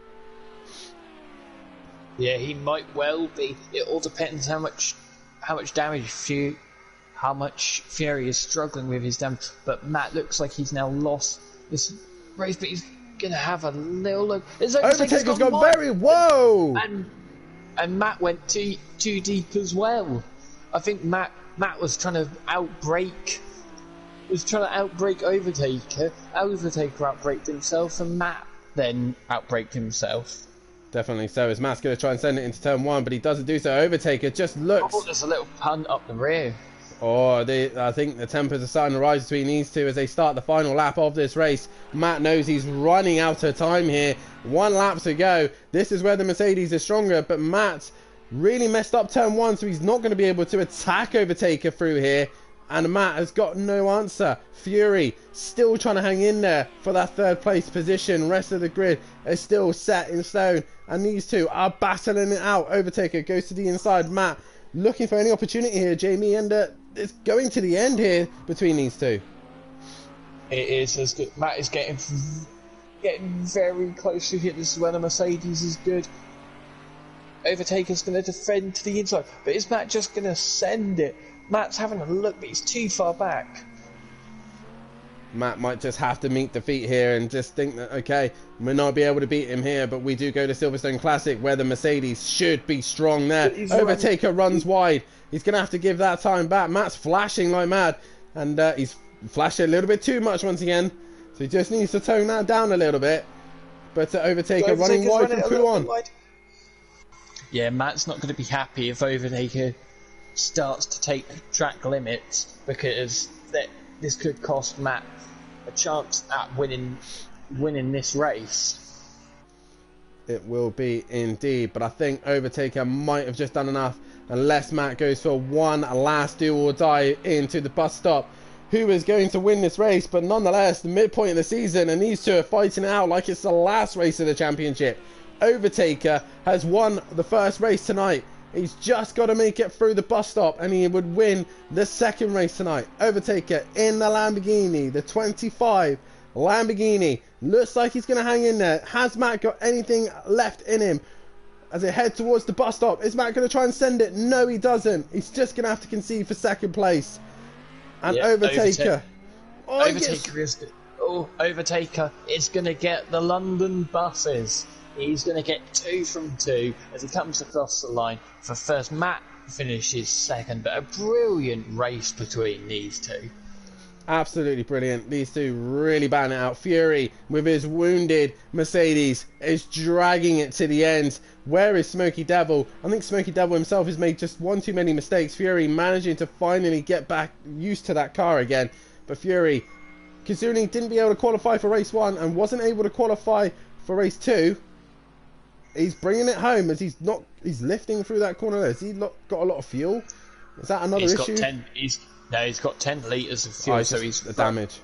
Yeah, he might well be. It all depends how much damage how much Fury is struggling with his damage. But Matt looks like he's now lost this race, but he's gonna have a little look. Overtaker's gone very whoa, and Matt went too deep as well. I think Matt was trying to outbrake Overtaker. Overtaker outbraked himself, and Matt then outbraked himself. Definitely so, as Matt's going to try and send it into turn one, but he doesn't do so. Overtaker just looks... Oh, there's a little punt up the rear. Oh, I think the tempers are starting to rise between these two as they start the final lap of this race. Matt knows he's running out of time here. 1 lap to go. This is where the Mercedes is stronger, but Matt really messed up turn one, so he's not going to be able to attack Overtaker through here. And Matt has got no answer. Fury still trying to hang in there for that 3rd place position. Rest of the grid is still set in stone. And these two are battling it out. Overtaker goes to the inside. Matt looking for any opportunity here, Jamie. And it's going to the end here between these two. It is as good. Matt is getting very close to it. This is where the Mercedes is good. Overtaker's going to defend to the inside. But is Matt just going to send it? Matt's having a look, but he's too far back. Matt might just have to meet defeat here and just think that, okay, we might not be able to beat him here, but we do go to Silverstone Classic where the Mercedes should be strong there. Overtaker runs wide. He's going to have to give that time back. Matt's flashing like mad, and he's flashing a little bit too much once again, so he just needs to tone that down a little bit. But Overtaker running wide from Puon. Yeah, Matt's not going to be happy if Overtaker starts to take track limits, because this could cost Matt a chance at winning this race. It will be indeed, but I think Overtaker might have just done enough unless Matt goes for one last do or die into the bus stop. Who is going to win this race? But nonetheless, the midpoint of the season, and these two are fighting it out like it's the last race of the championship. Overtaker has won the first race tonight. He's just got to make it through the bus stop and he would win the second race tonight. Overtaker in the Lamborghini, the 25 Lamborghini. Looks like he's going to hang in there. Has Matt got anything left in him as they head towards the bus stop? Is Matt going to try and send it? No, he doesn't. He's just going to have to concede for second place. And yeah, Overtaker. Overtaker is going to get the London buses. He's going to get 2 from 2 as he comes across the line for first. Matt finishes second, but a brilliant race between these two. Absolutely brilliant. These two really batting it out. Fury, with his wounded Mercedes, is dragging it to the end. Where is Smokey Devil? I think Smokey Devil himself has made just one too many mistakes. Fury managing to finally get back used to that car again. But Fury, considering he didn't be able to qualify for race 1 and wasn't able to qualify for race 2, he's bringing it home as he's lifting through that corner there. Has he got a lot of fuel? Is that another issue? He's got 10 litres of fuel, so he's the damage.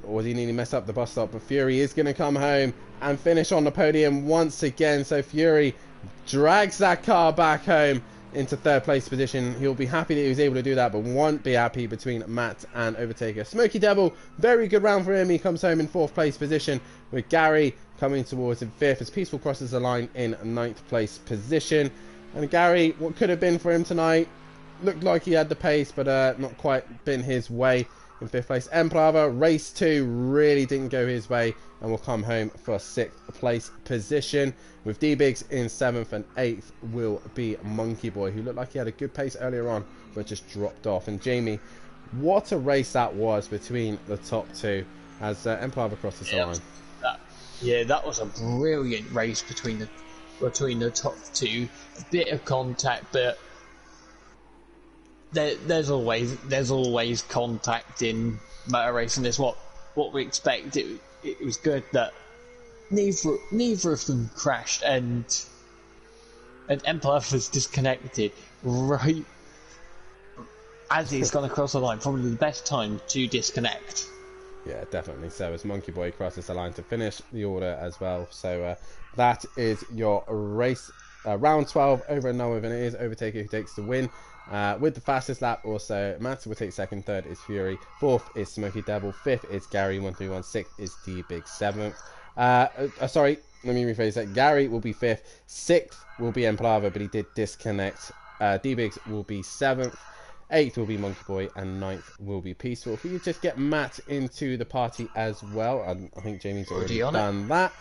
Or he nearly messed up the bus stop, but Fury is going to come home and finish on the podium once again. So Fury drags that car back home into third place position. He'll be happy that he was able to do that, but won't be happy between Matt and Overtaker. Smoky Devil, very good round for him. He comes home in fourth place position, with Gary coming towards him fifth as Peaceful crosses the line in ninth place position. And Gary, what could have been for him tonight, looked like he had the pace, but not quite been his way in fifth place. Emplava, race 2 really didn't go his way and will come home for sixth place position, with D-Biggs in 7th, and 8th will be Monkey Boy, who looked like he had a good pace earlier on but just dropped off. And Jamie, what a race that was between the top two as Emplava crosses the line. That was a brilliant race between the top two. A bit of contact, but there's always contact in motor racing. That's what we expect. It was good that neither of them crashed, and Empire was disconnected right as he's gone across the line. Probably the best time to disconnect. Yeah, definitely. So as Monkey Boy crosses the line to finish the order as well. So that is your race. Round 12 over and done with, and it is Overtaker who takes the win. With the fastest lap, also Matt will take second, third is Fury, fourth is Smoky Devil, fifth is Gary 131, sixth is D-Big, seventh. Sorry, let me rephrase that. Gary will be fifth, sixth will be Emplava, but he did disconnect. D-Biggs will be seventh, eighth will be Monkey Boy, and ninth will be Peaceful. If you just get Matt into the party as well, I think Jamie's already done that.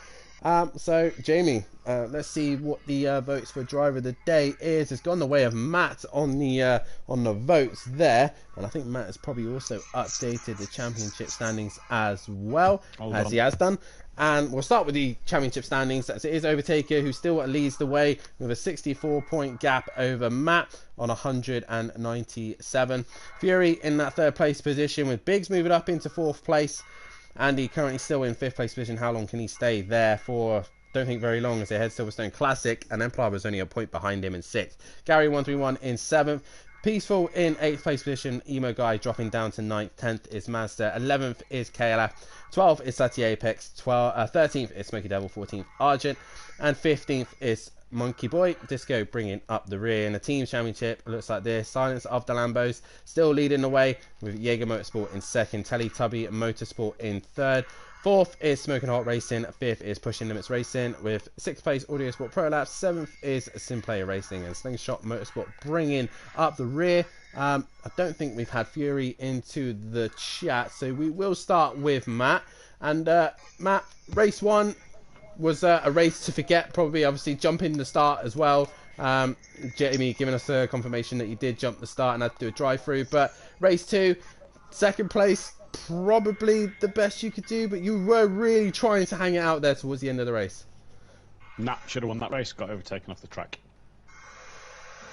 So Jamie, let's see what the votes for driver of the day is. It's gone the way of Matt on the votes there, and I think Matt has probably also updated the championship standings as well, he has done. And we'll start with the championship standings, as it is Overtaker who still leads the way with a 64-point gap over Matt on 197. Fury in that third place position, with Biggs moving up into fourth place. Andy currently still in fifth place position. How long can he stay there for? Don't think very long, as they head Silverstone Classic, and Empire was only a point behind him in sixth. Gary 131 in seventh. Peaceful in 8th place position. Emo Guy dropping down to 9th. 10th is Mazda. 11th is KLF. 12th is Sati Apex. 13th is Smoky Devil. 14th Argent. And 15th is Monkey Boy. Disco bringing up the rear in the team championship. It looks like this. Silence of the Lambos still leading the way, with Jaeger Motorsport in second. Teletubby Motorsport in third. Fourth is Smoking Hot Racing. Fifth is Pushing Limits Racing, with sixth place Audio Sport Pro Labs. Seventh is Simplayer Racing, and Slingshot Motorsport bringing up the rear. I don't think we've had Fury into the chat, so we will start with Matt. And Matt, race 1 was a race to forget, probably. Obviously jumping the start as well. Jamie giving us a confirmation that you did jump the start and had to do a drive through. But race 2, second place, probably the best you could do, but you were really trying to hang it out there towards the end of the race. Nat should have won that race, got overtaken off the track.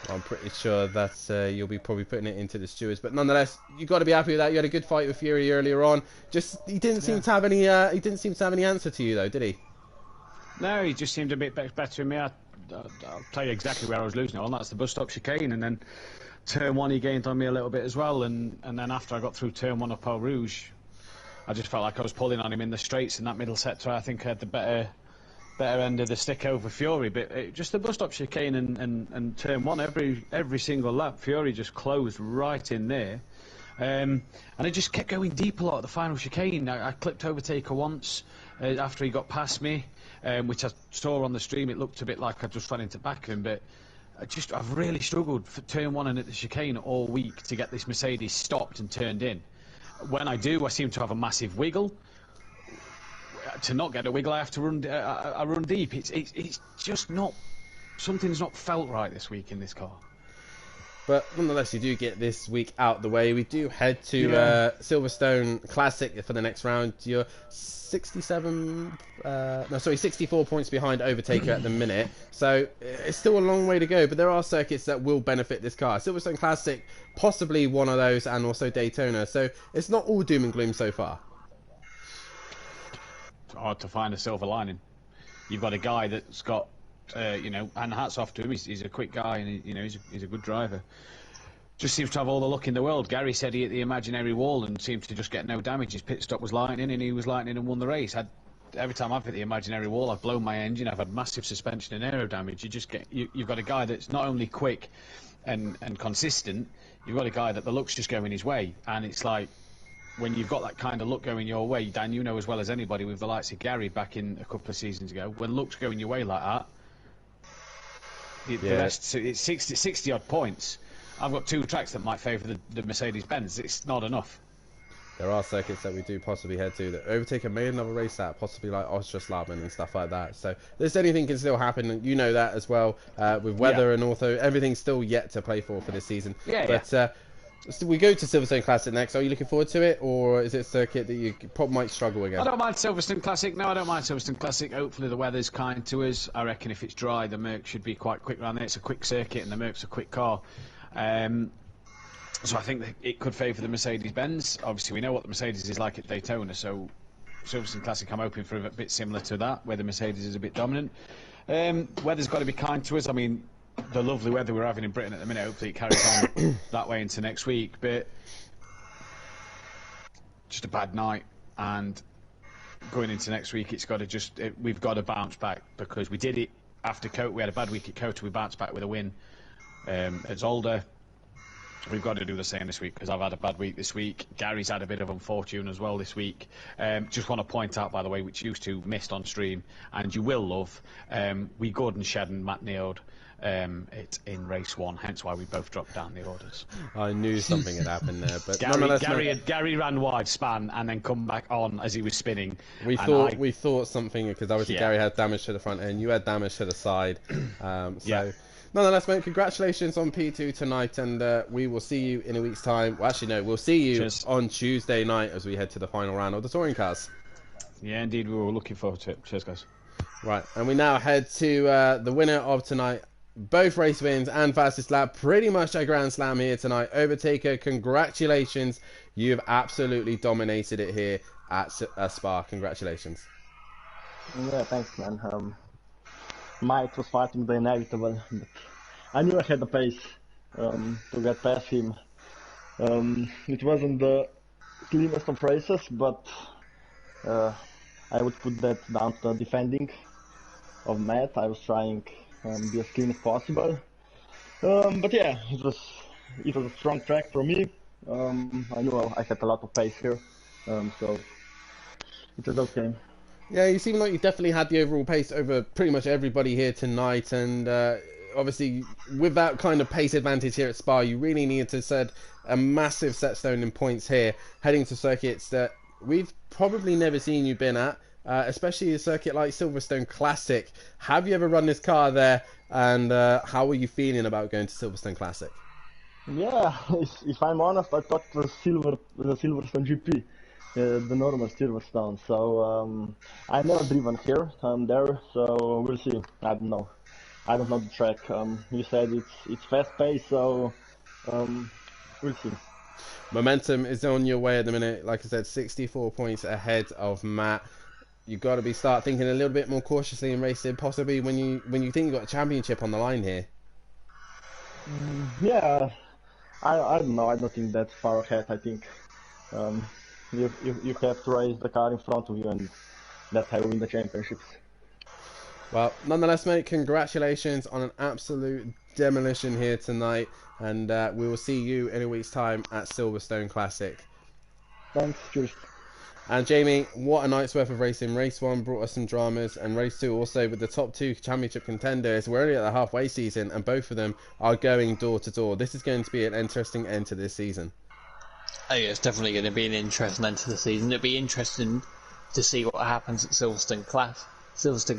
I'm pretty sure that you'll be probably putting it into the stewards, but nonetheless, you got to be happy with that. You had a good fight with Fury earlier on. Just he didn't seem to have any. He didn't seem to have any answer to you though, did he? No, he just seemed a bit better than me. I'll tell you exactly where I was losing it on. That's the bus stop chicane, and then turn 1 he gained on me a little bit as well, and then after I got through turn 1 of Eau Rouge, I just felt like I was pulling on him in the straights in that middle sector. I think I had the better end of the stick over Fury, but just the bus stop chicane and turn 1, every single lap Fury just closed right in there, and it just kept going deep a lot at the final chicane. I clipped Overtaker once after he got past me, which I saw on the stream. It looked a bit like I just ran into back of him, but I've really struggled for turn 1 and at the chicane all week to get this Mercedes stopped and turned in. When I do, I seem to have a massive wiggle. To not get a wiggle, I have to run. I run deep. It's just not. Something's not felt right this week in this car. But nonetheless, you do get this week out the way. We do head to Silverstone Classic for the next round. You're 64 points behind Overtaker at the minute. So it's still a long way to go, but there are circuits that will benefit this car. Silverstone Classic, possibly one of those, and also Daytona. So it's not all doom and gloom so far. It's hard to find a silver lining. You've got a guy that's got, and hats off to him. He's a quick guy, and he's a good driver. just seems to have all the luck in the world. Gary said he hit the imaginary wall and seemed to just get no damage. His pit stop was lightning, and he was lightning and won the race. Every time I've hit the imaginary wall, I've blown my engine. I've had massive suspension and aero damage. You've got a guy that's not only quick and consistent. You've got a guy that the luck's just going his way, and it's like when you've got that kind of luck going your way, Dan, you know as well as anybody with the likes of Gary back in a couple of seasons ago, when luck's going your way like that, the rest, it's 60 odd points. I've got 2 tracks that might favour the Mercedes-Benz. It's not enough. There are circuits that we do possibly head to that Overtaker made another race at, possibly like Ostrosleben and stuff like that. So anything can still happen. You know that as well. With weather and also everything's still yet to play for this season. So we go to Silverstone Classic next. Are you looking forward to it, or is it a circuit that you probably might struggle again? I don't mind Silverstone Classic. No, I don't mind Silverstone Classic. Hopefully the weather's kind to us. I reckon if it's dry, the Merc should be quite quick around there. It's a quick circuit, and the Merc's a quick car. So I think that it could favour the Mercedes-Benz. Obviously, we know what the Mercedes is like at Daytona, so Silverstone Classic, I'm hoping for a bit similar to that, where the Mercedes is a bit dominant. Weather's got to be kind to us. I mean, the lovely weather we're having in Britain at the minute, hopefully it carries on that way into next week, but just a bad night, and going into next week, we've got to bounce back, because we did it after COTA. We had a bad week at COTA, we bounced back with a win at Zolder. We've got to do the same this week, because I've had a bad week this week. Gary's had a bit of unfortune as well this week. Just want to point out, by the way, which used to missed on stream, and you will love, we Gordon Shed and Matt Neod it in race 1, hence why we both dropped down the orders. I knew something had happened there, but Gary ran wide, span, and then come back on as he was spinning. We thought something, because obviously Gary had damage to the front end, you had damage to the side. Nonetheless, mate, congratulations on P2 tonight, and we will see you in a week's time. Well, actually, no, we'll see you on Tuesday night as we head to the final round of the touring cars. Yeah, indeed, we were looking forward to it. Cheers, guys. Right, and we now head to the winner of tonight. Both race wins and fastest lap, pretty much a grand slam here tonight. Overtaker, congratulations. You've absolutely dominated it here at Spa. Congratulations. Yeah, thanks, man. Mike was fighting the inevitable, but I knew I had the pace to get past him. It wasn't the cleanest of races, but I would put that down to the defending of Matt. I was trying to be as clean as possible. But yeah, it was a strong track for me. I knew I had a lot of pace here, so it was okay. Yeah, you seem like you definitely had the overall pace over pretty much everybody here tonight, and obviously with that kind of pace advantage here at Spa, you really needed to set a massive set stone in points here, heading to circuits that we've probably never seen you been at, especially a circuit like Silverstone Classic. Have you ever run this car there, and how were you feeling about going to Silverstone Classic? Yeah, if I'm honest, I thought it was the Silverstone GP. The normal Silverstone, so I've never driven here. There, so we'll see. I don't know the track. You said it's fast paced, so we'll see. Momentum is on your way at the minute. Like I said, 64 points ahead of Matt. You've got to start thinking a little bit more cautiously in racing, possibly when you think you've got a championship on the line here. Yeah, I don't know. I don't think that's far ahead. I think. You have to race the car in front of you, and that's how you win the championships. Well, nonetheless, mate, congratulations on an absolute demolition here tonight, and we will see you in a week's time at Silverstone Classic. Thanks, cheers. And Jamie, what a night's worth of racing. Race 1 brought us some dramas, and race 2 also with the top 2 championship contenders. We're only at the halfway season, and both of them are going door to door. This is going to be an interesting end to this season. Oh yeah, it's definitely going to be an interesting end to the season. It'll be interesting to see what happens at Silverstone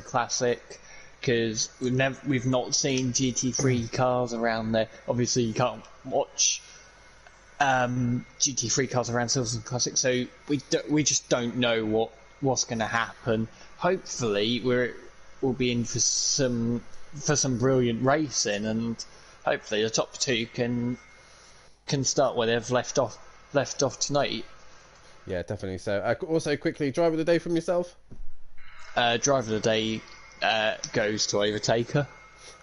Classic, because we've not seen GT3 cars around there. Obviously, you can't watch GT3 cars around Silverstone Classic, so we just don't know what's going to happen. Hopefully, we'll be in for some brilliant racing, and hopefully the top 2 can start where they've left off tonight. Yeah, definitely. So, also quickly, driver of the day from yourself. Driver of the day goes to Overtaker.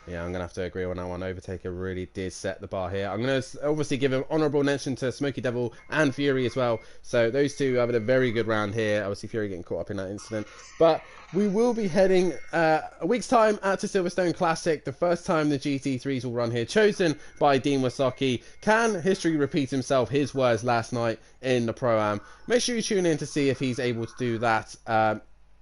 Yeah, I'm going to have to agree on that one. Overtaker really did set the bar here. I'm going to obviously give an honourable mention to Smoky Devil and Fury as well. So those two having a very good round here. Obviously Fury getting caught up in that incident. But we will be heading a week's time out to Silverstone Classic. The first time the GT3s will run here. Chosen by Dean Wasocki. Can history repeat himself? His words last night in the Pro-Am. Make sure you tune in to see if he's able to do that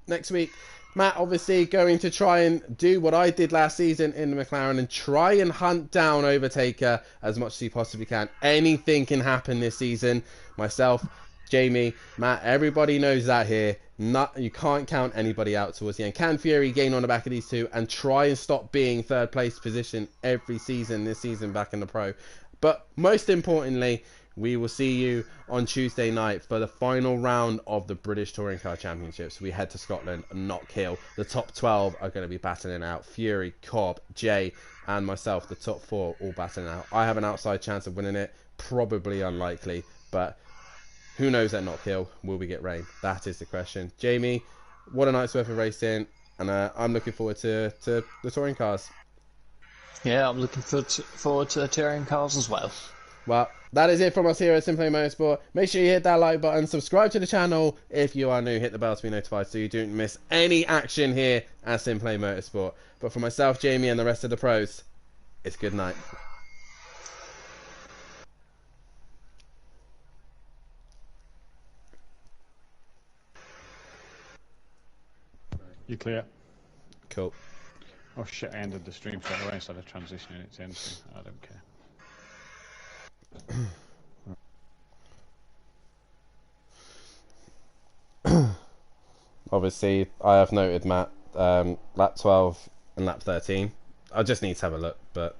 next week. Matt, obviously, going to try and do what I did last season in the McLaren and try and hunt down Overtaker as much as he possibly can. Anything can happen this season. Myself, Jamie, Matt, everybody knows that here. You can't count anybody out towards the end. Can Fury gain on the back of these two and try and stop being third place position every season this season back in the Pro? But most importantly, we will see you on Tuesday night for the final round of the British Touring Car Championships. We head to Scotland and not kill. The top 12 are going to be battling out. Fury, Cobb, Jay, and myself, the top 4, all battling out. I have an outside chance of winning it. Probably unlikely, but who knows at not kill? Will we get rain? That is the question. Jamie, what a night's worth of racing, and I'm looking forward to the touring cars. Yeah, I'm looking forward to the touring cars as well. Well, that is it from us here at Simply Motorsport. Make sure you hit that like button, subscribe to the channel if you are new, hit the bell to be notified so you don't miss any action here at Simply Motorsport. But for myself, Jamie, and the rest of the pros, it's good night. You clear? Cool. Oh shit, I ended the stream straight away instead of transitioning it to anything. I don't care. Obviously, I have noted, Matt, lap 12 and lap 13. I just need to have a look, but